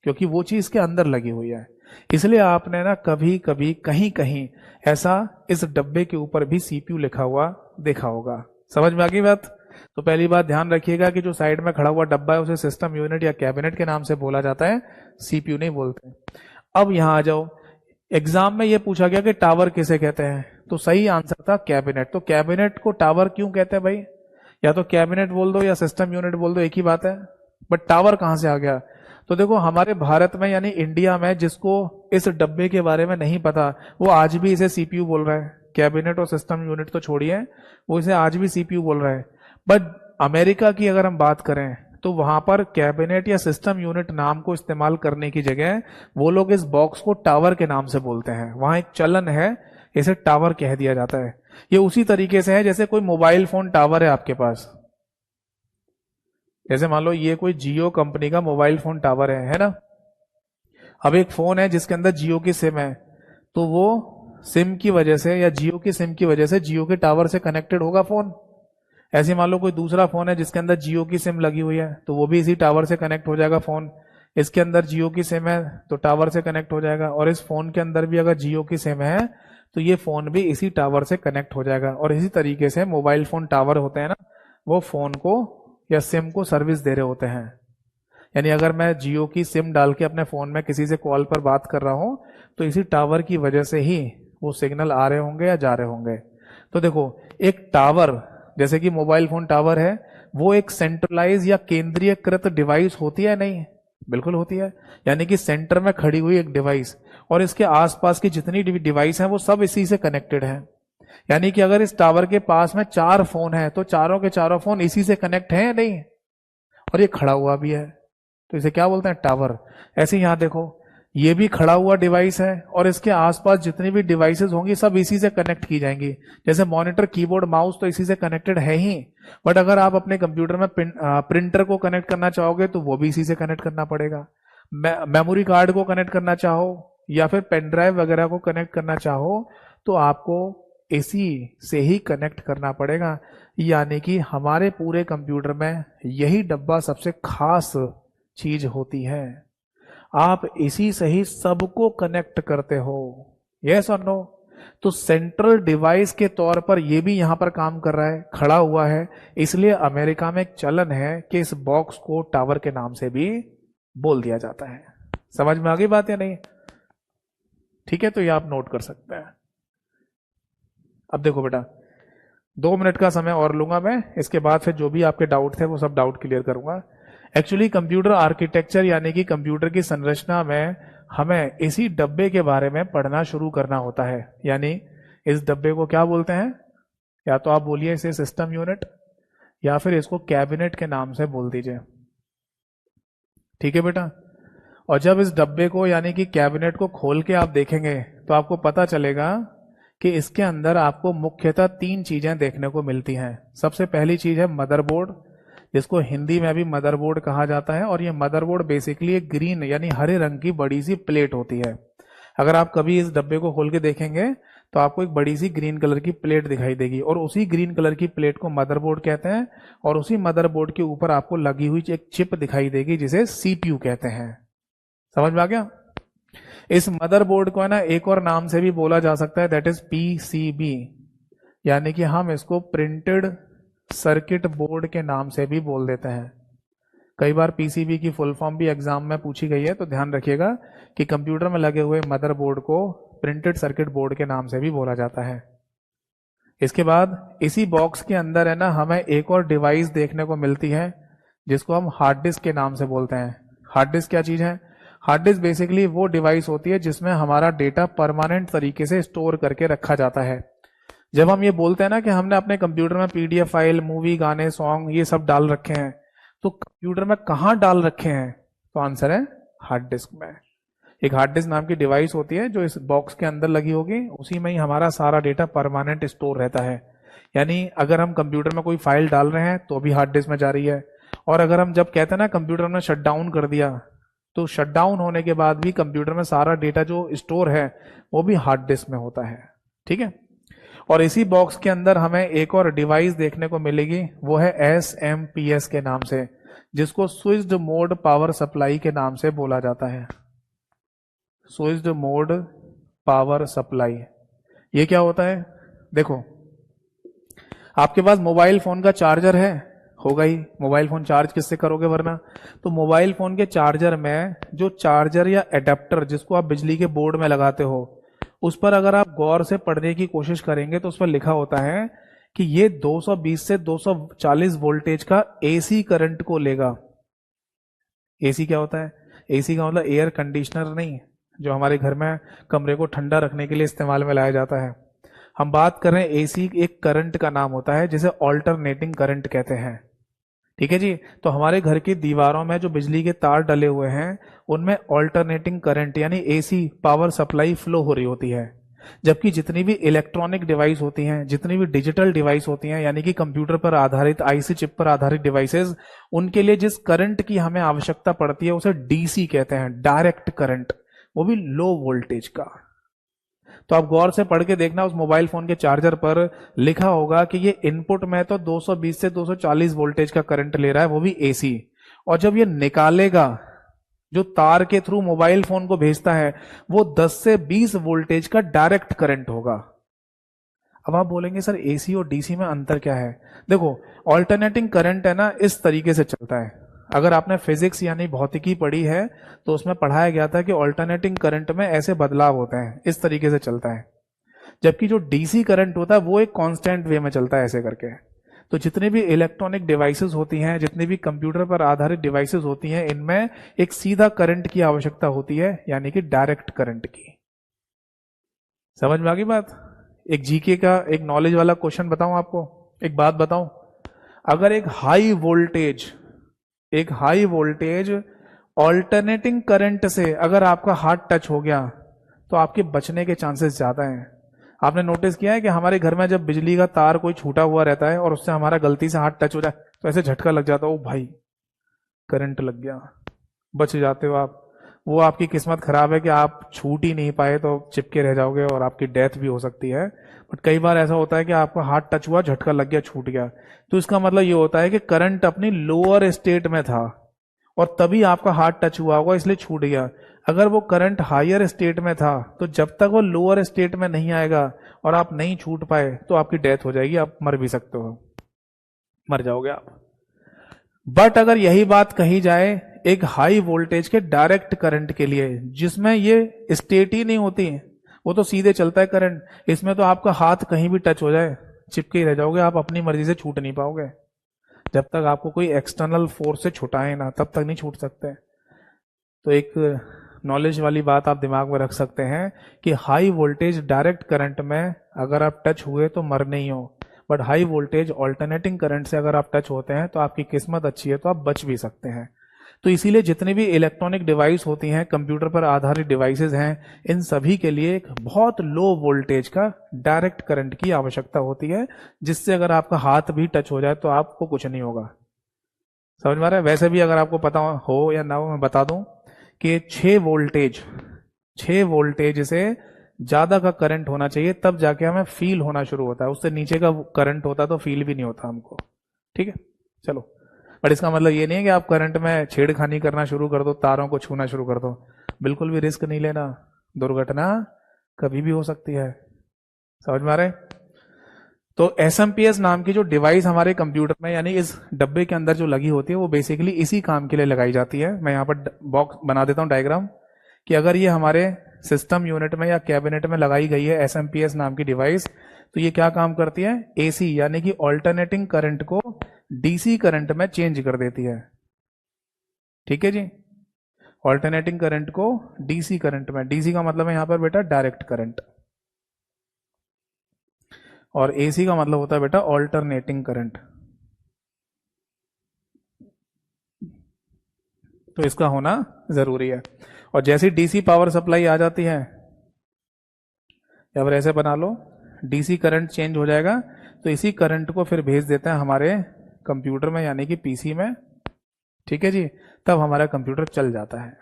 क्योंकि वो चीज के अंदर लगी हुई है। इसलिए आपने ना कभी कभी कहीं कहीं ऐसा इस डब्बे के ऊपर भी सीपीयू लिखा हुआ देखा होगा। समझ में आ गई बात? तो पहली बात ध्यान रखिएगा कि जो साइड में खड़ा हुआ डब्बा है उसे सिस्टम यूनिट या कैबिनेट के नाम से बोला जाता है, सीपीयू नहीं बोलते। अब यहां आ जाओ, एग्जाम में यह पूछा गया कि टावर किसे कहते हैं, तो सही आंसर था कैबिनेट। तो कैबिनेट को टावर क्यों कहते हैं भाई? या तो कैबिनेट बोल दो या सिस्टम यूनिट बोल दो, एक ही बात है। बट टावर कहां से आ गया? तो देखो, हमारे भारत में यानी इंडिया में जिसको इस डब्बे के बारे में नहीं पता, वो आज भी इसे सीपीयू बोल रहा है। कैबिनेट और सिस्टम यूनिट तो छोड़िए, वो इसे आज भी सीपीयू बोल रहा है। बट अमेरिका की अगर हम बात करें तो वहां पर कैबिनेट या सिस्टम यूनिट नाम को इस्तेमाल करने की जगह वो लोग इस बॉक्स को टावर के नाम से बोलते हैं। वहां एक चलन है, इसे टावर कह दिया जाता है। ये उसी तरीके से है जैसे कोई मोबाइल फोन टावर है आपके पास। जैसे मान लो ये कोई जियो कंपनी का मोबाइल फोन टावर है ना। अब एक फोन है जिसके अंदर जियो की सिम है, तो वो सिम की वजह से या जियो की सिम की वजह से जियो के टावर से कनेक्टेड होगा फोन। ऐसे मान लो कोई दूसरा फोन है जिसके अंदर जियो की सिम लगी हुई है, तो वो भी इसी टावर से कनेक्ट हो जाएगा फोन। इसके अंदर जियो की सिम है तो टावर से कनेक्ट हो जाएगा, और इस फोन के अंदर भी अगर जियो की सिम है तो ये फोन भी इसी टावर से कनेक्ट हो जाएगा। और इसी तरीके से मोबाइल फोन टावर होते हैं ना, वो फोन को या सिम को सर्विस दे रहे होते हैं। यानी अगर मैं जियो की सिम डाल के अपने फोन में किसी से कॉल पर बात कर रहा हूं तो इसी टावर की वजह से ही वो सिग्नल आ रहे होंगे या जा रहे होंगे। तो देखो, एक टावर जैसे कि मोबाइल फोन टावर है, वो एक सेंट्रलाइज या केंद्रीयकृत डिवाइस होती है नहीं? बिल्कुल होती है। यानी कि सेंटर में खड़ी हुई एक डिवाइस और इसके आसपास की जितनी डिवाइस हैं वो सब इसी से कनेक्टेड है। यानी कि अगर इस टावर के पास में 4 फोन है तो चारों के चारों फोन इसी से कनेक्ट हैं या नहीं? और ये खड़ा हुआ भी है, तो इसे क्या बोलते हैं? टावर। ऐसे यहां देखो, ये भी खड़ा हुआ डिवाइस है और इसके आसपास जितनी भी डिवाइसेस होंगी सब इसी से कनेक्ट की जाएंगी। जैसे मॉनिटर, कीबोर्ड, माउस तो इसी से कनेक्टेड है ही। बट अगर आप अपने कंप्यूटर में प्रिंटर को कनेक्ट करना चाहोगे तो वो भी इसी से कनेक्ट करना पड़ेगा। मेमोरी कार्ड को कनेक्ट करना चाहो या फिर पेन ड्राइव वगैरह को कनेक्ट करना चाहो तो आपको इसी से ही कनेक्ट करना पड़ेगा। यानी कि हमारे पूरे कंप्यूटर में यही डब्बा सबसे खास चीज होती है। आप इसी से ही सबको कनेक्ट करते हो। यस और नो? तो सेंट्रल डिवाइस के तौर पर यह भी यहां पर काम कर रहा है, खड़ा हुआ है। इसलिए अमेरिका में एक चलन है कि इस बॉक्स को टावर के नाम से भी बोल दिया जाता है। समझ में आ गई बात या नहीं? ठीक है, तो ये आप नोट कर सकते हैं। अब देखो बेटा, 2 मिनट का समय और लूंगा मैं, इसके बाद फिर जो भी आपके डाउट थे वो सब डाउट क्लियर करूंगा। एक्चुअली कंप्यूटर आर्किटेक्चर यानी कि कंप्यूटर की संरचना में हमें इसी डब्बे के बारे में पढ़ना शुरू करना होता है। यानी इस डब्बे को क्या बोलते हैं? या तो आप बोलिए इसे सिस्टम यूनिट या फिर इसको कैबिनेट के नाम से बोल दीजिए। ठीक है बेटा? और जब इस डब्बे को यानी कि कैबिनेट को खोल के आप देखेंगे तो आपको पता चलेगा कि इसके अंदर आपको मुख्यतः 3 चीजें देखने को मिलती हैं। सबसे पहली चीज है मदरबोर्ड, जिसको हिंदी में भी मदरबोर्ड कहा जाता है। और ये मदरबोर्ड बेसिकली एक ग्रीन यानी हरे रंग की बड़ी सी प्लेट होती है। अगर आप कभी इस डब्बे को खोल के देखेंगे तो आपको एक बड़ी सी ग्रीन कलर की प्लेट दिखाई देगी, और उसी ग्रीन कलर की प्लेट को मदरबोर्ड कहते हैं। और उसी मदरबोर्ड के ऊपर आपको लगी हुई एक चिप दिखाई देगी जिसे सीपीयू कहते हैं। समझ में आ गया? इस मदरबोर्ड को है ना एक और नाम से भी बोला जा सकता है, दैट इज पीसीबी। यानी कि हम इसको प्रिंटेड सर्किट बोर्ड के नाम से भी बोल देते हैं। कई बार पीसीबी की फुल फॉर्म भी एग्जाम में पूछी गई है, तो ध्यान रखिएगा कि कंप्यूटर में लगे हुए मदरबोर्ड को प्रिंटेड सर्किट बोर्ड के नाम से भी बोला जाता है। इसके बाद इसी बॉक्स के अंदर है ना हमें एक और डिवाइस देखने को मिलती है जिसको हम हार्ड डिस्क के नाम से बोलते हैं। हार्ड डिस्क क्या चीज है? हार्ड डिस्क बेसिकली वो डिवाइस होती है जिसमें हमारा डेटा परमानेंट तरीके से स्टोर करके रखा जाता है। जब हम ये बोलते हैं ना कि हमने अपने कंप्यूटर में पीडीएफ फाइल, मूवी, गाने, सॉन्ग ये सब डाल रखे हैं, तो कंप्यूटर में कहां डाल रखे हैं? तो आंसर है हार्ड डिस्क में। एक हार्ड डिस्क नाम की डिवाइस होती है जो इस बॉक्स के अंदर लगी होगी, उसी में ही हमारा सारा डेटा परमानेंट स्टोर रहता है। यानी अगर हम कंप्यूटर में कोई फाइल डाल रहे हैं तो भी हार्ड डिस्क में जा रही है, और अगर हम जब कहते हैं ना कंप्यूटर ने शट डाउन कर दिया, तो शट डाउन होने के बाद भी कंप्यूटर में सारा डेटा जो स्टोर है वो भी हार्ड डिस्क में होता है। ठीक है। और इसी बॉक्स के अंदर हमें एक और डिवाइस देखने को मिलेगी, वो है SMPS के नाम से, जिसको स्विच्ड मोड पावर सप्लाई के नाम से बोला जाता है। स्विच्ड मोड पावर सप्लाई, ये क्या होता है? देखो, आपके पास मोबाइल फोन का चार्जर है, होगा ही, मोबाइल फोन चार्ज किससे करोगे वरना? तो मोबाइल फोन के चार्जर में जो चार्जर या एडेप्टर जिसको आप बिजली के बोर्ड में लगाते हो, उस पर अगर आप गौर से पढ़ने की कोशिश करेंगे तो उस पर लिखा होता है कि ये 220 से 240 वोल्टेज का एसी करंट को लेगा। एसी क्या होता है? एसी का मतलब एयर कंडीशनर नहीं, जो हमारे घर में कमरे को ठंडा रखने के लिए इस्तेमाल में लाया जाता है। हम बात कर रहे हैं एसी एक करंट का नाम होता है जिसे ऑल्टरनेटिंग करंट कहते हैं। ठीक है जी। तो हमारे घर की दीवारों में जो बिजली के तार डले हुए हैं उनमें ऑल्टरनेटिंग करंट यानी एसी पावर सप्लाई फ्लो हो रही होती है। जबकि जितनी भी इलेक्ट्रॉनिक डिवाइस होती हैं, जितनी भी डिजिटल डिवाइस होती हैं, यानी कि कंप्यूटर पर आधारित आईसी चिप पर आधारित डिवाइसेस, उनके लिए जिस करंट की हमें आवश्यकता पड़ती है उसे डीसी कहते हैं, डायरेक्ट करंट, वो भी लो वोल्टेज का। तो आप गौर से पढ़ के देखना, उस मोबाइल फोन के चार्जर पर लिखा होगा कि ये इनपुट में तो 220 से 240 वोल्टेज का करंट ले रहा है, वो भी एसी, और जब ये निकालेगा जो तार के थ्रू मोबाइल फोन को भेजता है वो 10 से 20 वोल्टेज का डायरेक्ट करंट होगा। अब आप बोलेंगे सर एसी और डीसी में अंतर क्या है? देखो, ऑल्टरनेटिंग करंट है ना, इस तरीके से चलता है। अगर आपने फिजिक्स यानी भौतिकी पढ़ी है तो उसमें पढ़ाया गया था कि ऑल्टरनेटिंग करंट में ऐसे बदलाव होते हैं, इस तरीके से चलता है। जबकि जो डीसी करंट होता है वो एक कांस्टेंट वे में चलता है, ऐसे करके। तो जितने भी इलेक्ट्रॉनिक डिवाइसेस होती हैं, जितनी भी कंप्यूटर पर आधारित डिवाइसेस होती हैं, इनमें एक सीधा करंट की आवश्यकता होती है, यानी कि डायरेक्ट करंट की। समझ में आ गई बात? एक जीके का एक नॉलेज वाला क्वेश्चन बताऊं आपको, एक बात बताऊं। अगर एक हाई वोल्टेज ऑल्टरनेटिंग करंट से अगर आपका हाथ टच हो गया तो आपके बचने के चांसेस ज्यादा हैं। आपने नोटिस किया है कि हमारे घर में जब बिजली का तार कोई छूटा हुआ रहता है और उससे हमारा गलती से हाथ टच हो जाए तो ऐसे झटका लग जाता है, ओ भाई करंट लग गया, बच जाते हो आप। वो आपकी किस्मत खराब है कि आप छूट ही नहीं पाए, तो चिपके रह जाओगे और आपकी डेथ भी हो सकती है। बट कई बार ऐसा होता है कि आपका हाथ टच हुआ, झटका लग गया, छूट गया, तो इसका मतलब ये होता है कि करंट अपनी लोअर स्टेट में था और तभी आपका हाथ टच हुआ होगा, इसलिए छूट गया। अगर वो करंट हायर स्टेट में था तो जब तक वो लोअर स्टेट में नहीं आएगा और आप नहीं छूट पाए तो आपकी डेथ हो जाएगी, आप मर भी सकते हो, मर जाओगे आप। बट अगर यही बात कही जाए एक हाई वोल्टेज के डायरेक्ट करंट के लिए, जिसमें ये स्टेट ही नहीं होती, वो तो सीधे चलता है करंट, इसमें तो आपका हाथ कहीं भी टच हो जाए चिपके ही रह जाओगे, आप अपनी मर्जी से छूट नहीं पाओगे। जब तक आपको कोई एक्सटर्नल फोर्स से छुटाए ना तब तक नहीं छूट सकते। तो एक नॉलेज वाली बात आप दिमाग में रख सकते हैं कि हाई वोल्टेज डायरेक्ट करंट में अगर आप टच हुए तो मरने ही हो, but high voltage alternating current से अगर आप टच होते हैं तो आपकी किस्मत अच्छी है, तो आप बच भी सकते हैं। तो इसीलिए जितनी भी इलेक्ट्रॉनिक डिवाइस होती हैं, कंप्यूटर पर आधारित डिवाइसेस हैं, इन सभी के लिए एक बहुत लो वोल्टेज का डायरेक्ट करंट की आवश्यकता होती है, जिससे अगर आपका हाथ भी टच हो जाए तो आपको कुछ नहीं होगा। समझ में आ रहा है? वैसे भी अगर आपको पता हो या ना हो, मैं बता दूं कि 6 वोल्टेज से ज्यादा का करंट होना चाहिए, तब जाके हमें फील होना शुरू होता है। उससे नीचे का करंट होता तो फील भी नहीं होता हमको। ठीक है, चलो। बट इसका मतलब ये नहीं है कि आप करंट में छेड़खानी करना शुरू कर दो, तारों को छूना शुरू कर दो, बिल्कुल भी रिस्क नहीं लेना, दुर्घटना कभी भी हो सकती है। समझ में आ रहा है? तो SMPS नाम की जो डिवाइस हमारे कंप्यूटर में यानी इस डब्बे के अंदर जो लगी होती है वो बेसिकली इसी काम के लिए लगाई जाती है। मैं यहाँ पर बॉक्स बना देता हूँ डायग्राम, कि अगर ये हमारे सिस्टम यूनिट में या कैबिनेट में लगाई गई है SMPS नाम की डिवाइस, तो ये क्या काम करती है? AC यानी कि ऑल्टरनेटिंग करंट को DC करंट में चेंज कर देती है। ठीक है जी, ऑल्टरनेटिंग करंट को DC करंट में, DC का मतलब है यहां पर बेटा डायरेक्ट करंट, और AC का मतलब होता है बेटा ऑल्टरनेटिंग करंट। तो इसका होना जरूरी है। और जैसी डीसी पावर सप्लाई आ जाती है, या फिर ऐसे बना लो, डीसी करंट चेंज हो जाएगा तो इसी करंट को फिर भेज देते हैं हमारे कंप्यूटर में, यानी कि पीसी में। ठीक है जी, तब हमारा कंप्यूटर चल जाता है।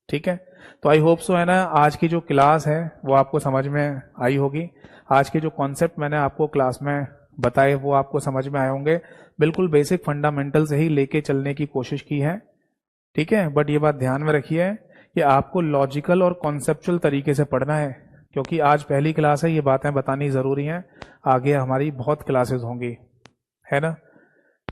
ठीक है, तो आई होप सो है ना, आज की जो क्लास है वो आपको समझ में आई होगी। आज के जो कॉन्सेप्ट मैंने आपको क्लास में बताए वो आपको समझ में आए होंगे। बिल्कुल बेसिक फंडामेंटल से ही लेके चलने की कोशिश की है। ठीक है, बट ये बात ध्यान में रखिए कि आपको लॉजिकल और कॉन्सेप्चुअल तरीके से पढ़ना है, क्योंकि आज पहली क्लास है, ये बातें बतानी जरूरी हैं। आगे हमारी बहुत क्लासेस होंगी, है ना।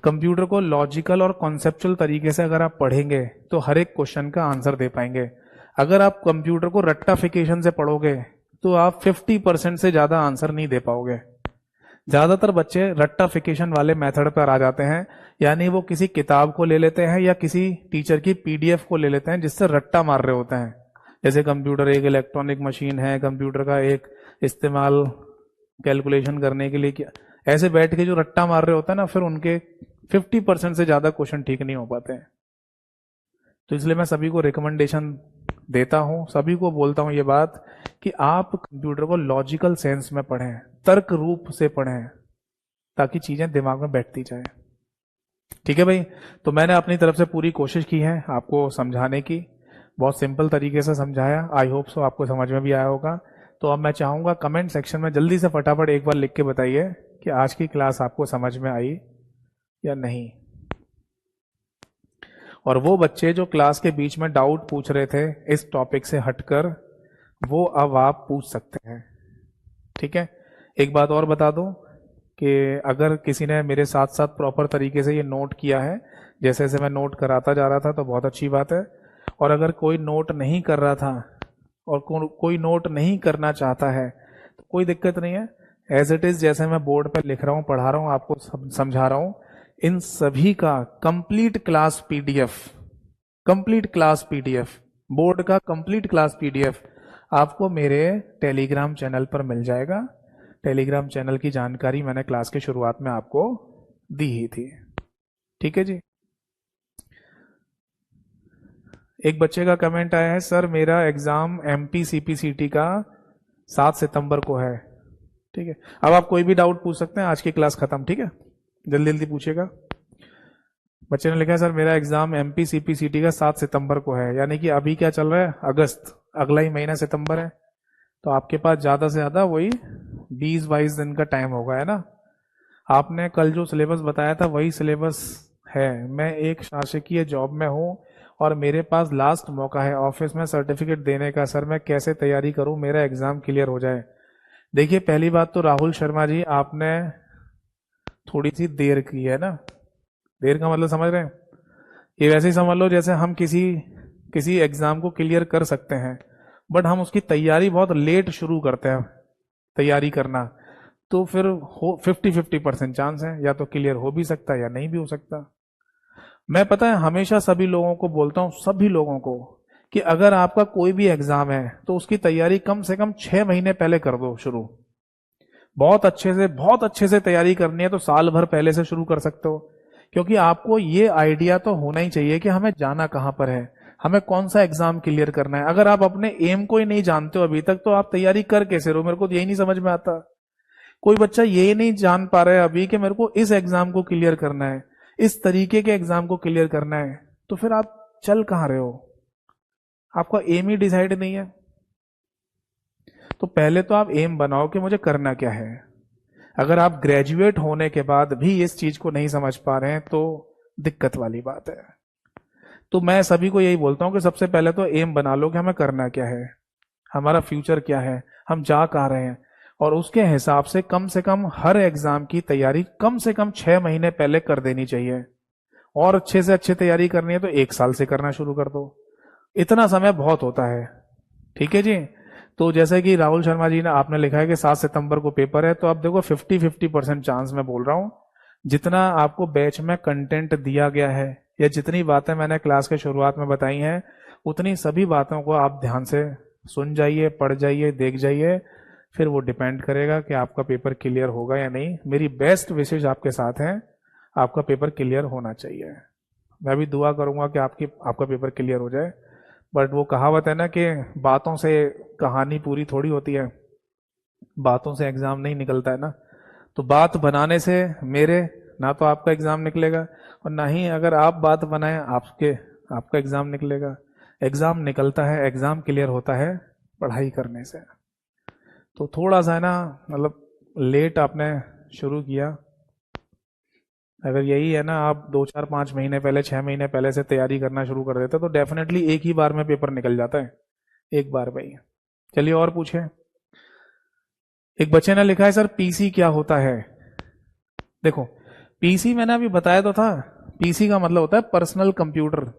कंप्यूटर को लॉजिकल और कॉन्सेप्चुअल तरीके से अगर आप पढ़ेंगे तो हर एक क्वेश्चन का आंसर दे पाएंगे। अगर आप कंप्यूटर को रट्टाफिकेशन से पढ़ोगे तो आप 50% से ज्यादा आंसर नहीं दे पाओगे। ज्यादातर बच्चे रट्टाफिकेशन वाले मेथड पर आ जाते हैं, यानी वो किसी किताब को ले लेते हैं या किसी टीचर की पीडीएफ को ले लेते हैं जिससे रट्टा मार रहे होते हैं। जैसे कंप्यूटर एक इलेक्ट्रॉनिक मशीन है, कंप्यूटर का एक इस्तेमाल कैलकुलेशन करने के लिए किया, ऐसे बैठ के जो रट्टा मार रहे होते हैं ना, फिर उनके 50% से ज्यादा क्वेश्चन ठीक नहीं हो पाते हैं। तो इसलिए मैं सभी को रिकमेंडेशन देता हूं, सभी को बोलता हूं ये बात कि आप कंप्यूटर को लॉजिकल सेंस में पढ़ें, तर्क रूप से पढ़ें, ताकि चीजें दिमाग में बैठती जाए। ठीक है भाई, तो मैंने अपनी तरफ से पूरी कोशिश की है आपको समझाने की, बहुत सिंपल तरीके से समझाया। आई होप सो आपको समझ में भी आया होगा। तो अब मैं चाहूंगा कमेंट सेक्शन में जल्दी से फटाफट एक बार लिख के बताइए कि आज की क्लास आपको समझ में आई या नहीं। और वो बच्चे जो क्लास के बीच में डाउट पूछ रहे थे इस टॉपिक से हटकर, वो अब आप पूछ सकते हैं। ठीक है, एक बात और बता दूं कि अगर किसी ने मेरे साथ साथ प्रॉपर तरीके से ये नोट किया है, जैसे जैसे मैं नोट कराता जा रहा था, तो बहुत अच्छी बात है। और अगर कोई नोट नहीं कर रहा था और कोई नोट नहीं करना चाहता है तो कोई दिक्कत नहीं है। एज इट इज जैसे मैं बोर्ड पे लिख रहा हूँ, पढ़ा रहा हूँ, आपको समझा रहा हूँ, इन सभी का कंप्लीट क्लास पीडीएफ बोर्ड का कंप्लीट क्लास पीडीएफ आपको मेरे टेलीग्राम चैनल पर मिल जाएगा। टेलीग्राम चैनल की जानकारी मैंने क्लास के शुरुआत में आपको दी ही थी। ठीक है जी। एक बच्चे का कमेंट आया है, सर मेरा एग्जाम एमपी सीपीसीटी का 7 सितंबर को है। ठीक है, अब आप कोई भी डाउट पूछ सकते हैं, आज की क्लास खत्म। ठीक है, जल्दी जल्दी पूछेगा। बच्चे ने लिखा है, सर मेरा एग्जाम एमपी सीपीसीटी का 7 सितंबर को है, यानी कि अभी क्या चल रहा है, अगस्त, अगला ही महीना सितंबर है। तो आपके पास ज्यादा से ज्यादा वही 20-22 दिन का टाइम होगा, है ना। आपने कल जो सिलेबस बताया था वही सिलेबस है। मैं एक शासकीय जॉब में हूँ और मेरे पास लास्ट मौका है ऑफिस में सर्टिफिकेट देने का। सर मैं कैसे तैयारी करूं, मेरा एग्जाम क्लियर हो जाए। देखिए, पहली बात तो राहुल शर्मा जी, आपने थोड़ी सी देर की है ना। देर का मतलब समझ रहे हैं, ये वैसे ही समझ लो जैसे हम किसी एग्जाम को क्लियर कर सकते हैं, बट हम उसकी तैयारी बहुत लेट शुरू करते हैं तैयारी करना, तो फिर 50-50% चांस है, या तो क्लियर हो भी सकता है या नहीं भी हो सकता। मैं पता है हमेशा सभी लोगों को बोलता हूं, सभी लोगों को, कि अगर आपका कोई भी एग्जाम है तो उसकी तैयारी कम से कम 6 महीने पहले कर दो शुरू। बहुत अच्छे से तैयारी करनी है तो साल भर पहले से शुरू कर सकते हो, क्योंकि आपको ये आइडिया तो होना ही चाहिए कि हमें जाना कहां पर है, हमें कौन सा एग्जाम क्लियर करना है। अगर आप अपने एम को ही नहीं जानते हो अभी तक, तो आप तैयारी कर कैसे रहो, मेरे को यही नहीं समझ में आता। कोई बच्चा ये नहीं जान पा रहा है अभी कि मेरे को इस एग्जाम को क्लियर करना है, इस तरीके के एग्जाम को क्लियर करना है, तो फिर आप चल कहां रहे हो, आपका एम ही डिसाइड नहीं है। तो पहले तो आप एम बनाओ कि मुझे करना क्या है। अगर आप ग्रेजुएट होने के बाद भी इस चीज को नहीं समझ पा रहे हैं तो दिक्कत वाली बात है। तो मैं सभी को यही बोलता हूं कि सबसे पहले तो एम बना लो कि हमें करना क्या है, हमारा फ्यूचर क्या है, हम जा कहां रहे हैं, और उसके हिसाब से कम हर एग्जाम की तैयारी कम से कम 6 महीने पहले कर देनी चाहिए। और अच्छे से अच्छे तैयारी करनी है तो 1 साल से करना शुरू कर दो, इतना समय बहुत होता है। ठीक है जी। तो जैसे कि राहुल शर्मा जी ने आपने लिखा है कि 7 सितंबर को पेपर है, तो अब देखो 50-50% चांस मैं बोल रहा हूं। जितना आपको बैच में कंटेंट दिया गया है या जितनी बातें मैंने क्लास के शुरुआत में बताई हैं, उतनी सभी बातों को आप ध्यान से सुन जाइए, पढ़ जाइए, देख जाइए, फिर वो डिपेंड करेगा कि आपका पेपर क्लियर होगा या नहीं। मेरी बेस्ट विशेष आपके साथ हैं, आपका पेपर क्लियर होना चाहिए। मैं भी दुआ करूंगा कि आपका पेपर क्लियर हो जाए। बट वो कहावत है ना कि बातों से कहानी पूरी थोड़ी होती है, बातों से एग्जाम नहीं निकलता है ना। तो बात बनाने से मेरे ना तो आपका एग्जाम निकलेगा, और ना ही अगर आप बात बनाएं आपका एग्जाम निकलेगा। एग्जाम निकलता है, एग्जाम क्लियर होता है पढ़ाई करने से। तो थोड़ा सा है ना, मतलब लेट आपने शुरू किया। अगर यही है ना, आप 2 4 5 महीने पहले, 6 महीने पहले से तैयारी करना शुरू कर देते तो डेफिनेटली एक ही बार में पेपर निकल जाता है, एक बार में ही। चलिए और पूछे। एक बच्चे ने लिखा है सर पीसी क्या होता है। देखो, पीसी मैंने अभी बताया तो था, पीसी का मतलब होता है पर्सनल कंप्यूटर,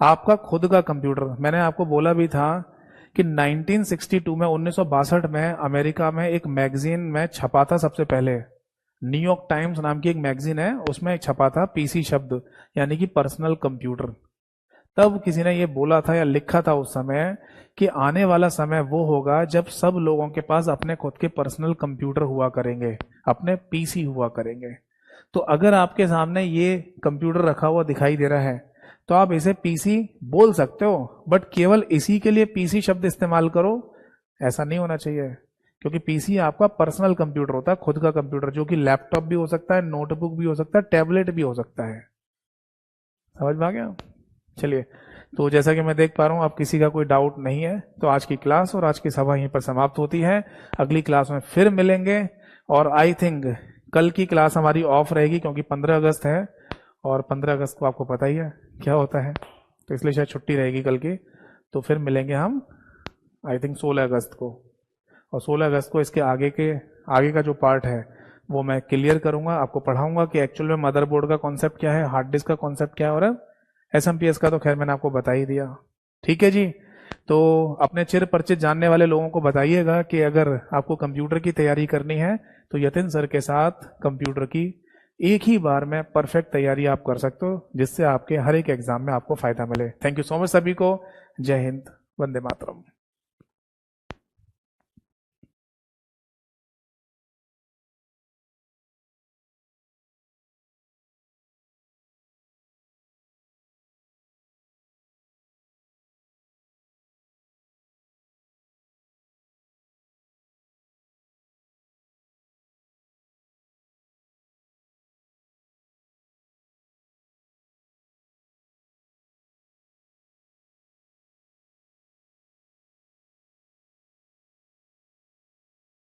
आपका खुद का कंप्यूटर। मैंने आपको बोला भी था कि 1962 में, 1962 में अमेरिका में एक मैगजीन में छपा था सबसे पहले, न्यूयॉर्क टाइम्स नाम की एक मैगजीन है, उसमें छपा था पीसी शब्द, यानी कि पर्सनल कंप्यूटर। तब किसी ने ये बोला था या लिखा था उस समय कि आने वाला समय वो होगा जब सब लोगों के पास अपने खुद के पर्सनल कंप्यूटर हुआ करेंगे, अपने पीसी हुआ करेंगे। तो अगर आपके सामने ये कंप्यूटर रखा हुआ दिखाई दे रहा है तो आप इसे पीसी बोल सकते हो, बट केवल इसी के लिए पीसी शब्द इस्तेमाल करो ऐसा नहीं होना चाहिए। क्योंकि पीसी आपका पर्सनल कंप्यूटर होता है, खुद का कंप्यूटर, जो कि लैपटॉप भी हो सकता है, नोटबुक भी हो सकता है, टैबलेट भी हो सकता है। समझ में आ गया। चलिए, तो जैसा कि मैं देख पा रहा हूँ अब किसी का कोई डाउट नहीं है, तो आज की क्लास और आज की सभा यहीं पर समाप्त होती है। अगली क्लास में फिर मिलेंगे, और आई थिंक कल की क्लास हमारी ऑफ रहेगी क्योंकि 15 अगस्त है, और 15 अगस्त को आपको पता ही है क्या होता है, तो इसलिए शायद छुट्टी रहेगी कल की। तो फिर मिलेंगे हम आई थिंक 16 अगस्त को, और 16 अगस्त को इसके आगे का जो पार्ट है वो मैं क्लियर करूंगा, आपको पढ़ाऊंगा कि एक्चुअल में मदरबोर्ड का कॉन्सेप्ट क्या है, हार्ड डिस्क का कॉन्सेप्ट क्या है, और एसएमपीएस का तो खैर मैंने आपको बता ही दिया। ठीक है जी। तो अपने चिर परिचित जानने वाले लोगों को बताइएगा कि अगर आपको कंप्यूटर की तैयारी करनी है तो यतिन सर के साथ कंप्यूटर की एक ही बार में परफेक्ट तैयारी आप कर सकते हो, जिससे आपके हर एक एग्जाम में आपको फायदा मिले। थैंक यू सो मच सभी को। जय हिंद, वंदे मातरम।